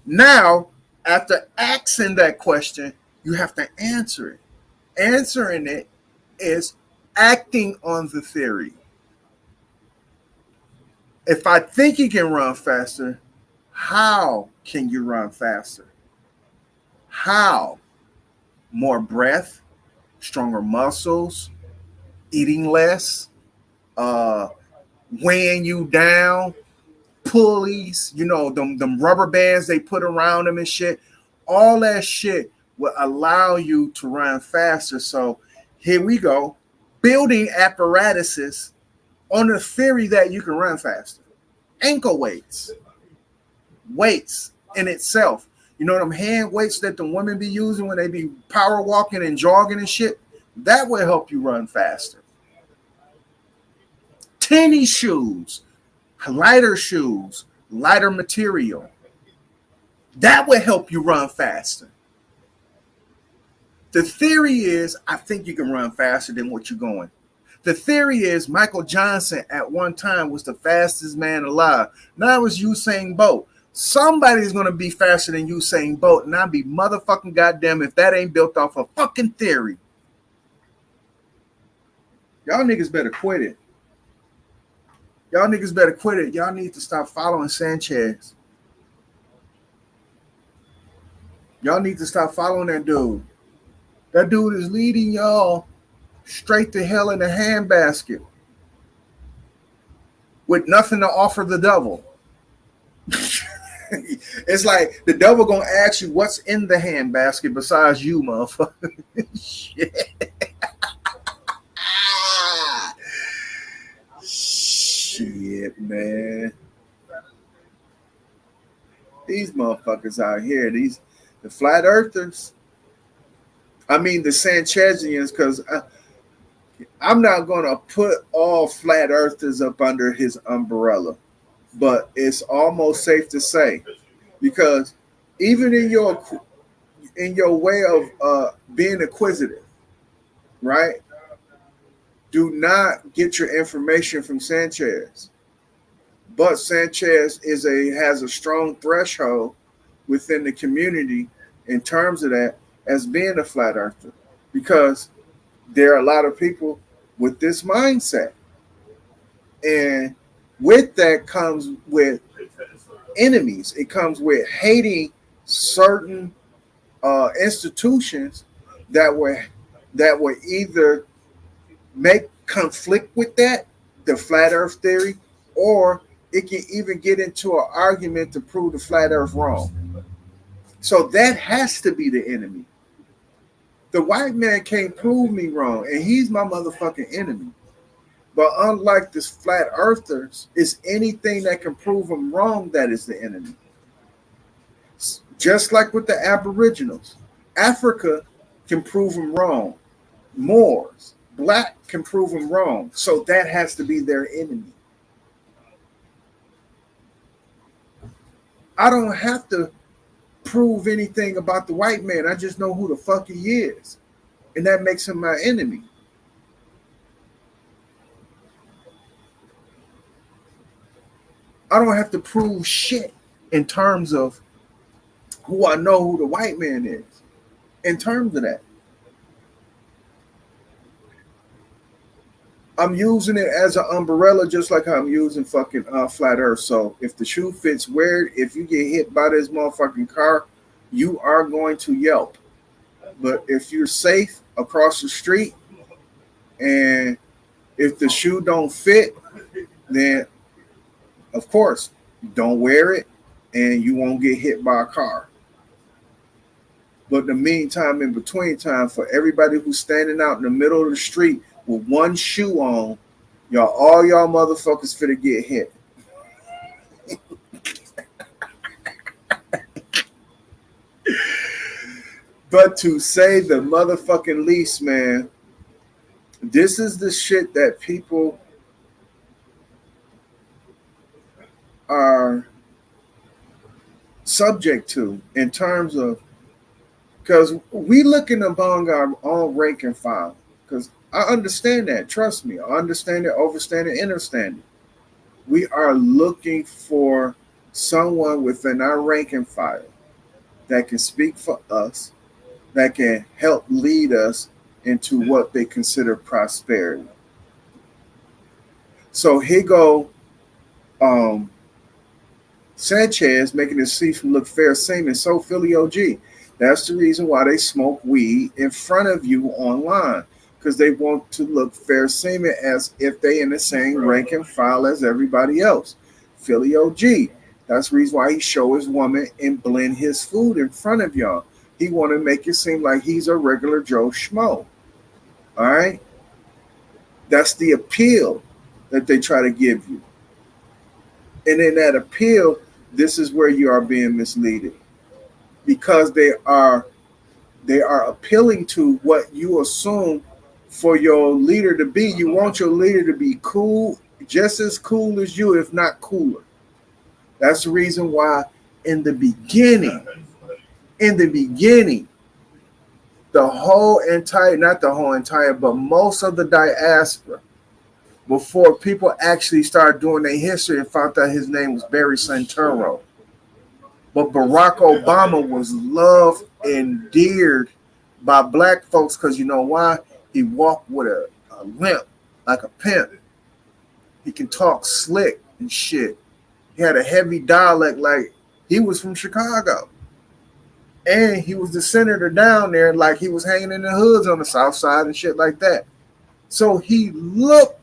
[SPEAKER 1] Now, after asking that question, you have to answer it. Answering it is acting on the theory. If I think you can run faster, how can you run faster? How? More breath, stronger muscles, eating less, weighing you down, pulleys, you know, them rubber bands they put around them and shit. All that shit will allow you to run faster. So here we go, building apparatuses on the theory that you can run faster. Ankle weights in itself. You know them hand weights that the women be using when they be power walking and jogging and shit? That will help you run faster. Tennis shoes, lighter material. That will help you run faster. The theory is, I think you can run faster than what you're going. The theory is Michael Johnson at one time was the fastest man alive. Now it's Usain Bolt. Somebody's going to be faster than Usain Bolt, and I'll be motherfucking goddamn if that ain't built off a fucking theory. Y'all niggas better quit it. Y'all niggas better quit it. Y'all need to stop following Sanchez. Y'all need to stop following that dude. That dude is leading y'all straight to hell in a handbasket with nothing to offer the devil. It's like the devil gonna ask you what's in the handbasket besides you, motherfucker. Shit. Shit, man. These motherfuckers out here, the flat earthers. I mean the Sanchezians, because I'm not gonna put all flat earthers up under his umbrella, but it's almost safe to say because even in your way of being inquisitive, right? Do not get your information from Sanchez. But Sanchez has a strong threshold within the community in terms of that as being a flat earther because there are a lot of people with this mindset. And with that comes with enemies. It comes with hating certain institutions that were either make conflict with that, the flat earth theory, or it can even get into an argument to prove the flat earth wrong. So that has to be the enemy. The white man can't prove me wrong, and he's my motherfucking enemy. But unlike the flat earthers, it's anything that can prove them wrong that is the enemy. Just like with the Aboriginals, Africa can prove them wrong. Moors, black can prove them wrong. So that has to be their enemy. I don't have to prove anything about the white man. I just know who the fuck he is. And that makes him my enemy. I don't have to prove shit in terms of who I know who the white man is. In terms of that. I'm using it as an umbrella just like how I'm using fucking flat earth. So if the shoe fits weird, if you get hit by this motherfucking car, you are going to yelp. But if you're safe across the street and if the shoe don't fit, then of course, don't wear it and you won't get hit by a car. But in the meantime, in between time, for everybody who's standing out in the middle of the street with one shoe on, all y'all motherfuckers finna get hit. But to say the motherfucking least, man, this is the shit that people are subject to in terms of, because we looking among our own rank and file. Because I understand that. Trust me. I understand it, overstand it, understand it. We are looking for someone within our rank and file that can speak for us, that can help lead us into what they consider prosperity. So here go Sanchez making his season look fair seeming so Philly OG. That's the reason why they smoke weed in front of you online, because they want to look fair seeming as if they in the same rank and file as everybody else. Philly OG. That's the reason why he show his woman and blend his food in front of y'all. He want to make it seem like he's a regular Joe Schmo. All right? That's the appeal that they try to give you. And in that appeal, this is where you are being misleaded. Because they are appealing to what you assume for your leader to be. You want your leader to be cool, just as cool as you, if not cooler. That's the reason why in the beginning, the whole entire, not the whole entire, but most of the diaspora, before people actually started doing their history and found out his name was Barry Santoro. But Barack Obama was loved and endeared by black folks because you know why? He walked with a limp like a pimp. He can talk slick and shit. He had a heavy dialect like he was from Chicago. And he was the senator down there like he was hanging in the hoods on the south side and shit like that. So he looked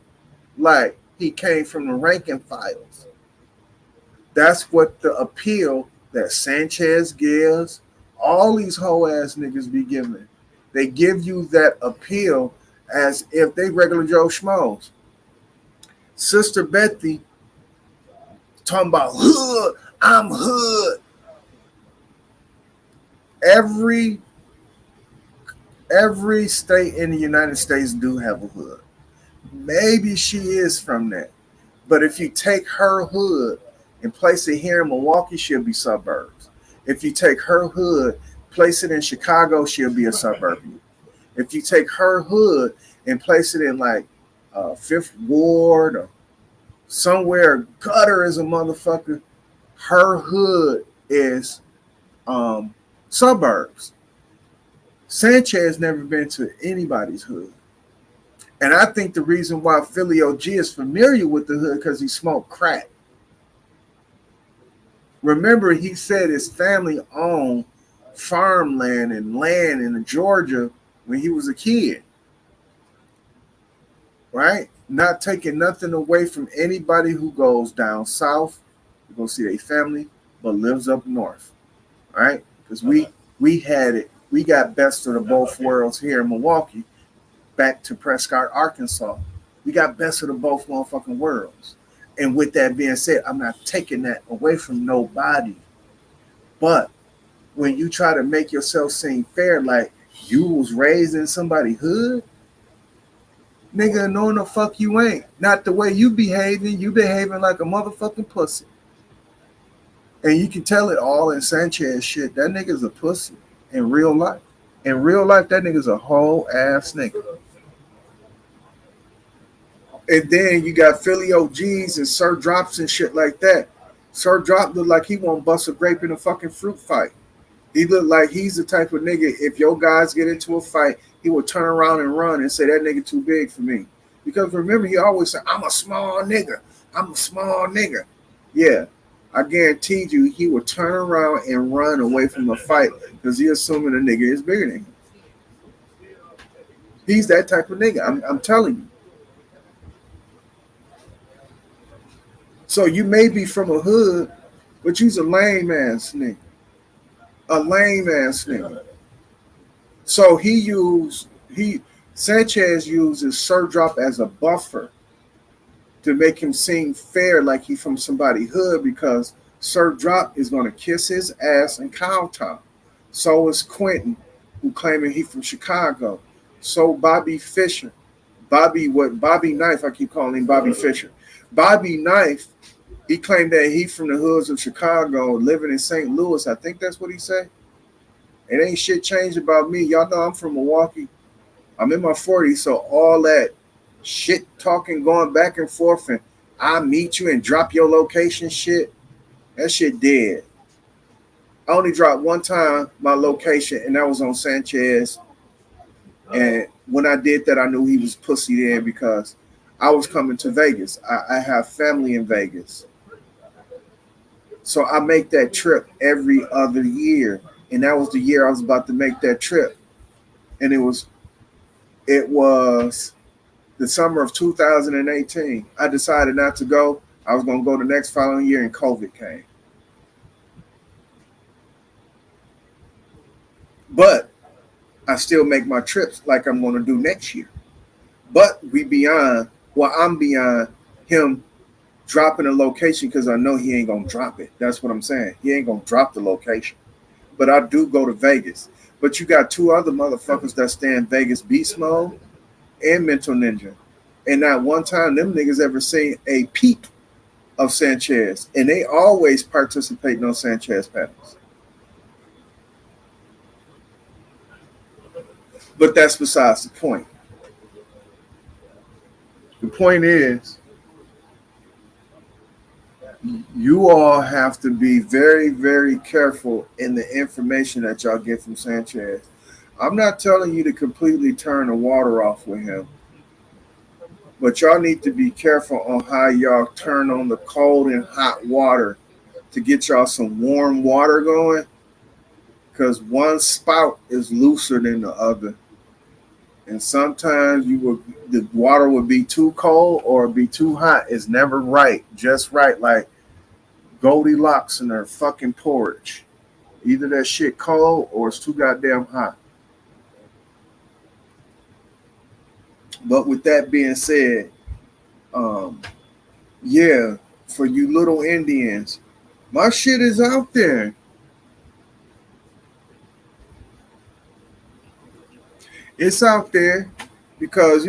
[SPEAKER 1] like he came from the rank and files. That's what the appeal that Sanchez gives, all these hoe ass niggas be giving. They give you that appeal as if they regular Joe Schmoes. Sister Bethy talking about hood, I'm hood. Every state in the United States do have a hood. maybe she is from that. But if you take her hood and place it here in Milwaukee, she'll be suburbs. If you take her hood, place it in Chicago, she'll be a suburb. If you take her hood and place it in like Fifth Ward or somewhere gutter as a motherfucker, her hood is suburbs. Sanchez never been to anybody's hood. And I think the reason why Philly OG is familiar with the hood because he smoked crack. Remember, he said his family owned farmland and land in Georgia when he was a kid. Right? Not taking nothing away from anybody who goes down south to go see their family, but lives up north. Right? Because we had it. We got best of the both worlds here in Milwaukee, back to Prescott, Arkansas. We got best of the both motherfucking worlds. And with that being said, I'm not taking that away from nobody. But when you try to make yourself seem fair, like you was raised in somebody's hood, nigga, no the fuck you ain't. Not the way you behaving like a motherfucking pussy. And you can tell it all in Sanchez shit. That nigga's a pussy in real life. In real life, that nigga's a whole ass nigga. And then you got Philly OGs and Sir Drops and shit like that. Sir Drop look like he won't bust a grape in a fucking fruit fight. He look like he's the type of nigga, if your guys get into a fight, he will turn around and run and say, that nigga too big for me. Because remember, he always said, I'm a small nigga. I'm a small nigga. Yeah, I guarantee you he will turn around and run away from a fight because he assuming a nigga is bigger than him. He's that type of nigga. I'm telling you. So you may be from a hood, but you's a lame ass nigga. A lame ass nigga. So Sanchez uses Sir Drop as a buffer to make him seem fair like he from somebody's hood because Sir Drop is going to kiss his ass and kowtow. So is Quentin, who claiming he from Chicago. So Bobby Fisher. Bobby Knife, I keep calling him Bobby Fisher. Bobby Knife, he claimed that he from the hoods of Chicago, living in St. Louis. I think that's what he said. It ain't shit changed about me. Y'all know I'm from Milwaukee. I'm in my 40s, so all that shit talking, going back and forth, and I meet you and drop your location shit, that shit dead. I only dropped one time my location, and that was on Sanchez. And when I did that, I knew he was pussy then because I was coming to Vegas. I have family in Vegas. So I make that trip every other year. And that was the year I was about to make that trip. And it was the summer of 2018. I decided not to go. I was going to go the next following year and COVID came. But I still make my trips like I'm going to do next year. But I'm beyond him dropping a location because I know he ain't going to drop it. That's what I'm saying. He ain't going to drop the location. But I do go to Vegas. But you got two other motherfuckers that stay in Vegas, Beast Mode and Mental Ninja. And not one time them niggas ever seen a peep of Sanchez. And they always participate in those Sanchez panels. But that's besides the point. The point is, you all have to be very, very careful in the information that y'all get from Sanchez. I'm not telling you to completely turn the water off with him, but y'all need to be careful on how y'all turn on the cold and hot water to get y'all some warm water going, because one spout is looser than the other. And sometimes the water would be too cold or be too hot. It's never right, just right, like Goldilocks in her fucking porridge. Either that shit cold or it's too goddamn hot. But with that being said, yeah, for you little Indians, my shit is out there. It's out there because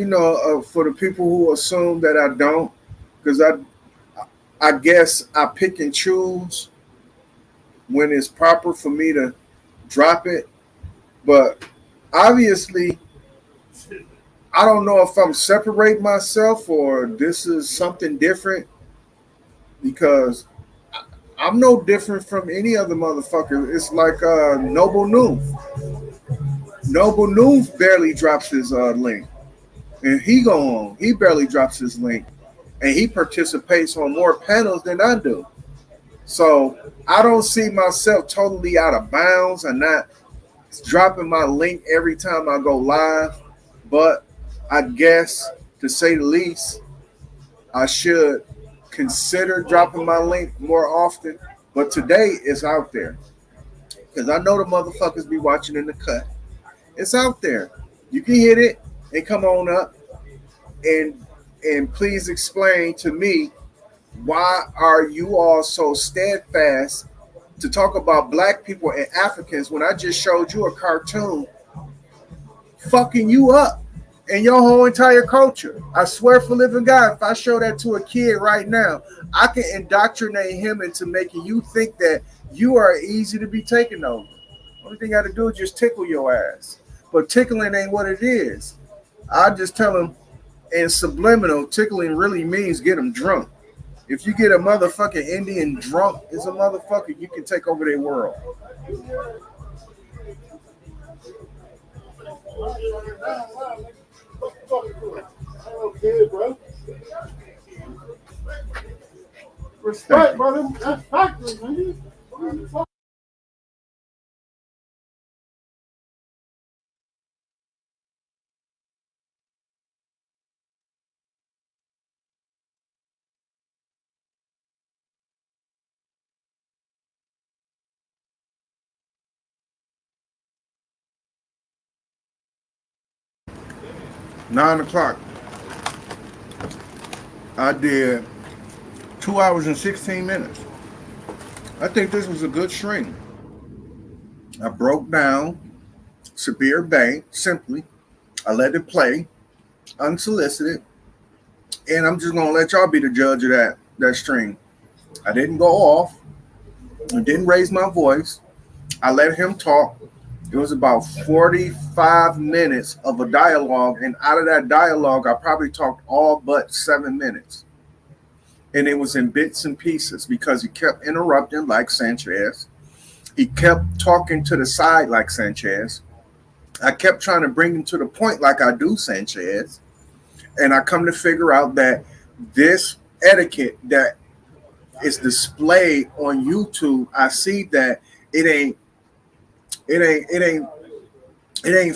[SPEAKER 1] for the people who assume that I don't, because I guess I pick and choose when it's proper for me to drop it, but obviously I don't know if I'm separating myself or this is something different because I'm no different from any other motherfucker. It's like Noble Noof. Noble Noof barely drops his link, and he barely drops his link, and he participates on more panels than I do. So I don't see myself totally out of bounds and not dropping my link every time I go live, but I guess to say the least, I should consider dropping my link more often. But today it's out there because I know the motherfuckers be watching in the cut. It's out there. You can hit it and come on up and please explain to me why are you all so steadfast to talk about black people and Africans when I just showed you a cartoon fucking you up and your whole entire culture. I swear for living God, if I show that to a kid right now, I can indoctrinate him into making you think that you are easy to be taken over. Only thing I got to do is just tickle your ass. But tickling ain't what it is. I just tell him in subliminal, tickling really means get him drunk. If you get a motherfucking Indian drunk as a motherfucker, you can take over their world.
[SPEAKER 12] Okay, bro. Respect, brother. That's factory, man.
[SPEAKER 1] Nine o'clock. I did 2 hours and 16 minutes. I think this was a good string. I broke down Sabir Bay simply. I let it play unsolicited. And I'm just gonna let y'all be the judge of that string. I didn't go off. I didn't raise my voice. I let him talk. It was about 45 minutes of a dialogue, and out of that dialogue, I probably talked all but 7 minutes. And it was in bits and pieces because he kept interrupting like Sanchez. He kept talking to the side like Sanchez. I kept trying to bring him to the point like I do Sanchez. And I come to figure out that this etiquette that is displayed on YouTube, I see that it ain't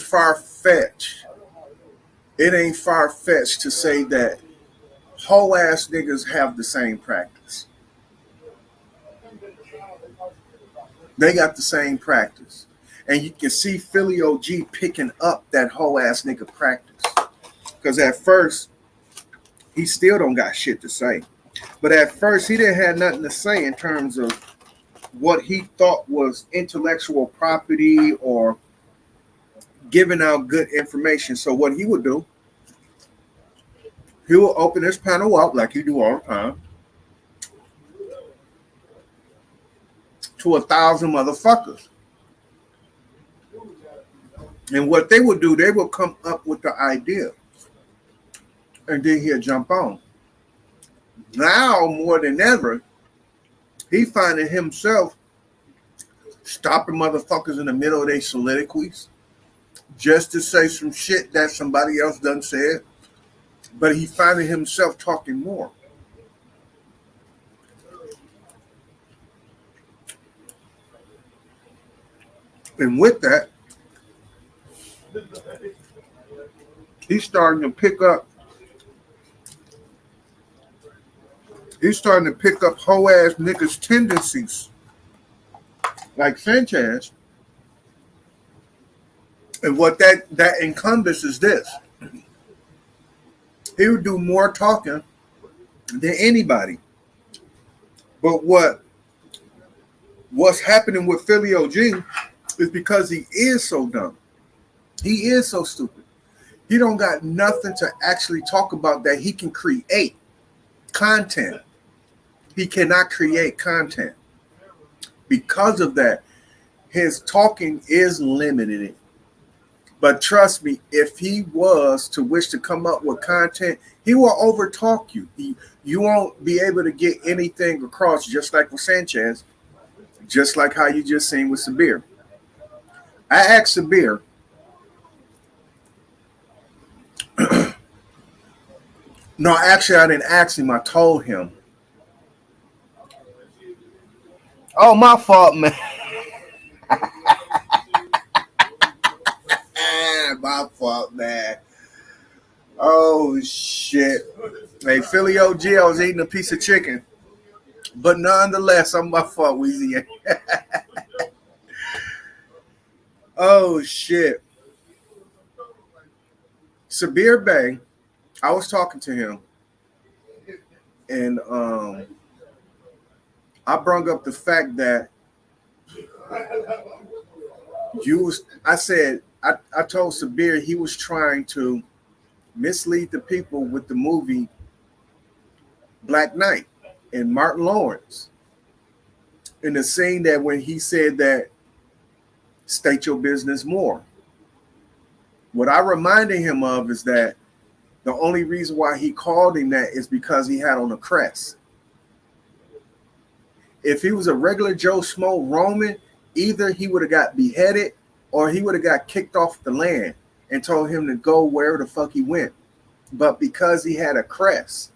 [SPEAKER 1] far-fetched. It ain't far-fetched to say that whole ass niggas have the same practice. They got the same practice. And you can see Philly OG picking up that whole ass nigga practice. Because at first, he still don't got shit to say. But at first, he didn't have nothing to say in terms of what he thought was intellectual property or giving out good information. So what he would do, he will open his panel up like he do all the time to 1,000 motherfuckers. And what they would do, they would come up with the idea. And then he'll jump on. Now, more than ever, he finding himself stopping motherfuckers in the middle of their soliloquies just to say some shit that somebody else done said. But he finding himself talking more. And with that, he's starting to pick up whole ass niggas' tendencies, like Sanchez. And what that encompasses is this: he would do more talking than anybody. But what's happening with Philly OG is because he is so dumb. He is so stupid. He don't got nothing to actually talk about that he can create content. He cannot create content. Because of that, his talking is limited. But trust me, if he was to wish to come up with content, he will overtalk you. You won't be able to get anything across, just like with Sanchez, just like how you just seen with Sabir. I asked Sabir, no, actually, I didn't ask him. I told him. Oh, my fault, man. My fault, man. Oh, shit. Hey, Philly OG, I was eating a piece of chicken. But nonetheless, I'm my fault, Weezy. Oh, shit. Sabir Bey, I was talking to him. And I brought up the fact that I told Sabir he was trying to mislead the people with the movie Black Knight and Martin Lawrence. In the scene that when he said that state your business more. What I reminded him of is that the only reason why he called him that is because he had on a crest. If he was a regular Joe Schmo Roman, either he would have got beheaded or he would have got kicked off the land and told him to go where the fuck he went. But because he had a crest,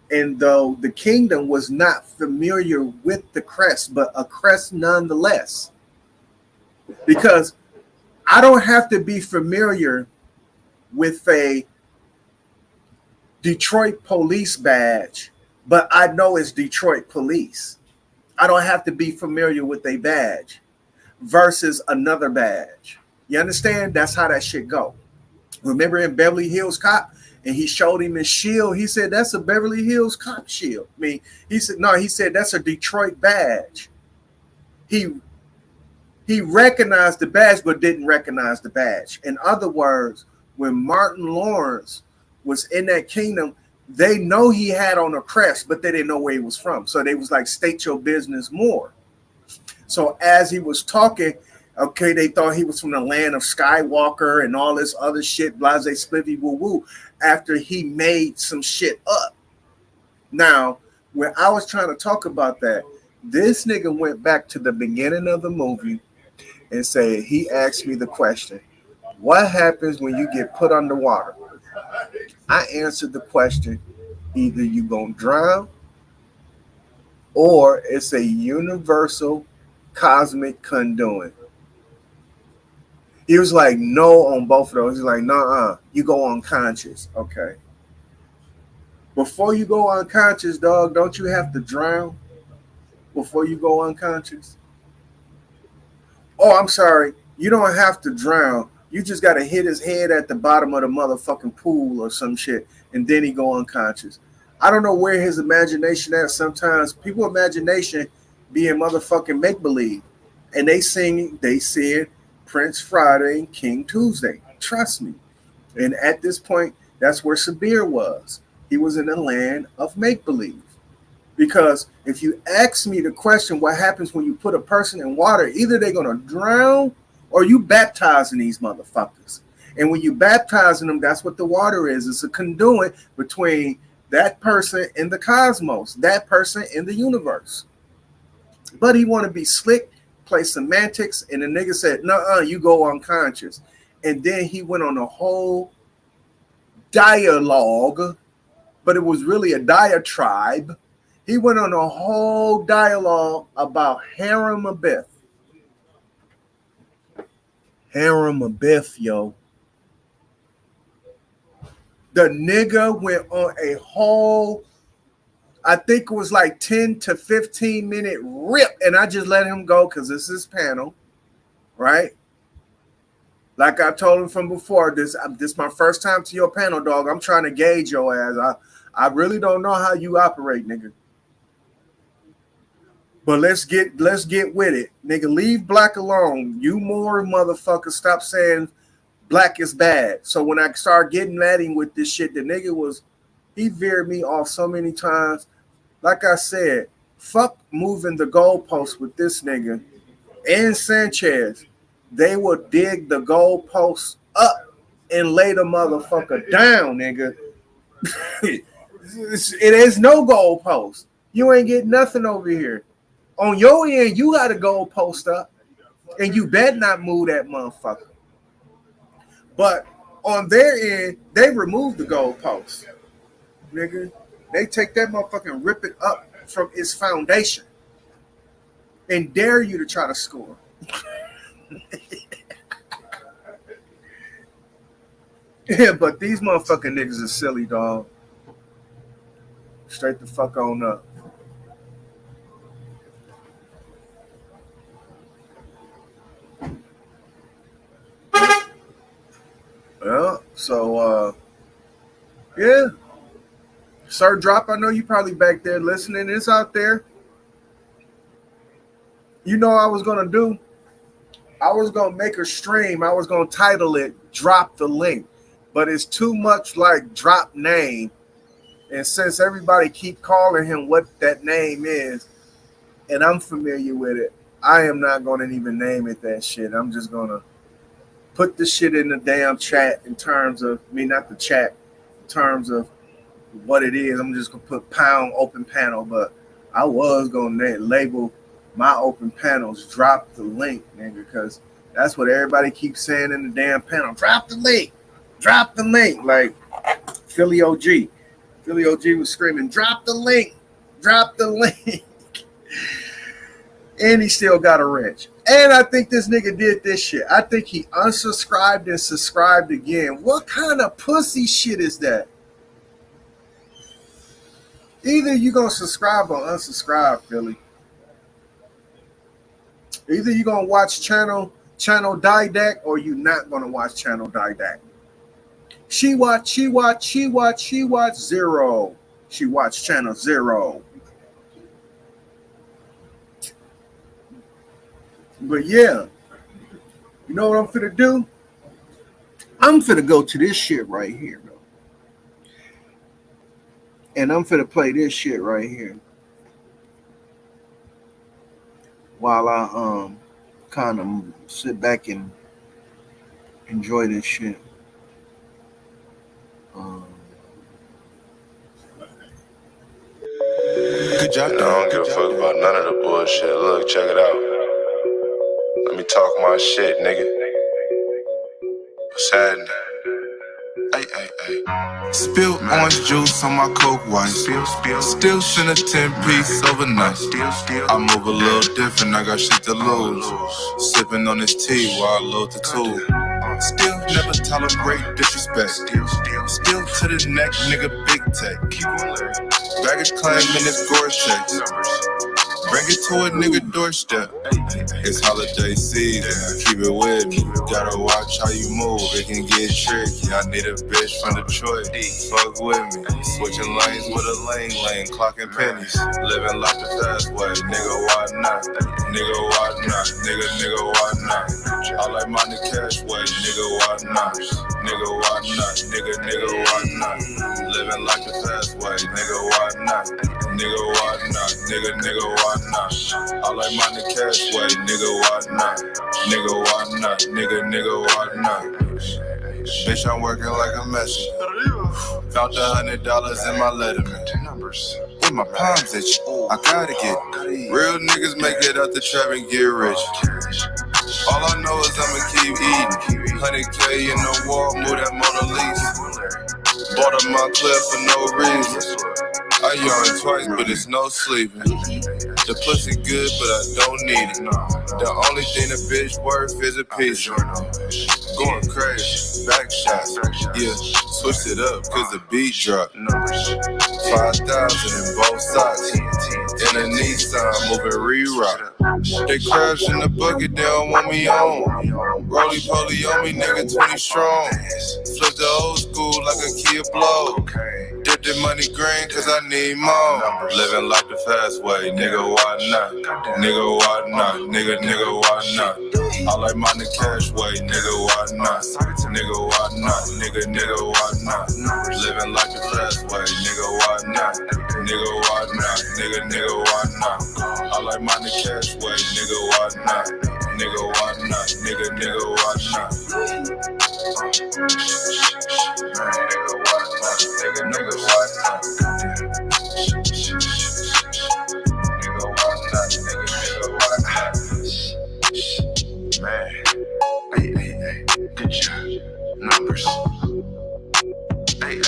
[SPEAKER 1] and though the kingdom was not familiar with the crest, but a crest nonetheless, because I don't have to be familiar with a Detroit police badge, but I know it's Detroit police. I don't have to be familiar with a badge versus another badge. You understand? That's how that shit go. Remember in Beverly Hills Cop, and he showed him his shield. He said, that's a Beverly Hills Cop shield. I mean, he said, no, he said, that's a Detroit badge. He recognized the badge, but didn't recognize the badge. In other words, when Martin Lawrence was in that kingdom, they know he had on a crest, but they didn't know where he was from. So they was like, state your business more. So as he was talking, okay, they thought he was from the land of Skywalker and all this other shit, blase, spliffy, woo woo, after he made some shit up. Now, when I was trying to talk about that, this nigga went back to the beginning of the movie and said, he asked me the question, what happens when you get put underwater? I answered the question, either you gonna drown or it's a universal cosmic conduit. He was like, no on both of those. He's like, nah, you go unconscious. Okay. Before you go unconscious, dog, don't you have to drown before you go unconscious? Oh, I'm sorry. You don't have to drown. You just got to hit his head at the bottom of the motherfucking pool or some shit, and then he go unconscious. I don't know where his imagination at. Sometimes people imagination being motherfucking make-believe. And they said Prince Friday and King Tuesday. Trust me. And at this point, that's where Sabir was. He was in the land of make-believe. Because if you ask me the question, what happens when you put a person in water, either they're going to drown or you baptizing these motherfuckers. And when you baptizing them, that's what the water is. It's a conduit between that person and the cosmos, that person in the universe. But he want to be slick, play semantics, and the nigga said, no, you go unconscious. And then he went on a whole dialogue, but it was really a diatribe. He went on a whole dialogue about Harem Abith. Harem Abith, yo. The nigga went on a whole, I think it was like 10 to 15 minute rip, and I just let him go because this is panel, right? Like I told him from before, this my first time to your panel, dog. I'm trying to gauge your ass. I really don't know how you operate, nigga. But let's get with it. Nigga, leave Black alone. You Moor motherfucker, stop saying black is bad. So when I started getting at him with this shit, the nigga he veered me off so many times. Like I said, fuck moving the goalposts with this nigga and Sanchez. They will dig the goalposts up and lay the motherfucker down, nigga. It is no goalpost. You ain't getting nothing over here. On your end, you got a goalpost up, and you better not move that motherfucker. But on their end, they remove the goalpost, nigga. They take that motherfucker and rip it up from its foundation and dare you to try to score. Yeah, but these motherfucking niggas are silly, dog. Straight the fuck on up. Well, so yeah. Sir Drop, I know you probably back there listening. It's out there. You know what I was gonna do? I was gonna make a stream. I was gonna title it Drop the Link. But it's too much like drop name. And since everybody keep calling him what that name is, and I'm familiar with it, I am not gonna even name it that shit. I'm just gonna put the shit in the damn chat in terms of not the chat, in terms of what it is. I'm just gonna put pound open panel, but I was gonna label my open panels Drop the Link, nigga, because that's what everybody keeps saying in the damn panel. Drop the link. Drop the link. Like Philly OG. Philly OG was screaming, drop the link. Drop the link. And he still got a wrench. And I think this nigga did this shit. I think he unsubscribed and subscribed again. What kind of pussy shit is that? Either you gonna subscribe or unsubscribe, Philly. Either you gonna watch channel Didact or you not gonna watch channel Didact. She watch 0. She watched channel 0. But yeah, you know what I'm finna do? I'm finna go to this shit right here, though. And I'm finna play this shit right here. While I kind of sit back and enjoy this shit.
[SPEAKER 13] Good job. I don't give a fuck about none of the bullshit. Look, check it out. Let me talk my shit, nigga. What's happening? Ay. Spill orange juice on my coke white. Still send a 10-piece overnight. I move a little different, I got shit to lose. Sipping on this tea while I load the tool. Still never tolerate disrespect. Still to the neck, nigga, big tech. Baggage claim in this Gore-Tex. Bring it to a nigga doorstep. It's holiday season, keep it with me. Gotta watch how you move, it can get tricky. I need a bitch from Detroit, fuck with me. Switching lanes with a lane, clocking pennies. Living like the fast way, nigga, why not? Nigga, why not? Nigga, why not? I like money cash way, nigga, why not? Nigga, why not? Nigga, why not? Living like the fast way, nigga, why not? Nigga, why not? Nigga, why not? I like money cash way, nigga, why not? Nigga, why not? Nigga, why not? Bitch, I'm working like a messenger. Found $100 in my letterman. With my palms itch, I gotta get real niggas make it out the trap and get rich. All I know is I'ma keep eating. 100K in the wall, move that Mona Lisa. Bought up my clip for no reason. I yawn twice, but it's no sleeping. The pussy good, but I don't need it. The only thing a bitch worth is a piece. Going crazy, back shots. Yeah, switched it up cause the beat dropped. 5,000 in both socks. In a Nissan, moving re-rock. They crash in the bucket, they don't want me on. Roly-poly on me, nigga, 20 strong. Flip the old school like a kid blow. Did the money green cause I need more. Living like the fast way, nigga, why not? Nigga, why not? Nigga, why not? I like money cash way, nigga, why not? Nigga, why not? Nigga, why not? Living like the fast way, nigga, why not? Nigga, why not? Nigga, why not? I like money cash way, nigga, why not? Nigga, why not? Nigga, why not? Nigga, why not? Man, hey, good job. Numbers. Hey.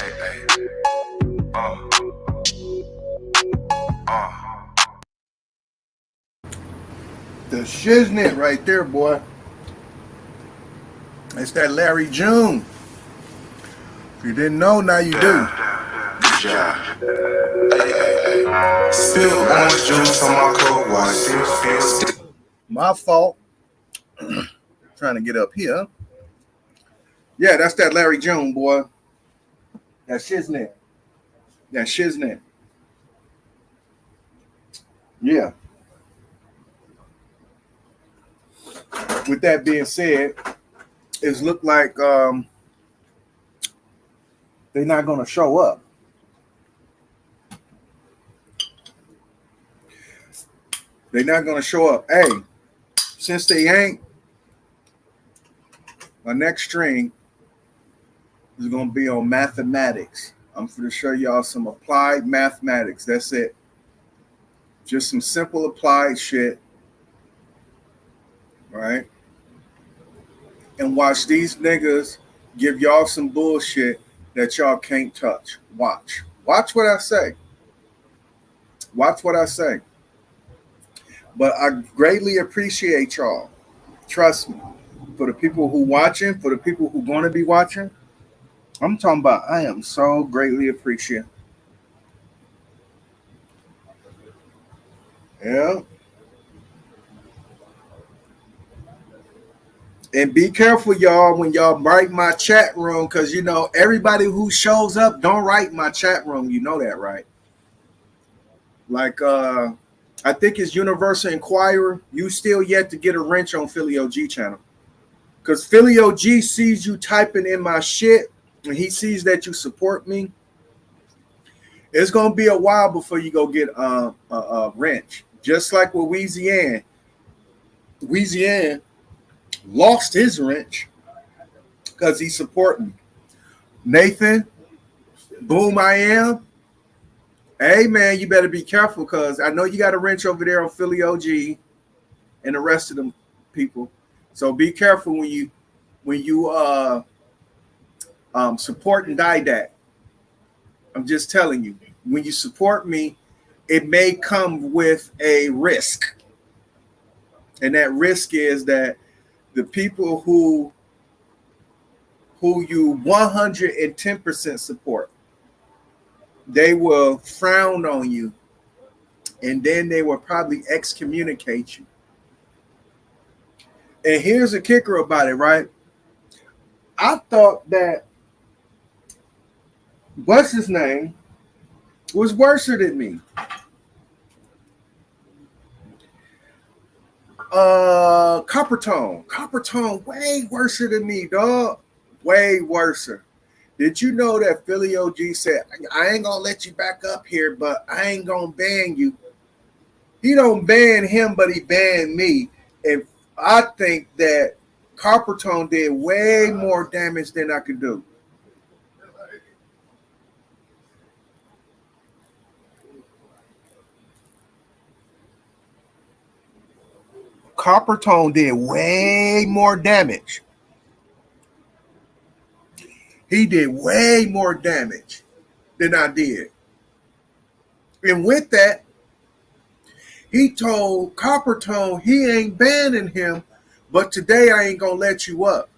[SPEAKER 1] The shiznit right there, boy. It's that Larry June. If you didn't know, now you do.
[SPEAKER 13] Good job. Hey. Spill orange juice on my coat white.
[SPEAKER 1] My fault. Trying to get up here. Yeah, that's that Larry June, boy. That shiznit. Yeah. With that being said, it's look like they're not going to show up. They're not going to show up. Hey, since they ain't, my next stream is going to be on mathematics. I'm going to show y'all some applied mathematics. That's it. Just some simple applied shit. Right? And watch these niggas give y'all some bullshit that y'all can't touch. Watch. Watch what I say. Watch what I say. But I greatly appreciate y'all. Trust me. For the people who watching, for the people who going to be watching, I'm talking about I am so greatly appreciative. Yeah. And be careful, y'all, when y'all write my chat room, because, you know, everybody who shows up don't write my chat room. You know that, right? Like, I think it's Universal Inquirer. You still yet to get a wrench on Philly OG channel. Because Philly OG sees you typing in my shit, and he sees that you support me. It's going to be a while before you go get a wrench. Just like with Louisiana. Louisiana lost his wrench because he's supporting me. Nathan, boom, I am. Hey, man, you better be careful because I know you got a wrench over there on Philly OG and the rest of them people. So be careful when you support and Didact. I'm just telling you, when you support me, it may come with a risk. And that risk is that the people who you 110% support, they will frown on you, and then they will probably excommunicate you. And here's the kicker about it, right? I thought that what's his name was worse than me. Coppertone, way worse than me, dog. Way worse. Did you know that Philly OG said, I ain't gonna let you back up here, but I ain't gonna ban you? He don't ban him, but he banned me. And I think that Coppertone did way more damage than I could do. Coppertone did way more damage. He did way more damage than I did. And with that, he told Coppertone he ain't banning him, but today I ain't going to let you up.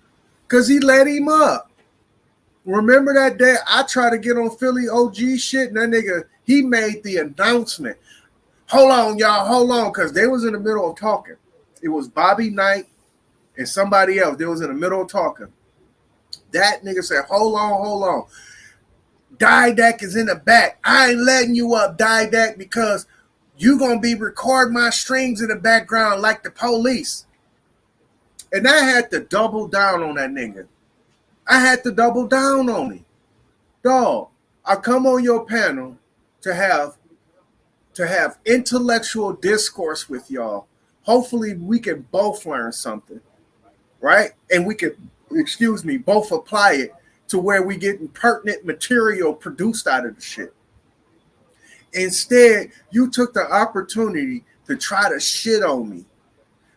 [SPEAKER 1] Because he let him up. Remember that day I tried to get on Philly OG shit, and that nigga, he made the announcement. Hold on, y'all, hold on, because they was in the middle of talking. It was Bobby Knight and somebody else. They was in the middle of talking. That nigga said, hold on. Didac is in the back. I ain't letting you up, Didac, because you gonna be recording my streams in the background like the police. And I had to double down on that nigga. I had to double down on him. Dog, I come on your panel to have intellectual discourse with y'all. Hopefully we can both learn something, right? And we can, both apply it to where we getting pertinent material produced out of the shit. Instead, you took the opportunity to try to shit on me.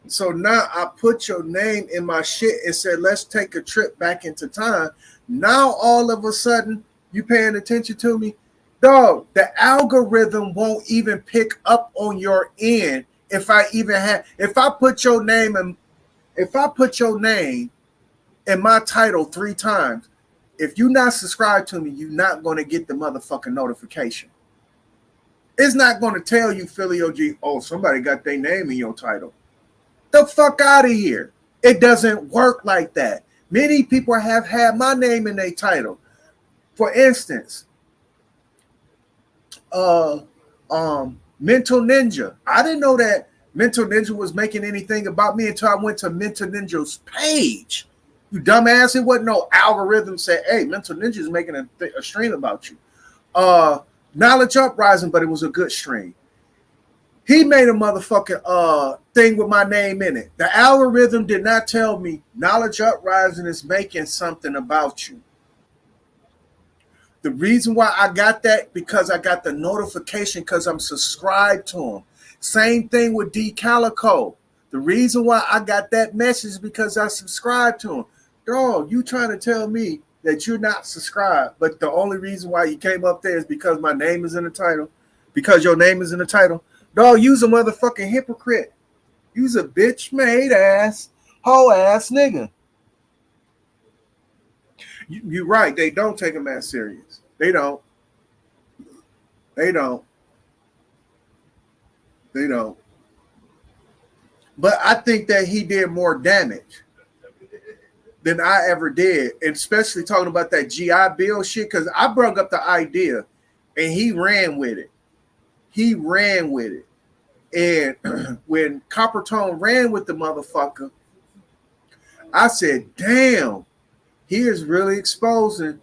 [SPEAKER 1] So now I put your name in my shit and said, let's take a trip back into time. Now all of a sudden, you paying attention to me? Dog, the algorithm won't even pick up on your end if I put your name in my title 3 times. If you're not subscribed to me, you're not going to get the motherfucking notification. It's not going to tell you, Philly OG, oh, somebody got their name in your title. The fuck out of here. It doesn't work like that. Many people have had my name in their title. For instance, Mental Ninja. I didn't know that Mental Ninja was making anything about me until I went to Mental Ninja's page. You dumbass, it wasn't no algorithm say, hey, Mental Ninja is making a stream about you. Knowledge Uprising, but it was a good stream. He made a motherfucking thing with my name in it. The algorithm did not tell me Knowledge Uprising is making something about you. The reason why I got that, because I got the notification because I'm subscribed to him. Same thing with D Calico. The reason why I got that message is because I subscribed to him. Dog, you trying to tell me that you're not subscribed, but the only reason why you came up there is because my name is in the title? Because your name is in the title? Dog, you's a motherfucking hypocrite. You's a bitch-made ass, hoe-ass nigga. You're right. They don't take him as serious. They don't. They don't. They don't. But I think that he did more damage than I ever did, and especially talking about that GI Bill shit, because I brought up the idea, and he ran with it. He ran with it. And when Coppertone ran with the motherfucker, I said, damn, he is really exposing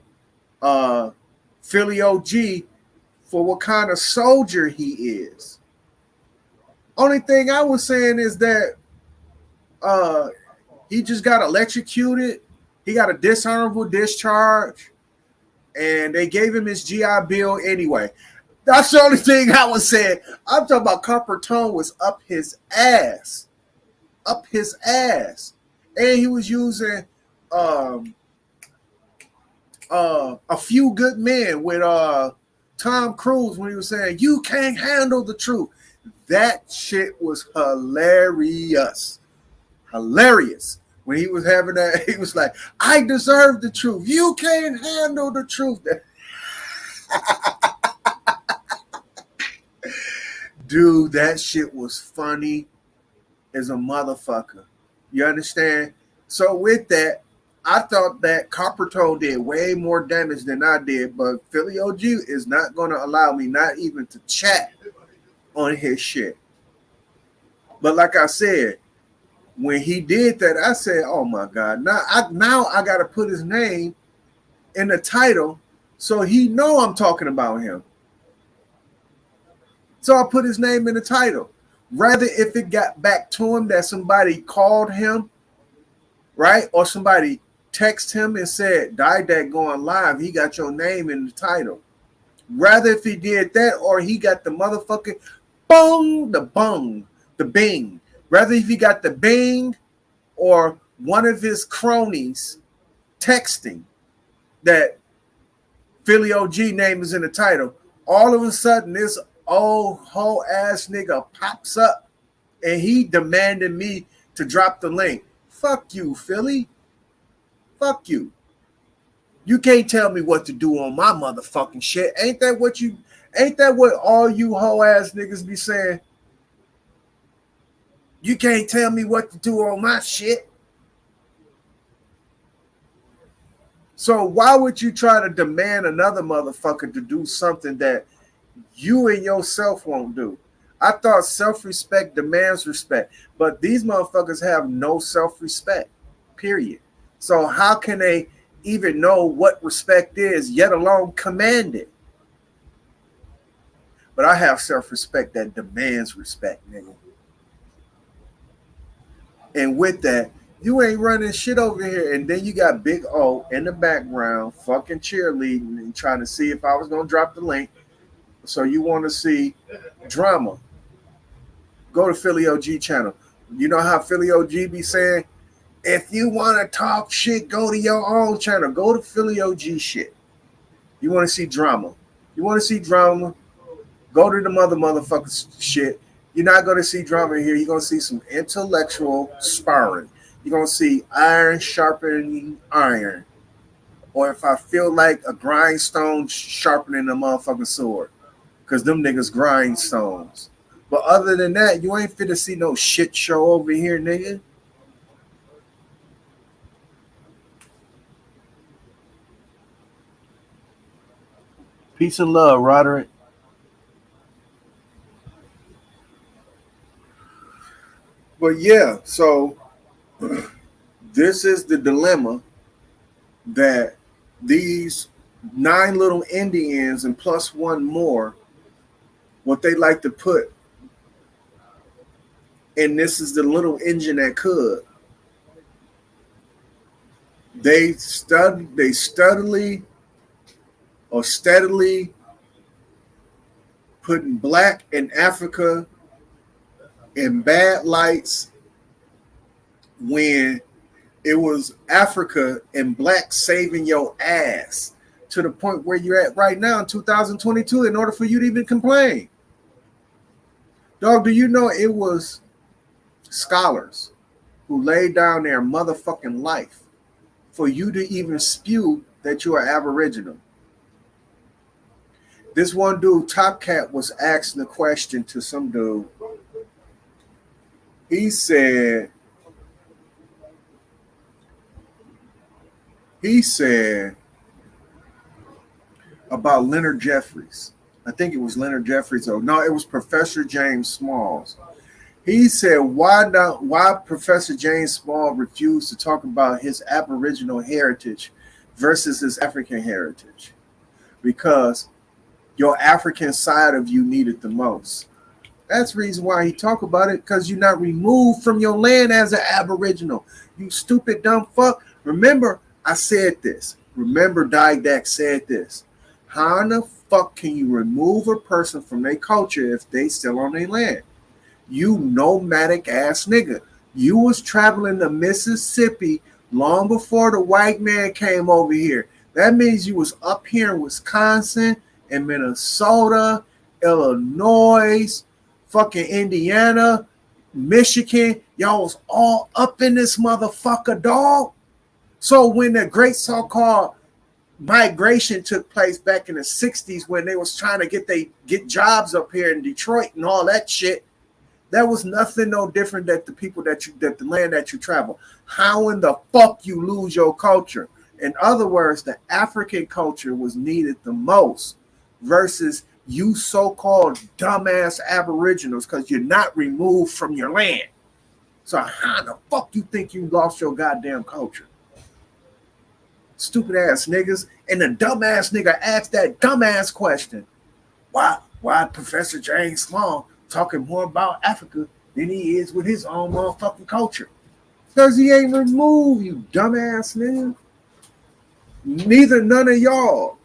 [SPEAKER 1] Philly OG for what kind of soldier he is. Only thing I was saying is that he just got electrocuted. He got a dishonorable discharge, and they gave him his GI Bill anyway. That's the only thing I was saying. I'm talking about Coppertone was up his ass. Up his ass. And he was using A Few Good Men with Tom Cruise when he was saying, you can't handle the truth. That shit was hilarious. Hilarious. When he was having that, he was like, I deserve the truth. You can't handle the truth. Dude, that shit was funny as a motherfucker. You understand? So with that, I thought that Coppertone did way more damage than I did, but Philly OG is not going to allow me not even to chat on his shit. But like I said, when he did that, I said, oh my God, now I got to put his name in the title so he know I'm talking about him. So I put his name in the title. Rather, if it got back to him that somebody called him, right? Or somebody text him and said, Didac going live, he got your name in the title. Rather if he did that, or he got the motherfucking the bing. Rather if he got the bing or one of his cronies texting that Philly OG name is in the title, all of a sudden this old whole ass nigga pops up and he demanded me to drop the link. Fuck you, Philly. Fuck you. You can't tell me what to do on my motherfucking shit. Ain't that what all you hoe ass niggas be saying? You can't tell me what to do on my shit. So why would you try to demand another motherfucker to do something that you and yourself won't do? I thought self-respect demands respect, but these motherfuckers have no self-respect, period. So how can they even know what respect is, yet alone command it? But I have self-respect that demands respect, nigga. And with that, you ain't running shit over here. And then you got Big O in the background fucking cheerleading and trying to see if I was going to drop the link. So you want to see drama. Go to Philly OG channel. You know how Philly OG be saying, if you want to talk shit, go to your own channel. Go to Philly OG shit. You want to see drama. You want to see drama, go to the motherfuckers shit. You're not going to see drama here. You're going to see some intellectual sparring. You're going to see iron sharpening iron. Or if I feel like a grindstone sharpening a motherfucking sword. Because them niggas grindstones. But other than that, you ain't fit to see no shit show over here, nigga. Peace and love, Roderick. But yeah, so this is the dilemma that these 9 little Indians and plus one more, what they like to put, and this is the little Injun that could. They steadily putting black and Africa in bad lights when it was Africa and black saving your ass to the point where you're at right now in 2022 in order for you to even complain. Dog, do you know it was scholars who laid down their motherfucking life for you to even spew that you are Aboriginal? This one dude, Top Cat, was asking a question to some dude. He said about Leonard Jeffries. I think it was Leonard Jeffries. Oh no, it was Professor James Smalls. He said, why Professor James Small refused to talk about his Aboriginal heritage versus his African heritage? Because your African side of you needed the most. That's the reason why he talk about it, because you're not removed from your land as an Aboriginal. You stupid dumb fuck. Remember, I said this. Remember, Didac said this. How in the fuck can you remove a person from their culture if they still on their land? You nomadic ass nigga. You was traveling to Mississippi long before the white man came over here. That means you was up here in Wisconsin and Minnesota, Illinois, fucking Indiana, Michigan. Y'all was all up in this motherfucker, dog. So when the great so-called migration took place back in the 60s when they was trying to get jobs up here in Detroit and all that shit, that was nothing no different than the people that the land that you travel. How in the fuck you lose your culture? In other words, the African culture was needed the most versus you so-called dumbass Aboriginals because you're not removed from your land. So how the fuck you think you lost your goddamn culture? Stupid ass niggas. And the dumbass nigga asked that dumbass question. Why Professor James Small talking more about Africa than he is with his own motherfucking culture? Because he ain't removed, you dumbass nigga. Neither none of y'all.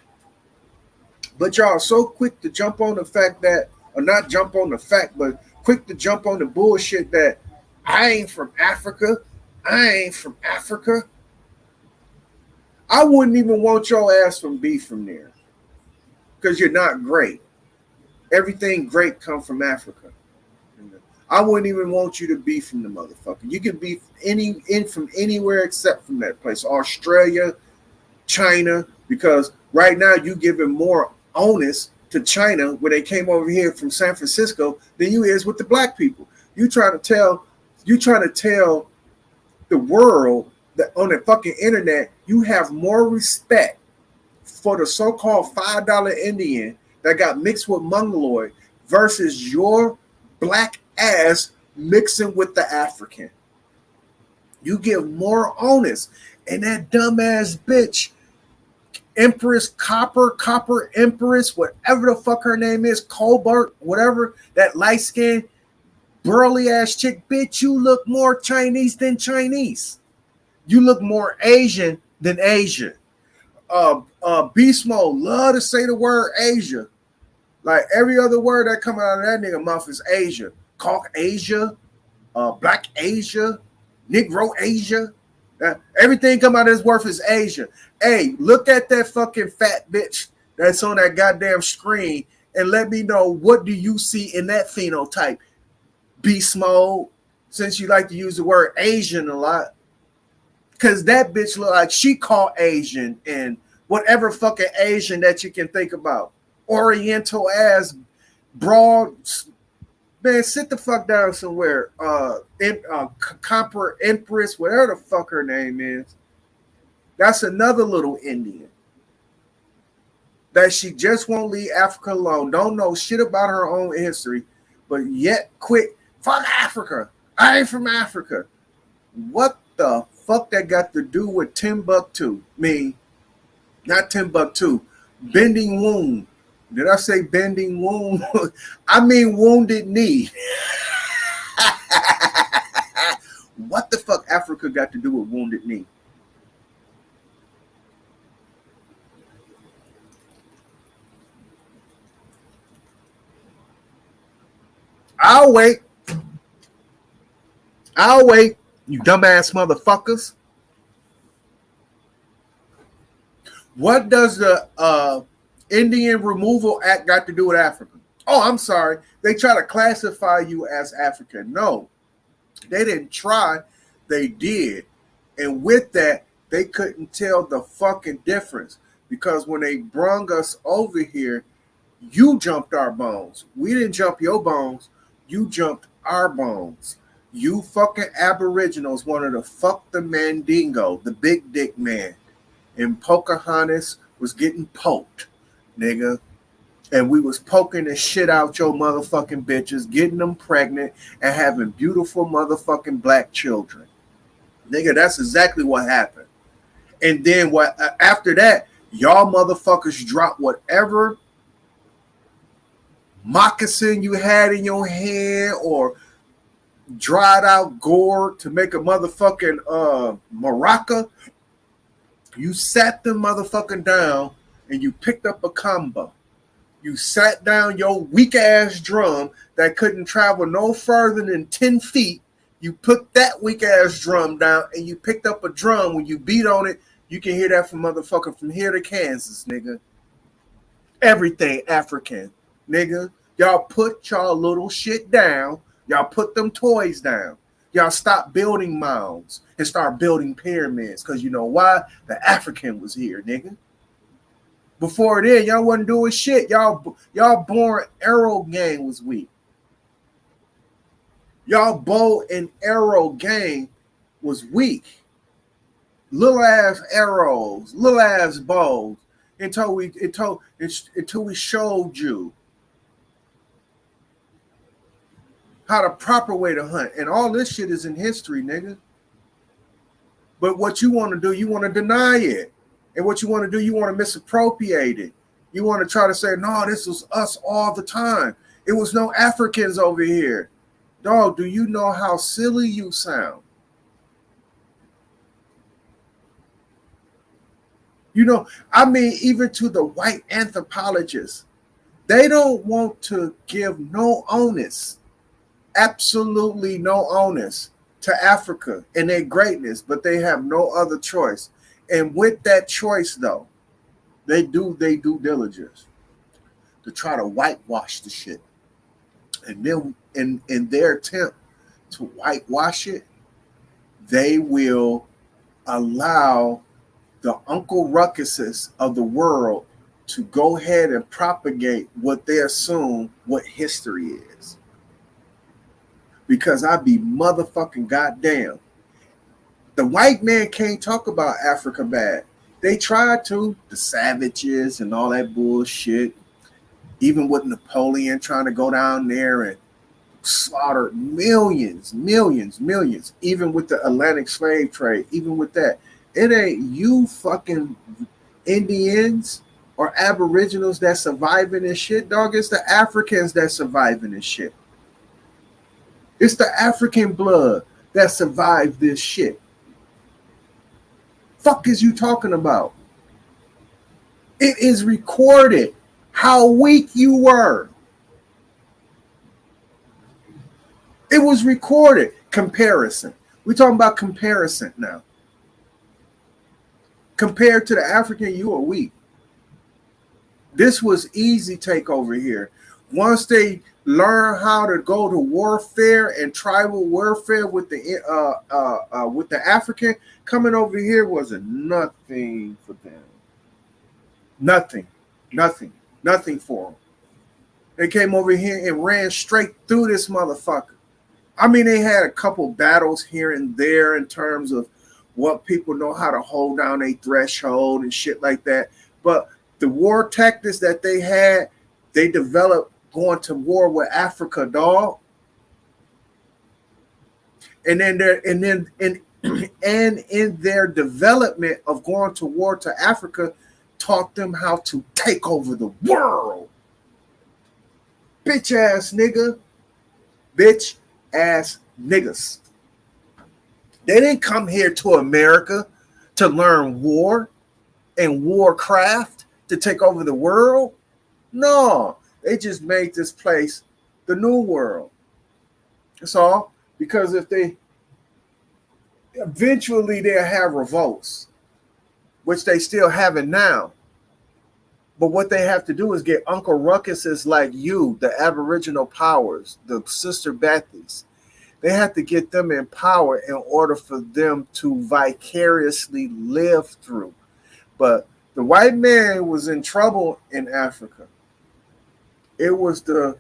[SPEAKER 1] But y'all so quick to jump on the fact that, or not jump on the fact, but quick to jump on the bullshit that I ain't from Africa. I ain't from Africa. I wouldn't even want your ass from be from there. Because you're not great. Everything great come from Africa. I wouldn't even want you to be from the motherfucker. You could be from anywhere except from that place. Australia, China, because right now you giving more onus to China where they came over here from San Francisco than you is with the black people. You trying to tell the world that on the fucking internet you have more respect for the so-called $5 Indian that got mixed with Mongoloid versus your black ass mixing with the African. You give more onus. And that dumbass bitch, Empress Copper Empress, whatever the fuck her name is, Colbert, whatever, that light-skinned, burly ass chick, bitch, you look more Chinese than Chinese. You look more Asian than Asian. Beast Mode love to say the word Asia. Like every other word that come out of that nigga mouth is Asia. Caucasia, Black Asia, Negro Asia. Everything come out of his word is Asia. Hey, look at that fucking fat bitch that's on that goddamn screen and let me know, what do you see in that phenotype? Beast Mode, since you like to use the word Asian a lot. Because that bitch look like she called Asian and whatever fucking Asian that you can think about. Oriental ass, broad, man, sit the fuck down somewhere. Copper Empress, whatever the fuck her name is. That's another little Indian. That she just won't leave Africa alone. Don't know shit about her own history, but yet quit. Fuck Africa. I ain't from Africa. What the fuck that got to do with Timbuktu? Not Timbuktu. Bending wound. Did I say bending wound? I mean wounded knee. What the fuck Africa got to do with wounded knee? I'll wait, you dumbass motherfuckers. What does the Indian Removal Act got to do with Africa? Oh, I'm sorry. They try to classify you as African. No, they didn't try. They did. And with that, they couldn't tell the fucking difference. Because when they brung us over here, you jumped our bones. We didn't jump your bones. You jumped our bones. You fucking aboriginals wanted to fuck the Mandingo, the big dick man. And Pocahontas was getting poked, nigga. And we was poking the shit out your motherfucking bitches, getting them pregnant and having beautiful motherfucking black children. Nigga, that's exactly what happened. And then what after that, y'all motherfuckers dropped whatever moccasin you had in your hand or dried out gourd to make a motherfucking maraca. You sat them motherfucking down and you picked up a combo. You sat down your weak ass drum that couldn't travel no further than 10 feet. You put that weak ass drum down and you picked up a drum. When you beat on it, you can hear that from motherfucker from here to Kansas, nigga. Everything African, nigga. Y'all put y'all little shit down. Y'all put them toys down. Y'all stop building mounds and start building pyramids. Because you know why? The African was here, nigga. Before then, y'all wasn't doing shit. Y'all born arrow gang was weak. Y'all bow and arrow gang was weak. Little ass arrows, little ass bows. Until we showed you how the proper way to hunt. And all this shit is in history, nigga. But what you want to do, you want to deny it. And what you want to do, you want to misappropriate it. You want to try to say, no, this was us all the time. It was no Africans over here. Dog, do you know how silly you sound? You know, I mean, even to the white anthropologists, they don't want to give no onus, absolutely no onus to Africa and their greatness, but they have no other choice. And with that choice, though, they do diligence to try to whitewash the shit. And then in their attempt to whitewash it, they will allow the Uncle Ruckuses of the world to go ahead and propagate what they assume what history is. Because I'd be motherfucking goddamn The white man can't talk about Africa bad. They tried to, the savages and all that bullshit. Even with Napoleon trying to go down there and slaughter millions, millions, millions. Even with the Atlantic slave trade, even with that, it ain't you fucking Indians or Aboriginals that surviving this shit, dog. It's the Africans that surviving this shit. It's the African blood that survived this shit. Fuck is you talking about? It is recorded how weak you were. It was recorded. Comparison. We're talking about comparison now. Compared to the African, you are weak. This was easy takeover here. Once they learn how to go to warfare and tribal warfare with the African, coming over here was a nothing for them. Nothing for them. They came over here and ran straight through this motherfucker. I mean, they had a couple battles here and there in terms of what people know how to hold down a threshold and shit like that. But the war tactics that they had, they developed going to war with Africa, dog. And in their development of going to war to Africa, taught them how to take over the world. Bitch ass nigga. Bitch ass niggas. They didn't come here to America to learn war and warcraft to take over the world. No, they just made this place the new world. That's all. Because if they eventually they'll have revolts, which they still haven't now. But what they have to do is get Uncle Ruckuses like you, the Aboriginal powers, the Sister Bethies. They have to get them in power in order for them to vicariously live through. But the white man was in trouble in Africa. It was the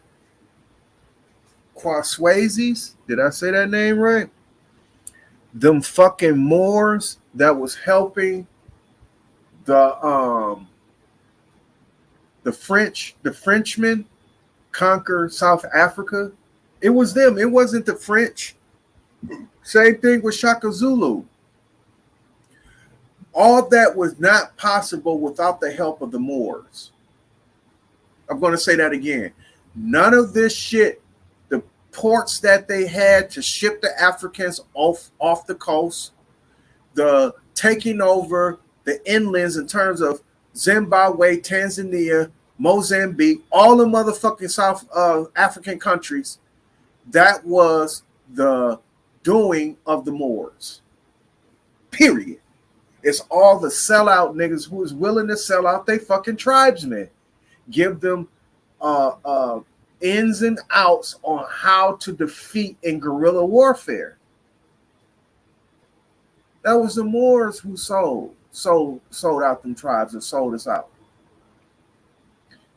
[SPEAKER 1] Kwaswazis. Did I say that name right? Them fucking Moors that was helping the Frenchmen conquer South Africa. It was them. It wasn't the French. Same thing with Shaka Zulu. All that was not possible without the help of the Moors. I'm going to say that again. None of this shit, the ports that they had to ship the Africans off the coast, the taking over the inlands in terms of Zimbabwe, Tanzania, Mozambique, all the motherfucking South African countries, that was the doing of the Moors. Period. It's all the sellout niggas who is willing to sell out they fucking tribesmen. Give them ins and outs on how to defeat in guerrilla warfare. That was the Moors who sold out them tribes and sold us out.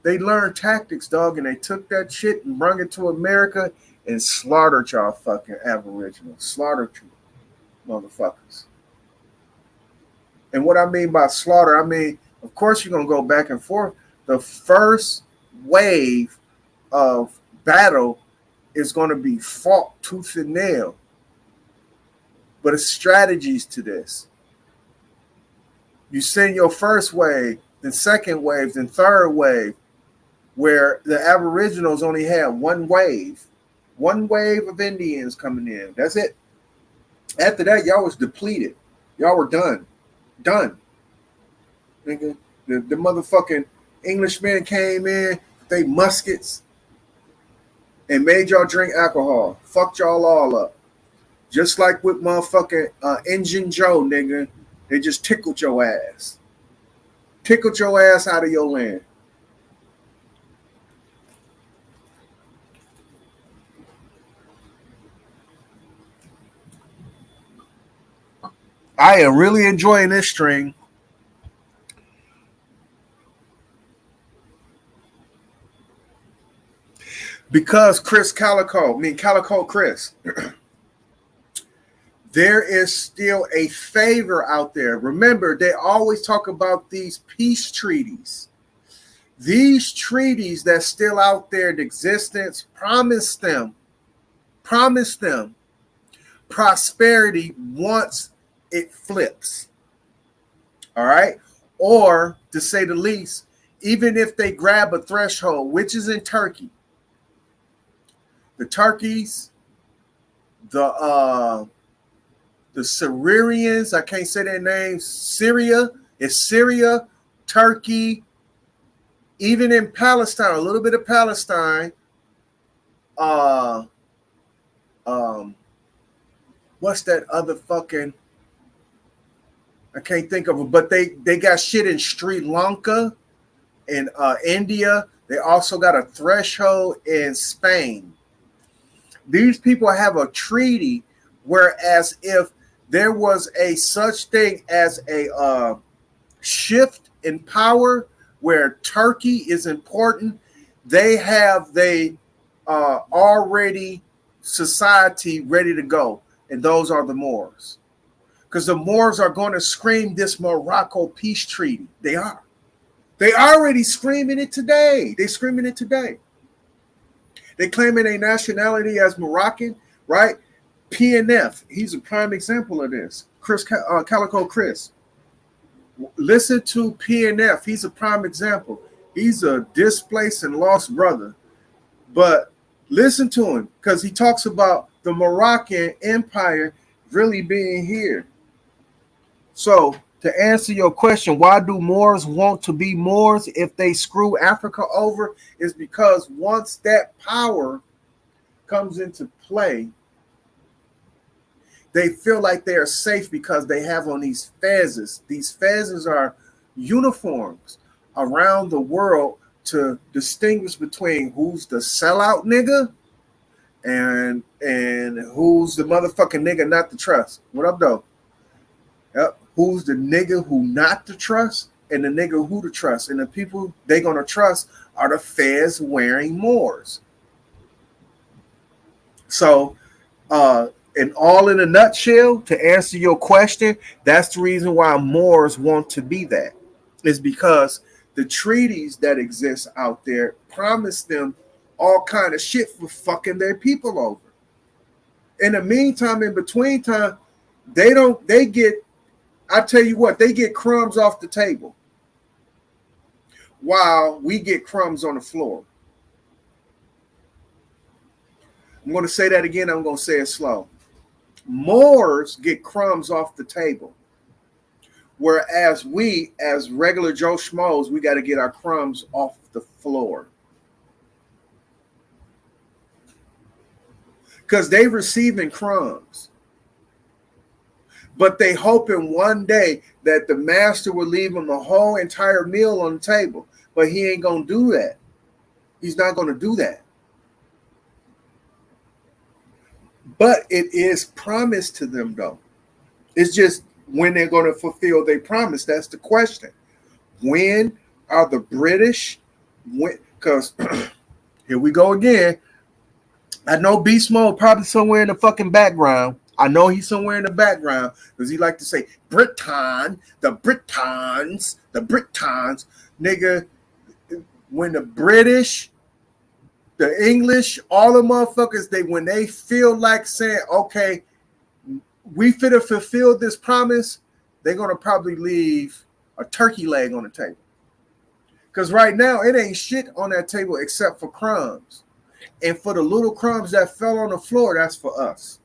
[SPEAKER 1] They learned tactics, dog, and they took that shit and brought it to America and slaughtered y'all fucking Aboriginals. Slaughtered you motherfuckers. And what I mean by slaughter, I mean, of course you're going to go back and forth. The first wave of battle is going to be fought tooth and nail. But it's strategies to this. You send your first wave, then second wave, then third wave, where the Aboriginals only had one wave of Indians coming in. That's it. After that, y'all was depleted. Y'all were done. Nigga, the motherfucking Englishmen came in, they muskets, and made y'all drink alcohol. Fucked y'all all up. Just like with motherfucking Injun Joe, nigga. They just tickled your ass. Tickled your ass out of your land. I am really enjoying this string. Because Calico Chris, there is still a favor out there. Remember, they always talk about these peace treaties. These treaties that's still out there in existence, promise them prosperity once it flips. All right? Or, to say the least, even if they grab a threshold, which is in Turkey, the Turkeys, the Syrians, I can't say their names, Syria, Turkey, even in Palestine, a little bit of Palestine, what's that other fucking, I can't think of it, but they got shit in Sri Lanka, in India. They also got a threshold in Spain. These people have a treaty, whereas if there was a such thing as a shift in power where Turkey is important, they have already society ready to go, and those are the Moors. Because the Moors are going to scream this Morocco peace treaty. They are. They already screaming it today. They screaming it today. They claiming a nationality as Moroccan, right? PNF, he's a prime example of this. Calico Chris. Listen to PNF. He's a prime example. He's a displaced and lost brother. But listen to him, because he talks about the Moroccan Empire really being here. So, to answer your question, why do Moors want to be Moors if they screw Africa over? Is because once that power comes into play, they feel like they are safe because they have on these fezzes. These fezzes are uniforms around the world to distinguish between who's the sellout nigga and who's the motherfucking nigga not to trust. What up, though? Yep. Who's the nigga who not to trust and the nigga who to trust. And the people they going to trust are the fez wearing Moors. So, and all in a nutshell, to answer your question, that's the reason why Moors want to be that. Is because the treaties that exist out there promise them all kind of shit for fucking their people over. In the meantime, in between time, they get, I tell you what, they get crumbs off the table while we get crumbs on the floor. I'm going to say that again. I'm going to say it slow. Moors get crumbs off the table, whereas we, as regular Joe Schmoes, we got to get our crumbs off the floor. Because they receiving crumbs. But they hoping one day that the master will leave them the whole entire meal on the table. But he ain't going to do that. He's not going to do that. But it is promised to them, though. It's just when they're going to fulfill their promise. That's the question. When are the British? Because here we go again. I know Beast Mode probably somewhere in the fucking background. I know he's somewhere in the background because he like to say Britain, the Britons, nigga. When the British, the English, all the motherfuckers, when they feel like saying, okay, we finna fulfill this promise, they're gonna probably leave a turkey leg on the table. Because right now it ain't shit on that table except for crumbs. And for the little crumbs that fell on the floor, that's for us.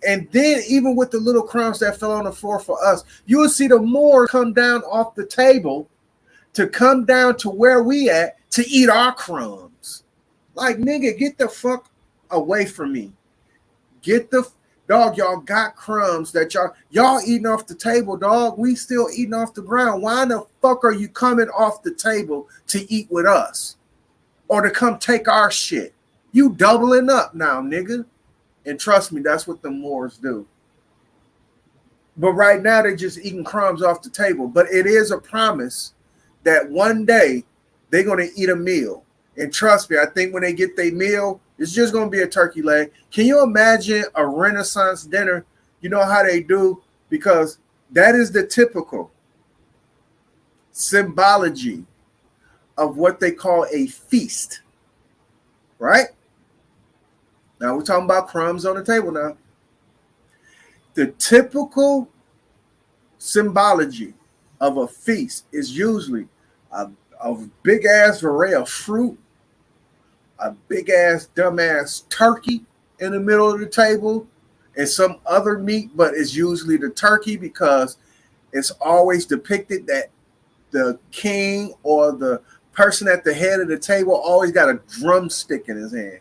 [SPEAKER 1] And then even with the little crumbs that fell on the floor for us, you will see the more come down off the table to come down to where we at to eat our crumbs. Like, nigga, get the fuck away from me. Get the dog, y'all got crumbs that y'all eating off the table, dog. We still eating off the ground. Why the fuck are you coming off the table to eat with us? Or to come take our shit? You doubling up now, nigga. And trust me, that's what the Moors do. But right now, they're just eating crumbs off the table. But it is a promise that one day they're going to eat a meal. And trust me, I think when they get their meal, it's just going to be a turkey leg. Can you imagine a Renaissance dinner? You know how they do? Because that is the typical symbology of what they call a feast, right? Now we're talking about crumbs on the table now. The typical symbology of a feast is usually a big ass array of fruit, a big ass dumbass turkey in the middle of the table, and some other meat, but it's usually the turkey because it's always depicted that the king or the person at the head of the table always got a drumstick in his hand.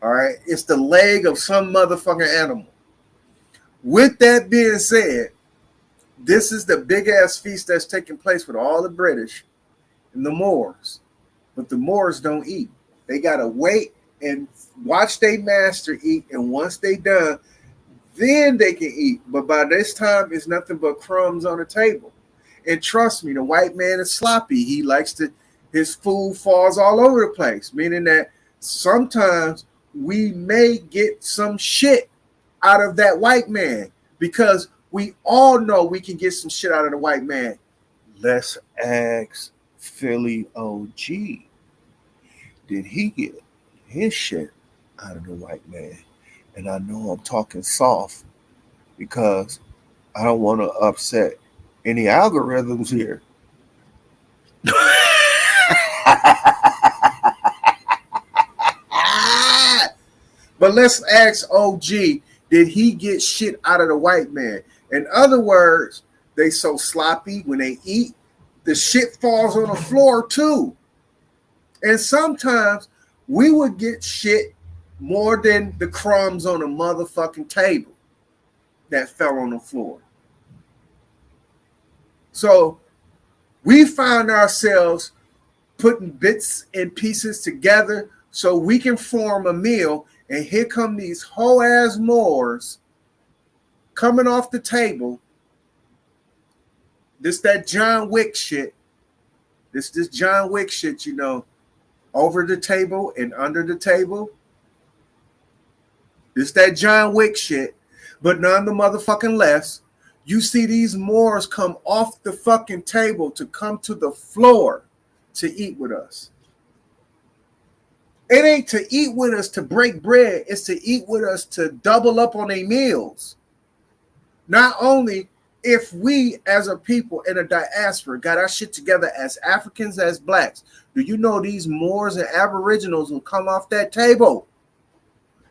[SPEAKER 1] All right. It's the leg of some motherfucking animal. With that being said, this is the big ass feast that's taking place with all the British and the Moors. But the Moors don't eat. They got to wait and watch their master eat. And once they done, then they can eat. But by this time, it's nothing but crumbs on the table. And trust me, the white man is sloppy. He likes to, his food falls all over the place, meaning that sometimes we may get some shit out of that white man because we all know we can get some shit out of the white man. Let's ask Philly OG. Did he get his shit out of the white man? And I know I'm talking soft because I don't want to upset any algorithms here. But let's ask OG, did he get shit out of the white man? In other words, they so sloppy when they eat, the shit falls on the floor too. And sometimes we would get shit more than the crumbs on the motherfucking table that fell on the floor. So we found ourselves putting bits and pieces together so we can form a meal. And here come these whole ass Moors coming off the table. This that John Wick shit. This John Wick shit, you know, over the table and under the table. This that John Wick shit, but none the motherfucking less. You see these Moors come off the fucking table to come to the floor to eat with us. It ain't to eat with us to break bread. It's to eat with us to double up on their meals. Not only if we as a people in a diaspora got our shit together as Africans, as blacks, do you know these Moors and Aboriginals will come off that table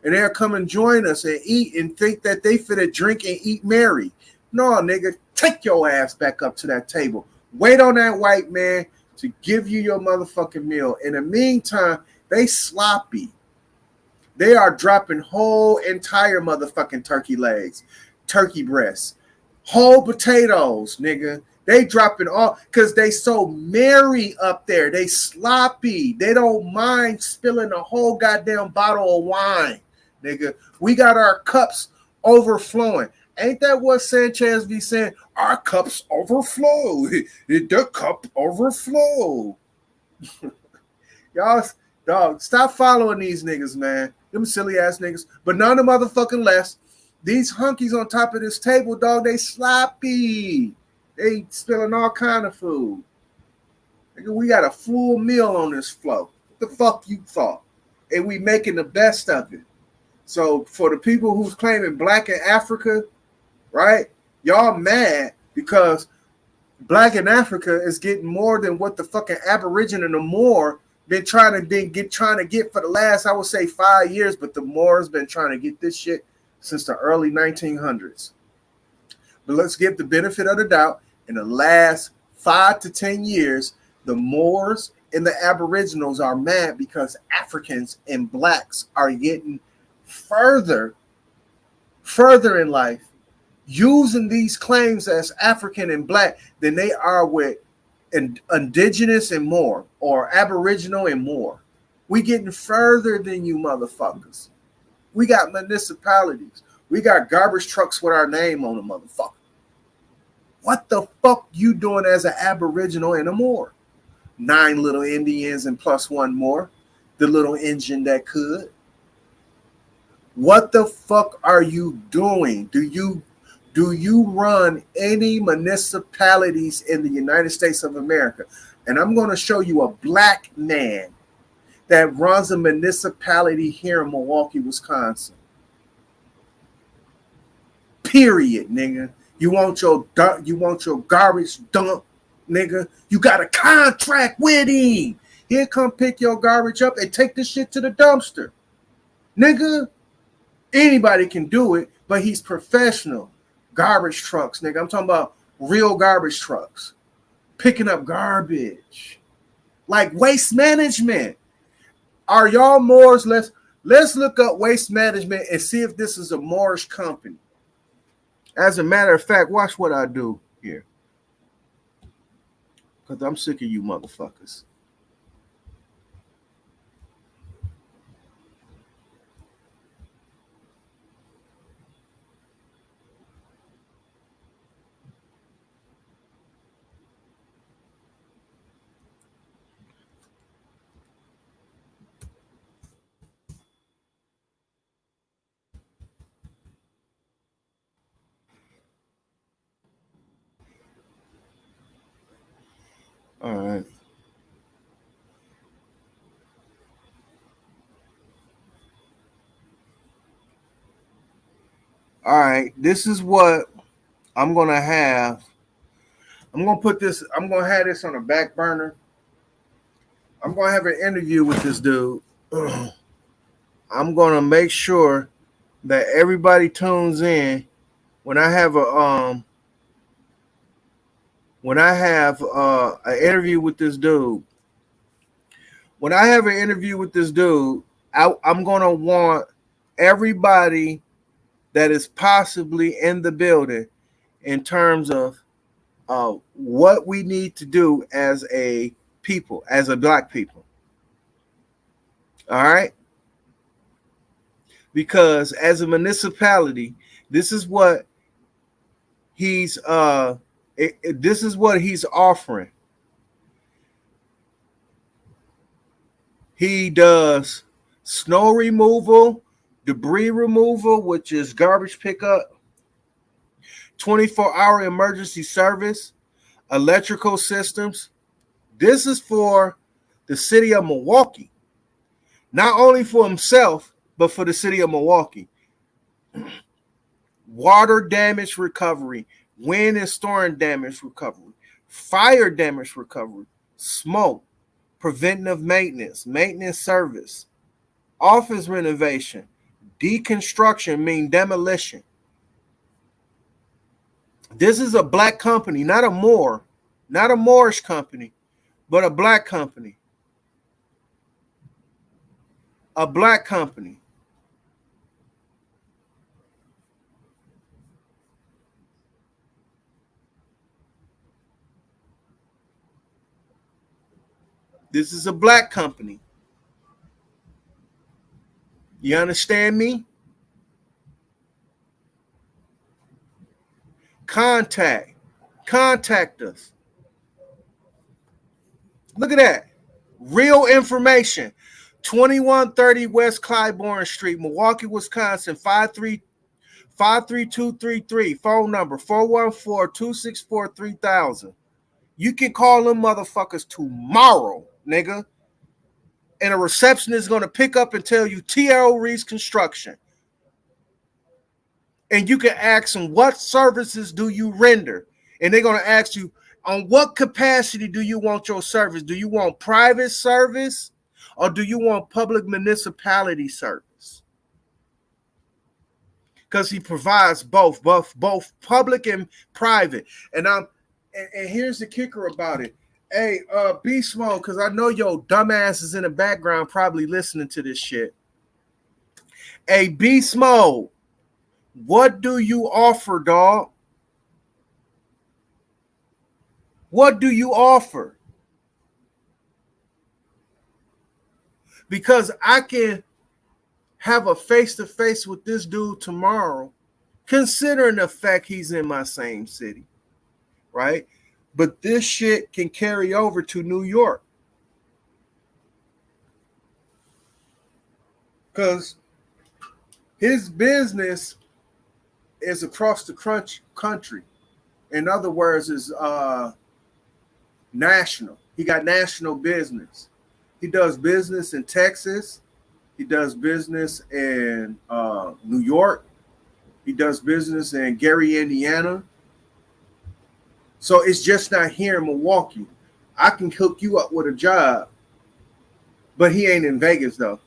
[SPEAKER 1] and they'll come and join us and eat and think that they finna drink and eat merry. No, nigga, take your ass back up to that table. Wait on that white man to give you your motherfucking meal. In the meantime, they sloppy. They are dropping whole entire motherfucking turkey legs, turkey breasts, whole potatoes, nigga. They dropping all because they so merry up there. They sloppy. They don't mind spilling a whole goddamn bottle of wine, nigga. We got our cups overflowing. Ain't that what Sanchez be saying? Our cups overflow. The cup overflow. Y'all, dog, stop following these niggas, man. Them silly ass niggas. But none of motherfucking less. These hunkies on top of this table, dog, they sloppy. They spilling all kind of food. Nigga, we got a full meal on this floor. What the fuck you thought? And we making the best of it. So for the people who's claiming black in Africa, right? Y'all mad because black in Africa is getting more than what the fucking Aboriginal and the Moor been trying to get for the last, I would say, 5 years. But the Moor's been trying to get this shit since the early 1900s. But let's give the benefit of the doubt. In the last 5 to 10 years, the Moors and the Aboriginals are mad because Africans and blacks are getting further in life using these claims as African and black than they are with indigenous and Moor or Aboriginal and Moor. We getting further than you motherfuckers. We got municipalities. We got garbage trucks with our name on them, motherfucker. What the fuck you doing as an Aboriginal and a Moor? 9 little Indians and plus 1 more. The little Injun that could. What the fuck are you doing? Do you run any municipalities in the United States of America? And I'm going to show you a black man that runs a municipality here in Milwaukee, Wisconsin. Period, nigga. You want your garbage dump, nigga. You got a contract with him. He'll come pick your garbage up and take the shit to the dumpster. Nigga, anybody can do it, but he's professional. Garbage trucks, nigga. I'm talking about real garbage trucks. Picking up garbage. Like waste management. Are y'all Moors? Let's look up waste management and see if this is a Moorish company. As a matter of fact, watch what I do here. Because I'm sick of you motherfuckers. All right. All right. This is what I'm going to have. I'm going to have this on a back burner. I'm going to have an interview with this dude. I'm going to make sure that everybody tunes in when I have an interview with this dude. When I have an interview with this dude, I'm going to want everybody that is possibly in the building in terms of what we need to do as a people, as a black people. All right? Because as a municipality, this is what he's this is what he's offering. He does snow removal, debris removal, which is garbage pickup, 24-hour emergency service, electrical systems. This is for the city of Milwaukee. Not only for himself, but for the city of Milwaukee. Water damage recovery, wind and storm damage recovery, fire damage recovery, smoke, preventative maintenance, maintenance service, office renovation, deconstruction, mean demolition. This is a black company, not a Moorish company, but a black company. A black company. This is a black company. You understand me? Contact us. Look at that. Real information. 2130 West Clybourne Street, Milwaukee, Wisconsin, 53233. Phone number 414-264-3000. You can call them motherfuckers tomorrow, nigga. And a receptionist is going to pick up and tell you T.L. Reese Construction. And you can ask them, what services do you render? And they're going to ask you, on what capacity do you want your service? Do you want private service or do you want public municipality service? Because he provides both public and private. And here's the kicker about it. Hey, B Smoke, because I know your dumbass is in the background probably listening to this shit. Hey, B Smoke, what do you offer, dog? What do you offer? Because I can have a face-to-face with this dude tomorrow, considering the fact he's in my same city, right? But this shit can carry over to New York. Because His business is across the country. In other words, is national. He got national business. He does business in Texas. He does business in New York. He does business in Gary, Indiana. So it's just not here in Milwaukee. I can hook you up with a job, but he ain't in Vegas though.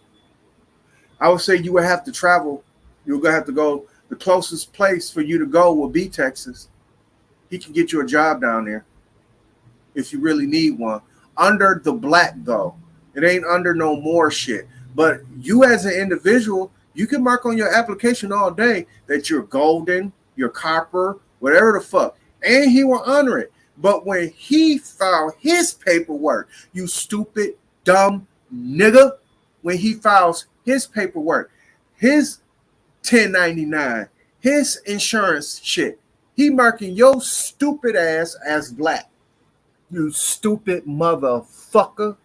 [SPEAKER 1] I would say you would have to travel. You're gonna have to go. The closest place for you to go will be Texas. He can get you a job down there if you really need one. Under the black though. It ain't under no more shit. But you as an individual, you can mark on your application all day that you're golden, you're copper, whatever the fuck. And he will honor it. But when he filed his paperwork, you stupid, dumb nigga, when he files his paperwork, his 1099, his insurance shit, he marking your stupid ass as black. You stupid motherfucker.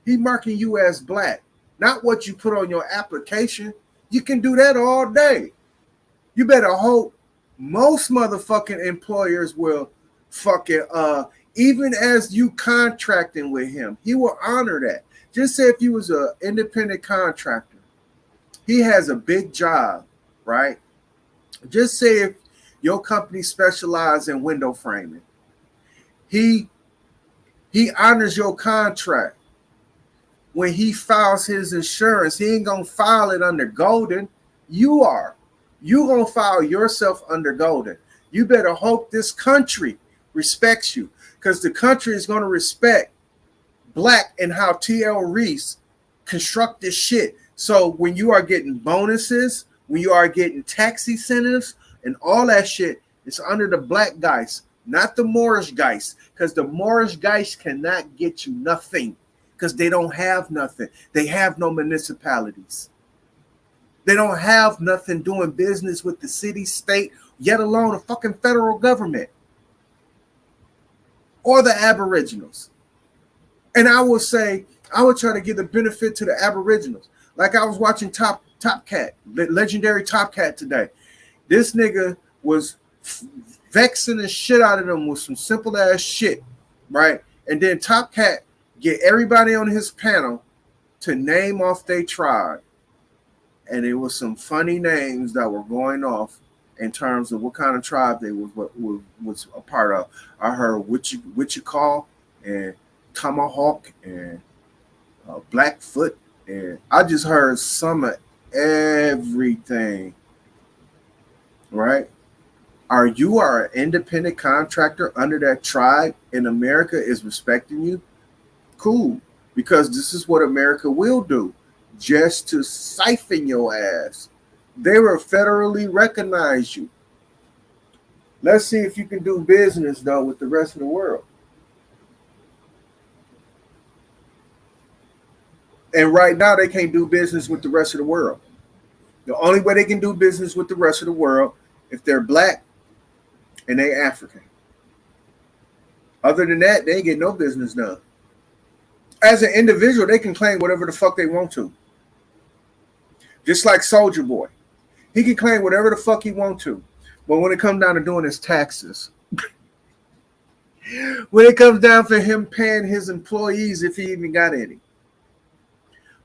[SPEAKER 1] He marking you as black. Not what you put on your application. You can do that all day. You better hope most motherfucking employers will fucking even as you contracting with him, he will honor that. Just say if you was an independent contractor, he has a big job, right? Just say if your company specializes in window framing, he honors your contract. When he files his insurance, he ain't gonna file it under Golden. You are. You gonna file yourself under Golden. You better hope this country respects you, because the country is gonna respect black and how T.L. Reese construct this shit. So when you are getting bonuses, when you are getting tax incentives and all that shit, it's under the black guys, not the Moorish guys, because the Moorish guys cannot get you nothing. Because they don't have nothing. They have no municipalities. They don't have nothing doing business with the city, state, yet alone the fucking federal government. Or the Aboriginals. And I would say, I would try to give the benefit to the Aboriginals. Like I was watching Top Cat, the legendary Top Cat today. This nigga was vexing the shit out of them with some simple ass shit, right? And then Top Cat get everybody on his panel to name off their tribe. And it was some funny names that were going off in terms of what kind of tribe they was a part of. I heard Wichita and Tomahawk and Blackfoot. And I just heard some of everything. Right? Are you an independent contractor under that tribe and America is respecting you? Cool, because this is what America will do, just to siphon your ass. They will federally recognize you. Let's see if you can do business, though, with the rest of the world. And right now, they can't do business with the rest of the world. The only way they can do business with the rest of the world, if they're black and they African. Other than that, they ain't get no business done. As an individual, they can claim whatever the fuck they want to. Just like Soulja Boy. He can claim whatever the fuck he want to. But when it comes down to doing his taxes, when it comes down for him paying his employees, if he even got any,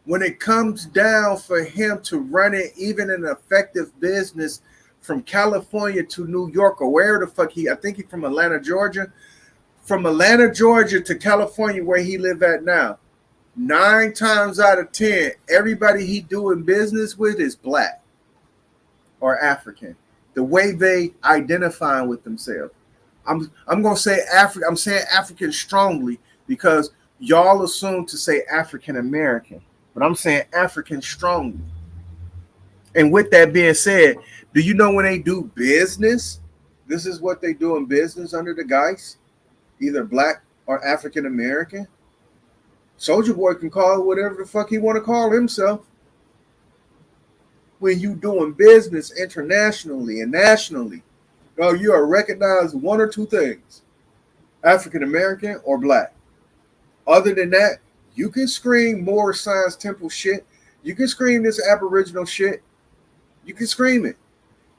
[SPEAKER 1] when it comes down for him to run it, even an effective business from California to New York or wherever the fuck I think he's from Atlanta, Georgia. From Atlanta, Georgia to California, where he live at now, 9 times out of 10, everybody he doing business with is black or African. The way they identify with themselves. I'm gonna say African. I'm saying African strongly because y'all assume to say African American, but I'm saying African strongly. And with that being said, do you know when they do business? This is what they do in business under the guise. Either black or African American. Soulja Boy can call it whatever the fuck he want to call himself. When you doing business internationally and nationally, you are recognized one or two things: African American or black. Other than that, you can scream Moor Science Temple shit. You can scream this Aboriginal shit. You can scream it.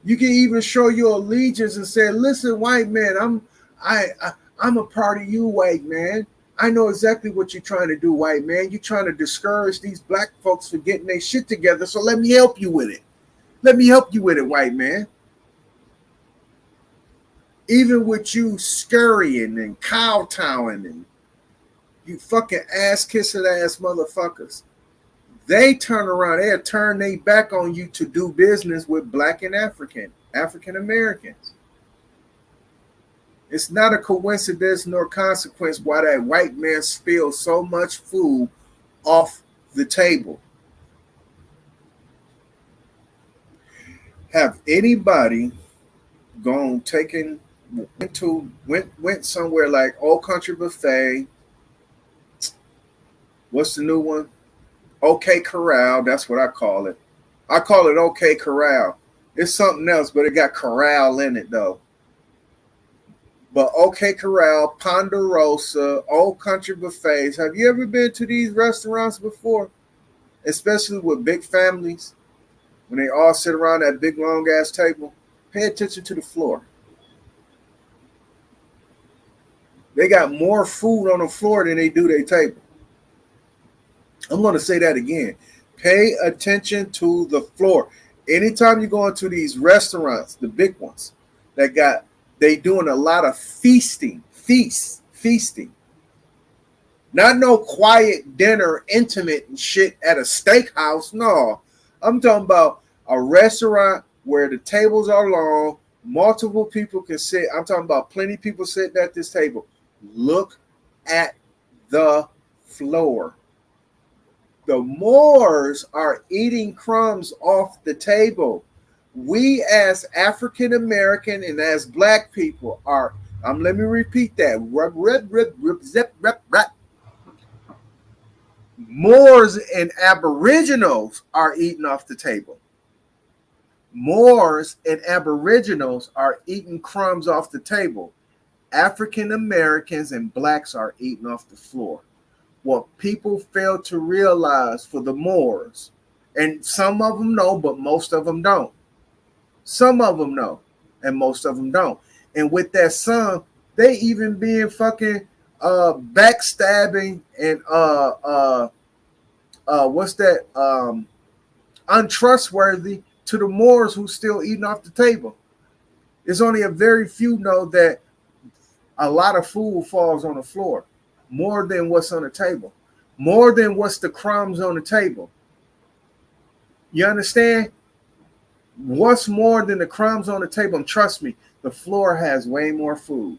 [SPEAKER 1] You can even show your allegiance and say, "Listen, white man, I'm a part of you, white man. I know exactly what you're trying to do, white man. You're trying to discourage these black folks from getting their shit together. So let me help you with it. Let me help you with it, white man." Even with you scurrying and kowtowing and you fucking ass kissing ass motherfuckers, they turn around, they'll turn their back on you to do business with black and African Americans. It's not a coincidence nor consequence why that white man spilled so much food off the table. Have anybody went somewhere like Old Country Buffet? What's the new one? OK Corral, that's what I call it. I call it OK Corral. It's something else, but it got corral in it though. But OK Corral, Ponderosa, Old Country Buffets. Have you ever been to these restaurants before? Especially with big families, when they all sit around that big long ass table. Pay attention to the floor. They got more food on the floor than they do their table. I'm going to say that again. Pay attention to the floor. Anytime you go into these restaurants, the big ones, they doing a lot of feasting. Not no quiet dinner, intimate and shit at a steakhouse. No, I'm talking about a restaurant where the tables are long, multiple people can sit. I'm talking about plenty of people sitting at this table. Look at the floor. The Moors are eating crumbs off the table. We as African American and as black people are, let me repeat that. Moors and Aboriginals are eating off the table. Moors and Aboriginals are eating crumbs off the table. African Americans and blacks are eating off the floor. What people fail to realize for the Moors, and some of them know, but most of them don't. Some of them know, and most of them don't. And with that some, they even being fucking backstabbing and what's that? Untrustworthy to the Moors who still eating off the table. It's only a very few know that a lot of food falls on the floor, more than what's on the table, more than what's the crumbs on the table. You understand? What's more than the crumbs on the table? And trust me, the floor has way more food.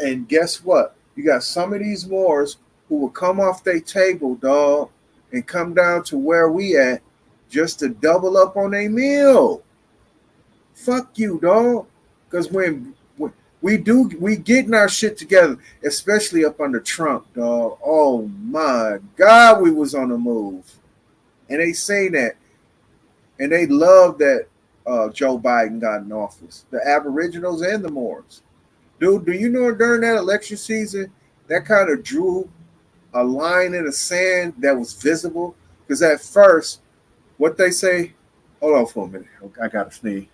[SPEAKER 1] And guess what? You got some of these Moors who will come off their table, dog, and come down to where we at just to double up on a meal. Fuck you, dog. Because when we getting our shit together, especially up under Trump, dog. Oh my God, we was on the move. And they say that. And they love that Joe Biden got in office. The Aboriginals and the Moors. Dude, do you know during that election season, that kind of drew a line in the sand that was visible? Because at first, what they say, hold on for a minute. I got to sneeze.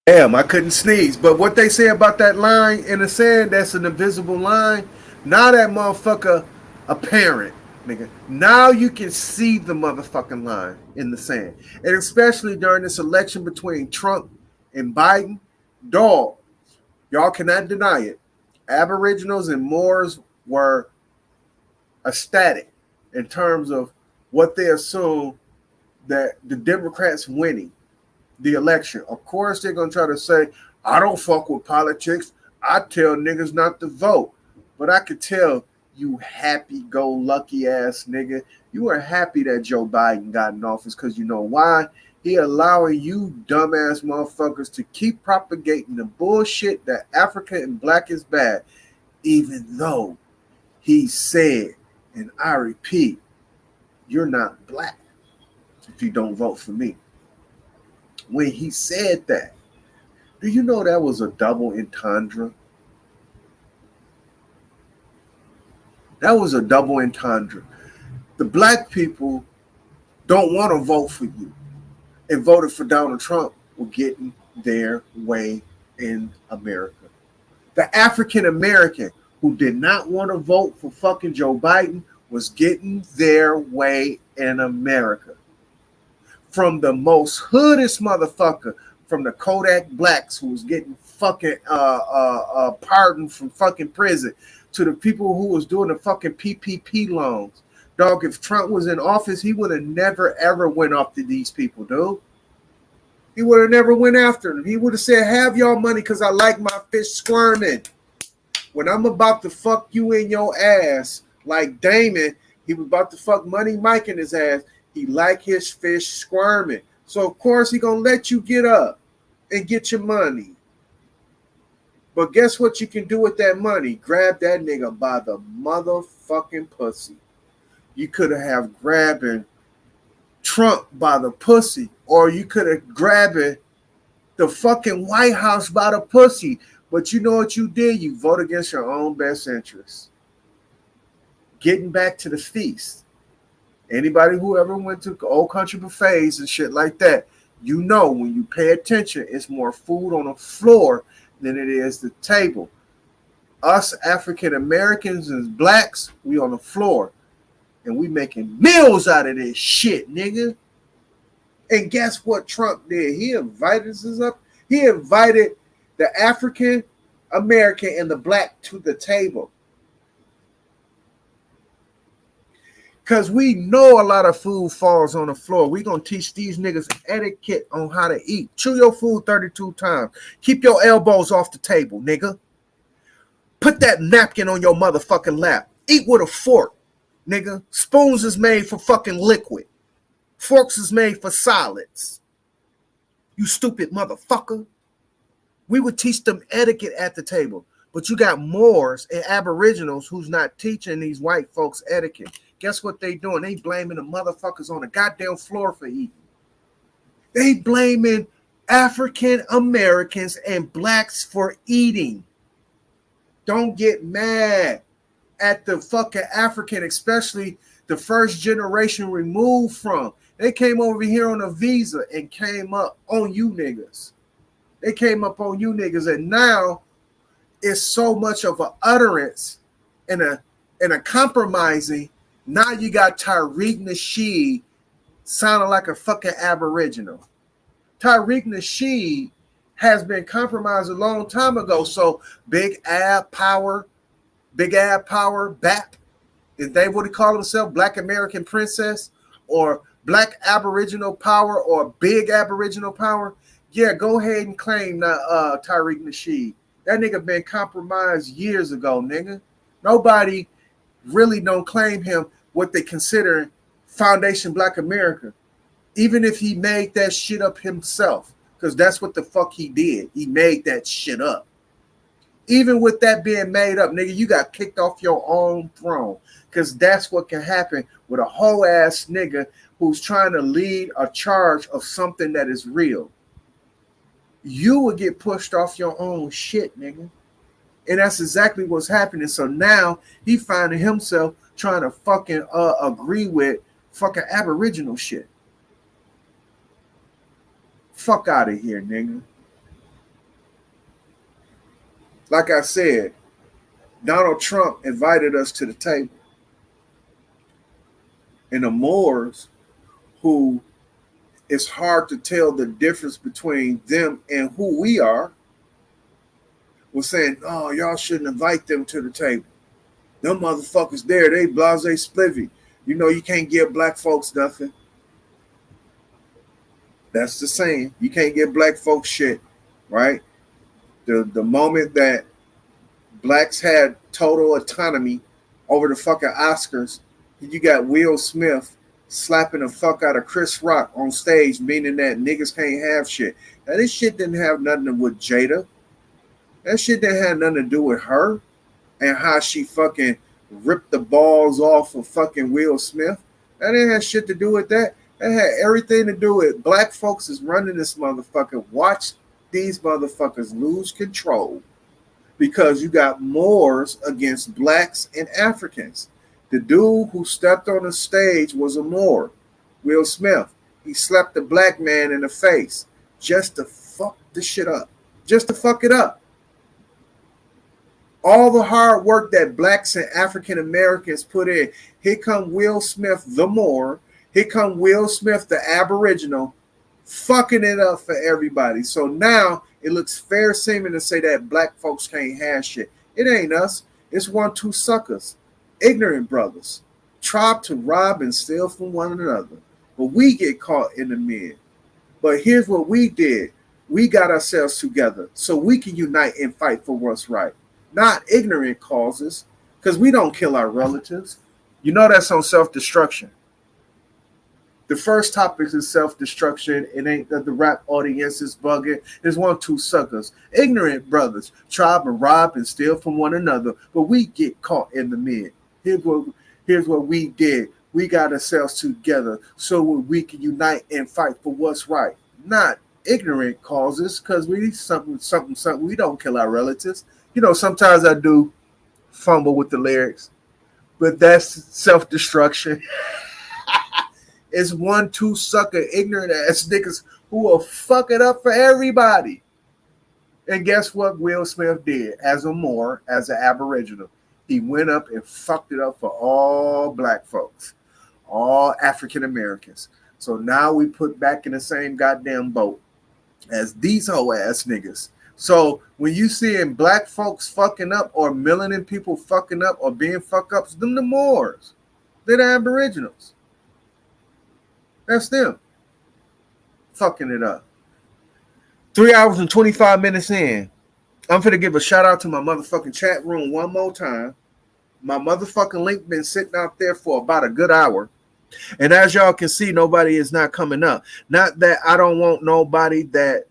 [SPEAKER 1] Damn, I couldn't sneeze. But what they say about that line in the sand, that's an invisible line. Now that motherfucker apparent, nigga. Now you can see the motherfucking line in the sand. And especially during this election between Trump and Biden, dog, y'all cannot deny it. Aboriginals and Moors were ecstatic in terms of what they assume that the Democrats winning the election. Of course, they're going to try to say, I don't fuck with politics. I tell niggas not to vote. But I could tell you happy-go-lucky ass nigga, you are happy that Joe Biden got in office because you know why? He allowing you dumbass motherfuckers to keep propagating the bullshit that Africa and black is bad, even though he said, and I repeat, you're not black if you don't vote for me. when he said that. Do you know that was a double entendre? That was a double entendre. The black people don't want to vote for you and voted for Donald Trump were getting their way in America. The African American who did not want to vote for fucking Joe Biden was getting their way in America. From the most hoodest motherfucker, from the Kodak Blacks who was getting fucking pardoned from fucking prison, to the people who was doing the fucking PPP loans. Dog, if Trump was in office, he would have never ever went after these people, dude. He would have never went after them. He would have said, have y'all money because I like my fish squirming. When I'm about to fuck you in your ass, like Damon, he was about to fuck Money Mike in his ass. He like his fish squirming. So, of course, he going to let you get up and get your money. But guess what you can do with that money? Grab that nigga by the motherfucking pussy. You could have grabbing Trump by the pussy, or you could have grabbing the fucking White House by the pussy. But you know what you did? You vote against your own best interests. Getting back to the feast. Anybody who ever went to old country buffets and shit like that, you know when you pay attention, it's more food on the floor than it is the table. Us African Americans and blacks, we on the floor. And we making meals out of this shit, nigga. And guess what Trump did? He invited us up. He invited the African American and the black to the table. Because we know a lot of food falls on the floor. We're going to teach these niggas etiquette on how to eat. Chew your food 32 times. Keep your elbows off the table, nigga. Put that napkin on your motherfucking lap. Eat with a fork, nigga. Spoons is made for fucking liquid. Forks is made for solids. You stupid motherfucker. We would teach them etiquette at the table. But you got Moors and Aboriginals who's not teaching these white folks etiquette. Guess what they doing? They blaming the motherfuckers on the goddamn floor for eating. They blaming African Americans and blacks for eating. Don't get mad at the fucking African, especially the first generation removed from. They came over here on a visa and came up on you niggas. They came up on you niggas, and now it's so much of an utterance and a compromising. Now you got Tariq Nasheed sounding like a fucking Aboriginal. Tariq Nasheed has been compromised a long time ago. So Big Ab Power, BAP, if they would call themselves Black American Princess or Black Aboriginal Power or Big Aboriginal Power, yeah, go ahead and claim Tariq Nasheed. That nigga been compromised years ago, nigga. Nobody really don't claim him what they consider Foundation Black America, even if he made that shit up himself, because that's what the fuck he did. He made that shit up. Even with that being made up, nigga, you got kicked off your own throne, because that's what can happen with a whole ass nigga who's trying to lead a charge of something that is real. You will get pushed off your own shit, nigga. And that's exactly what's happening. So now he finding himself trying to fucking agree with fucking Aboriginal shit. Fuck out of here, nigga. Like I said, Donald Trump invited us to the table. And the Moors, who it's hard to tell the difference between them and who we are, was saying, oh, y'all shouldn't invite them to the table. Them motherfuckers there, they blase splivvy. You know you can't give black folks nothing. That's the saying. You can't give black folks shit, right? The moment that blacks had total autonomy over the fucking Oscars, you got Will Smith slapping the fuck out of Chris Rock on stage, meaning that niggas can't have shit. Now, this shit didn't have nothing to do with Jada. That shit didn't have nothing to do with her and how she fucking ripped the balls off of fucking Will Smith. That didn't have shit to do with that. That It had everything to do with black folks is running this motherfucker. Watch these motherfuckers lose control because you got Moors against blacks and Africans. The dude who stepped on the stage was a Moor, Will Smith. He slapped a black man in the face just to fuck the shit up, just to fuck it up. All the hard work that blacks and African Americans put in. Here come Will Smith, the Moor. Here come Will Smith, the Aboriginal, fucking it up for everybody. So now it looks fair seeming to say that black folks can't have shit. It ain't us. It's 1-2 suckers, ignorant brothers, tried to rob and steal from one another. But we get caught in the mid. But here's what we did. We got ourselves together so we can unite and fight for what's right. Not ignorant causes, because we don't kill our relatives. You know that's on self-destruction. The first topic is self-destruction. It ain't that the rap audience is bugging. There's 1-2 suckers, ignorant brothers, try to rob and steal from one another, but we get caught in the mid. Here's what we did. We got ourselves together so we can unite and fight for what's right. Not ignorant causes, because we something. We don't kill our relatives. You know, sometimes I do fumble with the lyrics, but that's self-destruction. It's 1-2 sucker, ignorant ass niggas who will fuck it up for everybody. And guess what Will Smith did as a Moor, as an Aboriginal? He went up and fucked it up for all black folks, all African Americans. So now we put back in the same goddamn boat as these hoe ass niggas. So when you seeing black folks fucking up or melanin people fucking up or being fuck ups, them the Moors. They're the Aboriginals. That's them fucking it up. 3 hours and 25 minutes in. I'm finna give a shout out to my motherfucking chat room one more time. My motherfucking link been sitting out there for about a good hour. And as y'all can see, nobody is not coming up. Not that I don't want nobody that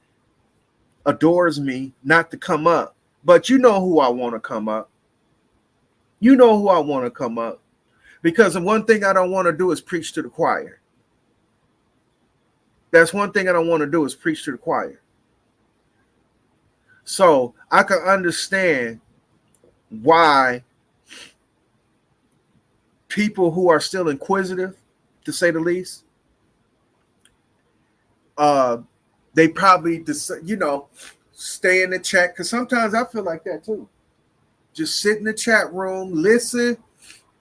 [SPEAKER 1] adores me not to come up, but you know who I want to come up. You know who I want to come up. Because the one thing I don't want to do is preach to the choir. That's one thing I don't want to do is preach to the choir. So I can understand why people who are still inquisitive, to say the least, they probably, stay in the chat. Because sometimes I feel like that too. Just sit in the chat room, listen,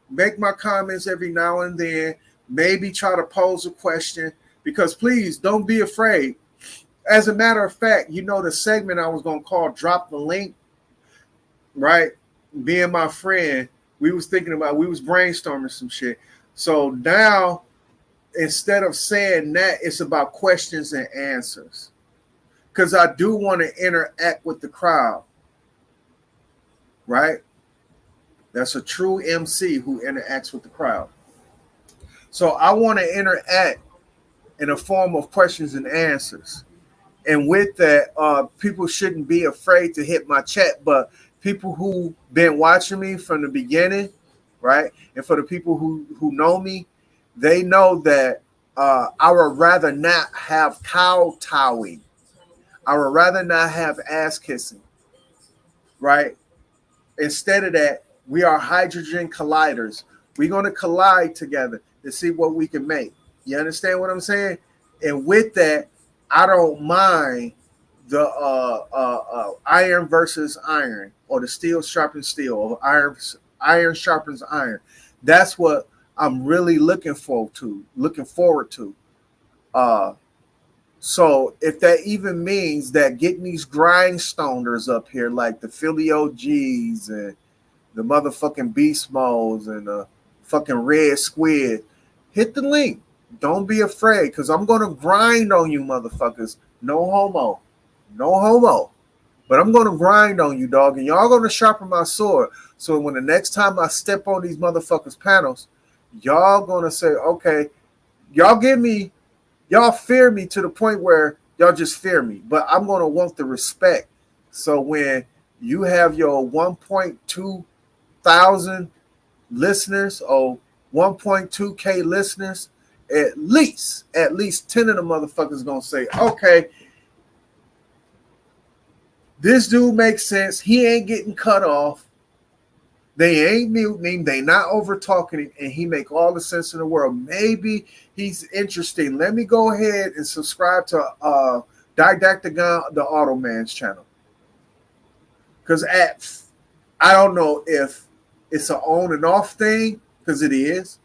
[SPEAKER 1] make my comments every now and then, maybe try to pose a question. Because please don't be afraid. As a matter of fact, the segment I was going to call Drop the Link, right? Me and my friend, we was brainstorming some shit. So now, instead of saying that, it's about questions and answers. Because I do want to interact with the crowd, right? That's a true MC who interacts with the crowd. So I want to interact in a form of questions and answers. And with that, people shouldn't be afraid to hit my chat, but people who been watching me from the beginning, right? And for the people who know me, they know that I would rather not have kowtowing. I would rather not have ass kissing, right? Instead of that, we are hydrogen colliders. We're going to collide together to see what we can make. You understand what I'm saying? And with that, I don't mind the iron versus iron, or the steel sharpens steel, or iron sharpens iron. That's what I'm really looking forward to. So if that even means that getting these grindstoners up here, like the Philly OGs and the motherfucking Beast Modes and the fucking Red Squid, hit the link. Don't be afraid, because I'm going to grind on you motherfuckers. No homo. No homo. But I'm going to grind on you, dog, and y'all going to sharpen my sword. So when the next time I step on these motherfuckers' panels, y'all going to say, okay, y'all fear me to the point where y'all just fear me. But I'm going to want the respect. So when you have your 1.2 thousand listeners or 1.2K listeners, at least 10 of the motherfuckers gonna say, okay, this dude makes sense. He ain't getting cut off. They ain't mutinying. They not over talking him, and he make all the sense in the world. Maybe he's interesting. Let me go ahead and subscribe to Didactagon, the Automan's channel. Because I don't know if it's an on and off thing, because it is.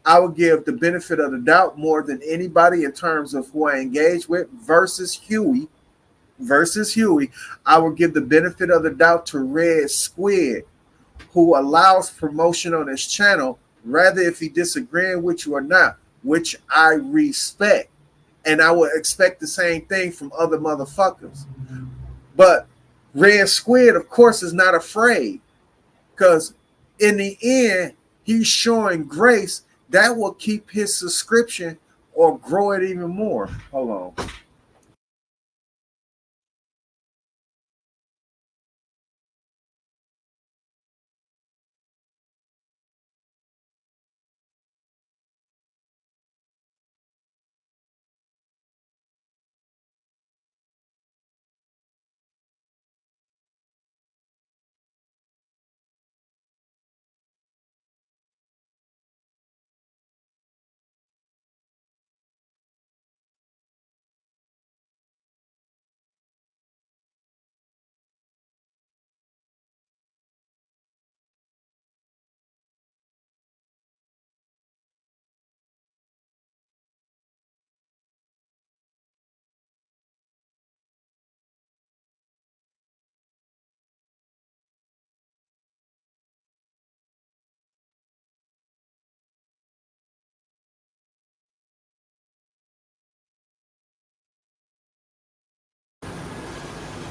[SPEAKER 1] I would give the benefit of the doubt more than anybody in terms of who I engage with versus Huey. I would give the benefit of the doubt to Red Squid, who allows promotion on his channel, rather if he disagreeing with you or not, which I respect. And I would expect the same thing from other motherfuckers. But Red Squid, of course, is not afraid, because in the end, he's showing grace that will keep his subscription or grow it even more. Hold on.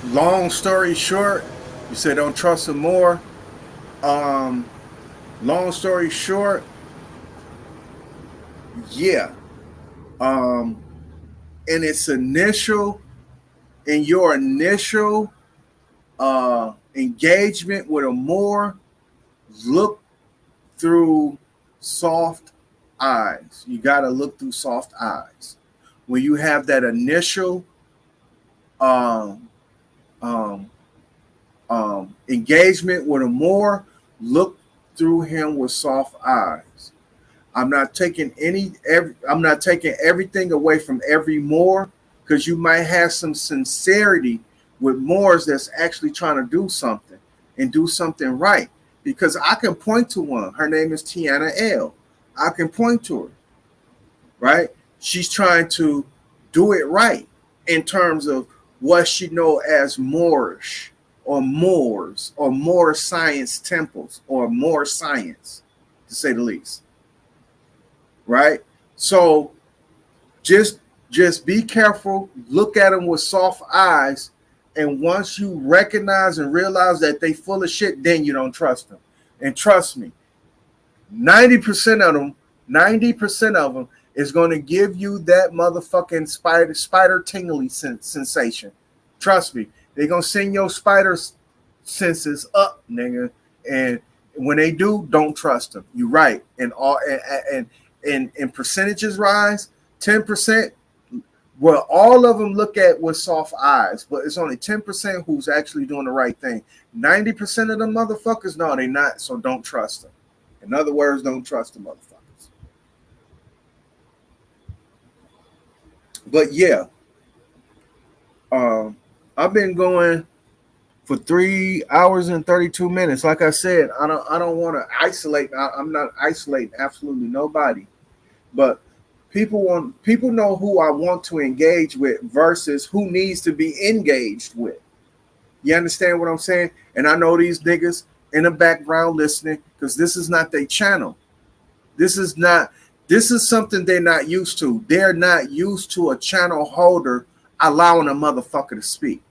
[SPEAKER 1] Long story short, you say don't trust him more. Long story short, yeah. In your initial engagement with a Moor, look through soft eyes. You got to look through soft eyes. When you have that initial engagement with a Moor, look through him with soft eyes. I'm not taking everything away from every Moor, because you might have some sincerity with Moors that's actually trying to do something and do something right. Because I can point to one. Her name is Tiana L. I can point to her, right? She's trying to do it right in terms of what she know as Moorish or Moors or Moor science temples or Moor science, to say the least. Right? So just be careful, look at them with soft eyes, and once you recognize and realize that they full of shit, then you don't trust them. And trust me, 90% of them is going to give you that motherfucking spider tingly sensation. Trust me, they're going to send your spider senses up, nigga. And when they do, don't trust them. You're right. And percentages rise 10%. Well, all of them look at with soft eyes, but it's only 10% who's actually doing the right thing. 90% of the motherfuckers, no, they're not. So don't trust them. In other words, don't trust the motherfuckers. But yeah, I've been going for 3 hours and 32 minutes. Like I said, I don't want to isolate. I'm not isolating absolutely nobody, but people know who I want to engage with versus who needs to be engaged with. You understand what I'm saying? And I know these niggas in the background listening, because this is not their channel. This is something they're not used to. They're not used to a channel holder allowing a motherfucker to speak.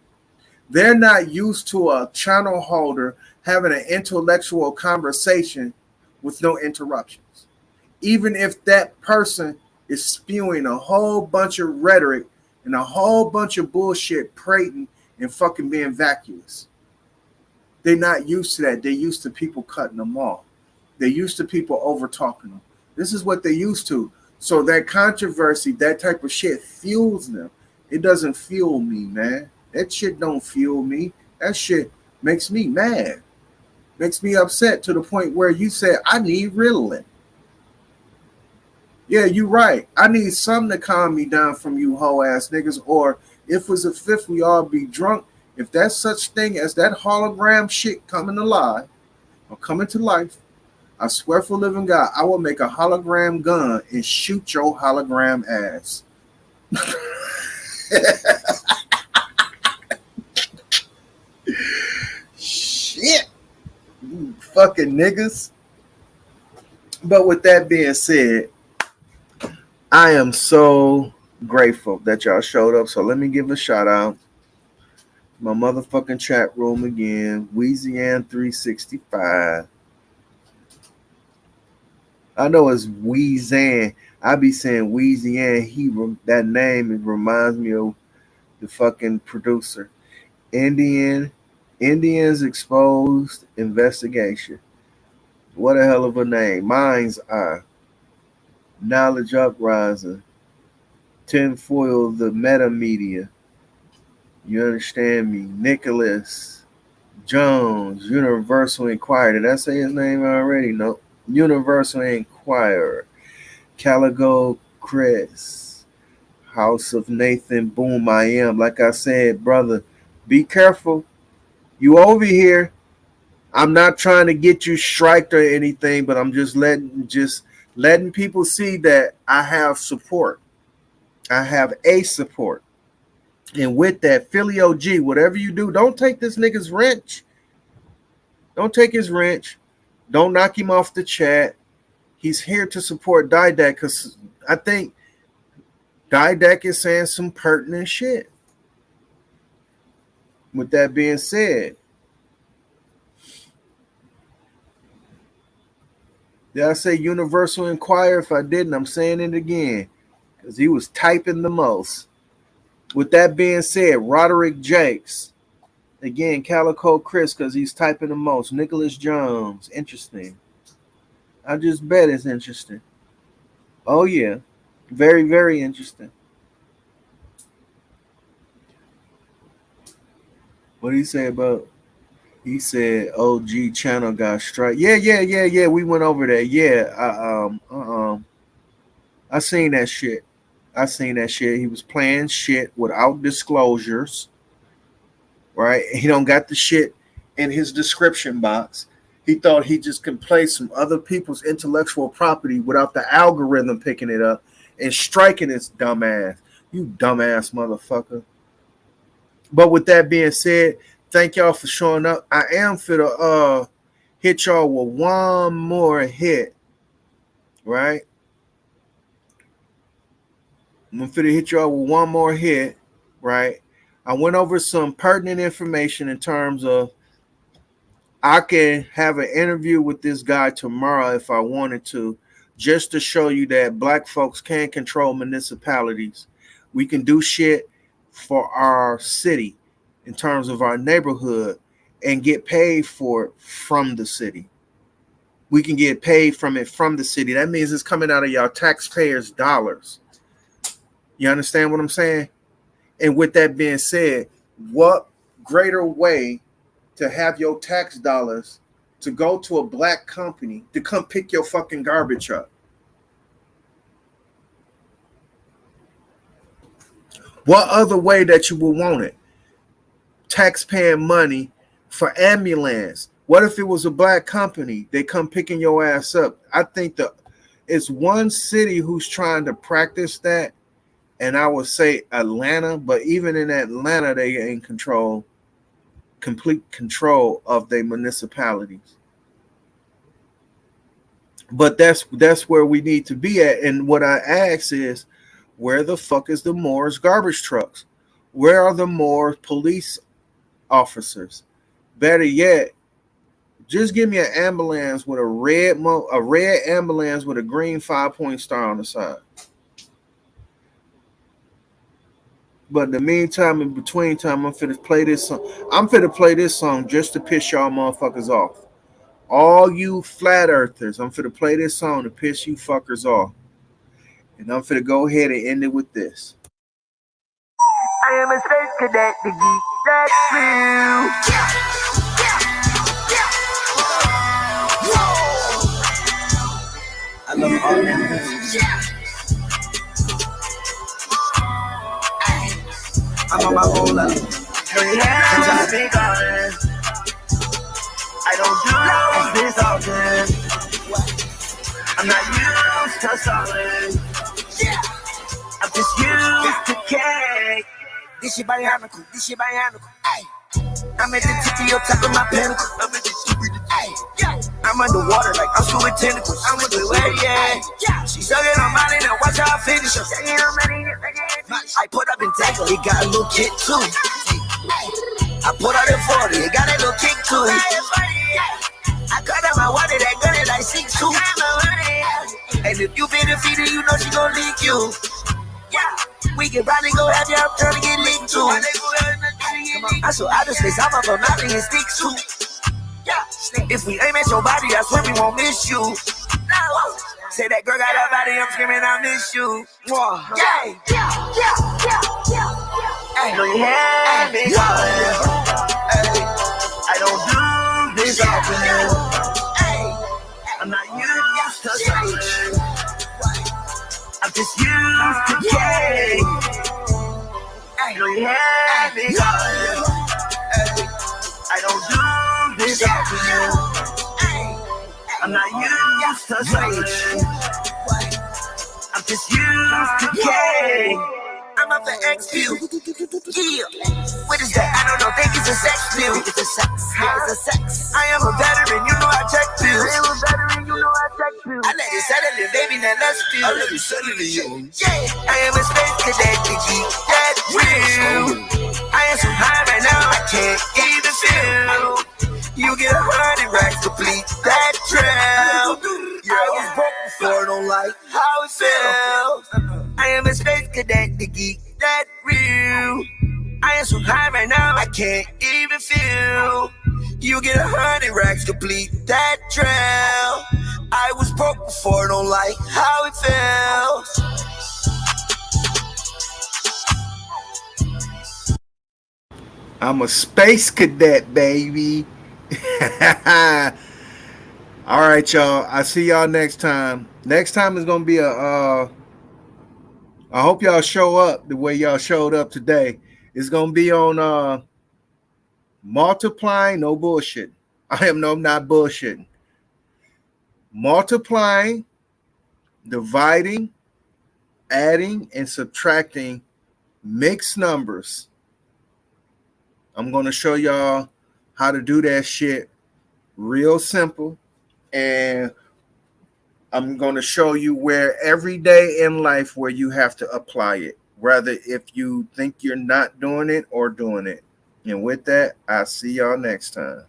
[SPEAKER 1] They're not used to a channel holder having an intellectual conversation with no interruptions. Even if that person is spewing a whole bunch of rhetoric and a whole bunch of bullshit, prating and fucking being vacuous. They're not used to that. They're used to people cutting them off. They're used to people over talking them. This is what they're used to. So that controversy, that type of shit fuels them. It doesn't fuel me, man. That shit don't fuel me. That shit makes me mad. Makes me upset to the point where you said, I need Ritalin. Yeah, you're right. I need something to calm me down from you hoe ass niggas. Or if it was a fifth, we all be drunk. If that's such thing as that hologram shit coming alive or coming to life, I swear for living God, I will make a hologram gun and shoot your hologram ass. Shit. You fucking niggas. But with that being said, I am so grateful that y'all showed up. So let me give a shout out. My motherfucking chat room again. Weezian365. I know it's Weezan. I be saying Weezian. That name, it reminds me of the fucking producer. Indians Exposed Investigation. What a hell of a name. Mind's Eye. Knowledge Uprising. Tinfoil, the meta media. You understand me? Nicholas Jones, Universal Inquirer. Did I say his name already? No. Universal Inquirer. Caligo Chris. House of Nathan. Boom, I am. Like I said, brother, be careful. You over here. I'm not trying to get you striked or anything, but I'm just letting people see that I have support. I have a support. And with that, Philly OG, whatever you do, don't take this nigga's wrench. Don't take his wrench. Don't knock him off the chat. He's here to support Didac because I think Didac is saying some pertinent shit. With that being said, did I say Universal Inquirer? If I didn't, I'm saying it again because he was typing the most. With that being said, Roderick Jakes. Again, Calico Chris because he's typing the most. Nicholas Jones. Interesting. I just bet it's interesting. Oh, yeah. Very, very interesting. What did he say about? He said OG channel got strike. Yeah. We went over that. Yeah. I seen that shit. He was playing shit without disclosures. Right? He don't got the shit in his description box. He thought he just could play some other people's intellectual property without the algorithm picking it up and striking his dumb ass. You dumbass motherfucker. But with that being said, thank y'all for showing up. I am for to hit y'all with one more hit. Right? I'm going to hit y'all with one more hit. Right? I went over some pertinent information in terms of I can have an interview with this guy tomorrow if I wanted to, just to show you that black folks can control municipalities. We can do shit for our city in terms of our neighborhood and get paid for it from the city. We can get paid from the city. That means it's coming out of y'all taxpayers' dollars. You understand what I'm saying? And with that being said, what greater way to have your tax dollars to go to a black company to come pick your fucking garbage up? What other way that you would want it? Taxpaying money for ambulance. What if it was a black company? They come picking your ass up. I think it's one city who's trying to practice that, and I would say Atlanta, but even in Atlanta, they are in complete control of their municipalities. But that's where we need to be at. And what I ask is, where the fuck is the Moor's garbage trucks? Where are the Moor police officers? Better yet, just give me an ambulance with a red ambulance with a green 5-point star on the side. But in the meantime, in between time, I'm finna play this song. I'm finna play this song just to piss y'all motherfuckers off. All you flat earthers, I'm finna play this song to piss you fuckers off. And I'm finna go ahead and end it with this.
[SPEAKER 14] I am a space cadet, the geek that's real.
[SPEAKER 10] I love all them things. I'm on my own level.
[SPEAKER 14] I don't do this often. I'm not used to solid. I'm just used to cake.
[SPEAKER 10] This shit bionicle. This shit bionicle. Ay. I'm at the tip of your top of my pinnacle. I'm at the I'm underwater like I'm swimming tentacles. I'm with the way, yeah. She sucking on mine and watch how I finish her. I put up and take her. It got a little kick too. I put out the 40. It got a little kick too. I cut out my water. That gun is like 6'2". And if you been defeated, you know she gon' leak you. We can probably go have your trying to get licked too. I saw outer space. I'm up a mountain and sticks too. If we aim at your body, I swear we won't miss you. Say that girl got a body, I'm screaming, I miss you. Hey,
[SPEAKER 14] No, you have me calling. I don't do this often. I'm not used to solid. I'm just used to cake. No, you have me calling. I don't do this often. I'm not used to solid. I'm just used to cake.
[SPEAKER 10] I'm up the X view. Yeah. What is that? I don't know. Think it's a sex pill. It's a sex. Yeah, it's a sex. I am a veteran. You know I check pills.
[SPEAKER 14] I am a veteran. You know I check pills.
[SPEAKER 10] I let it settle in, baby. Now let's feel.
[SPEAKER 5] I let it settle in you.
[SPEAKER 10] Yeah. I am a space cadet. The geek that's real. I am so high right now. I can't even feel. You get 100 racks complete that trail. I was broke before. Don't like how it feels. I am a space cadet, the geek that real. I am so high right now, I can't even feel. You get 100 racks, complete that trail. I was broke before, don't like how it feels.
[SPEAKER 1] I'm a space cadet, baby. All right, y'all. I see y'all next time. Next time is gonna be I hope y'all show up the way y'all showed up today. It's gonna be on multiplying, no bullshit. I'm not bullshitting. Multiplying, dividing, adding, and subtracting mixed numbers. I'm gonna show y'all how to do that shit real simple. And I'm going to show you where every day in life where you have to apply it, whether if you think you're not doing it or doing it. And with that, I'll see y'all next time.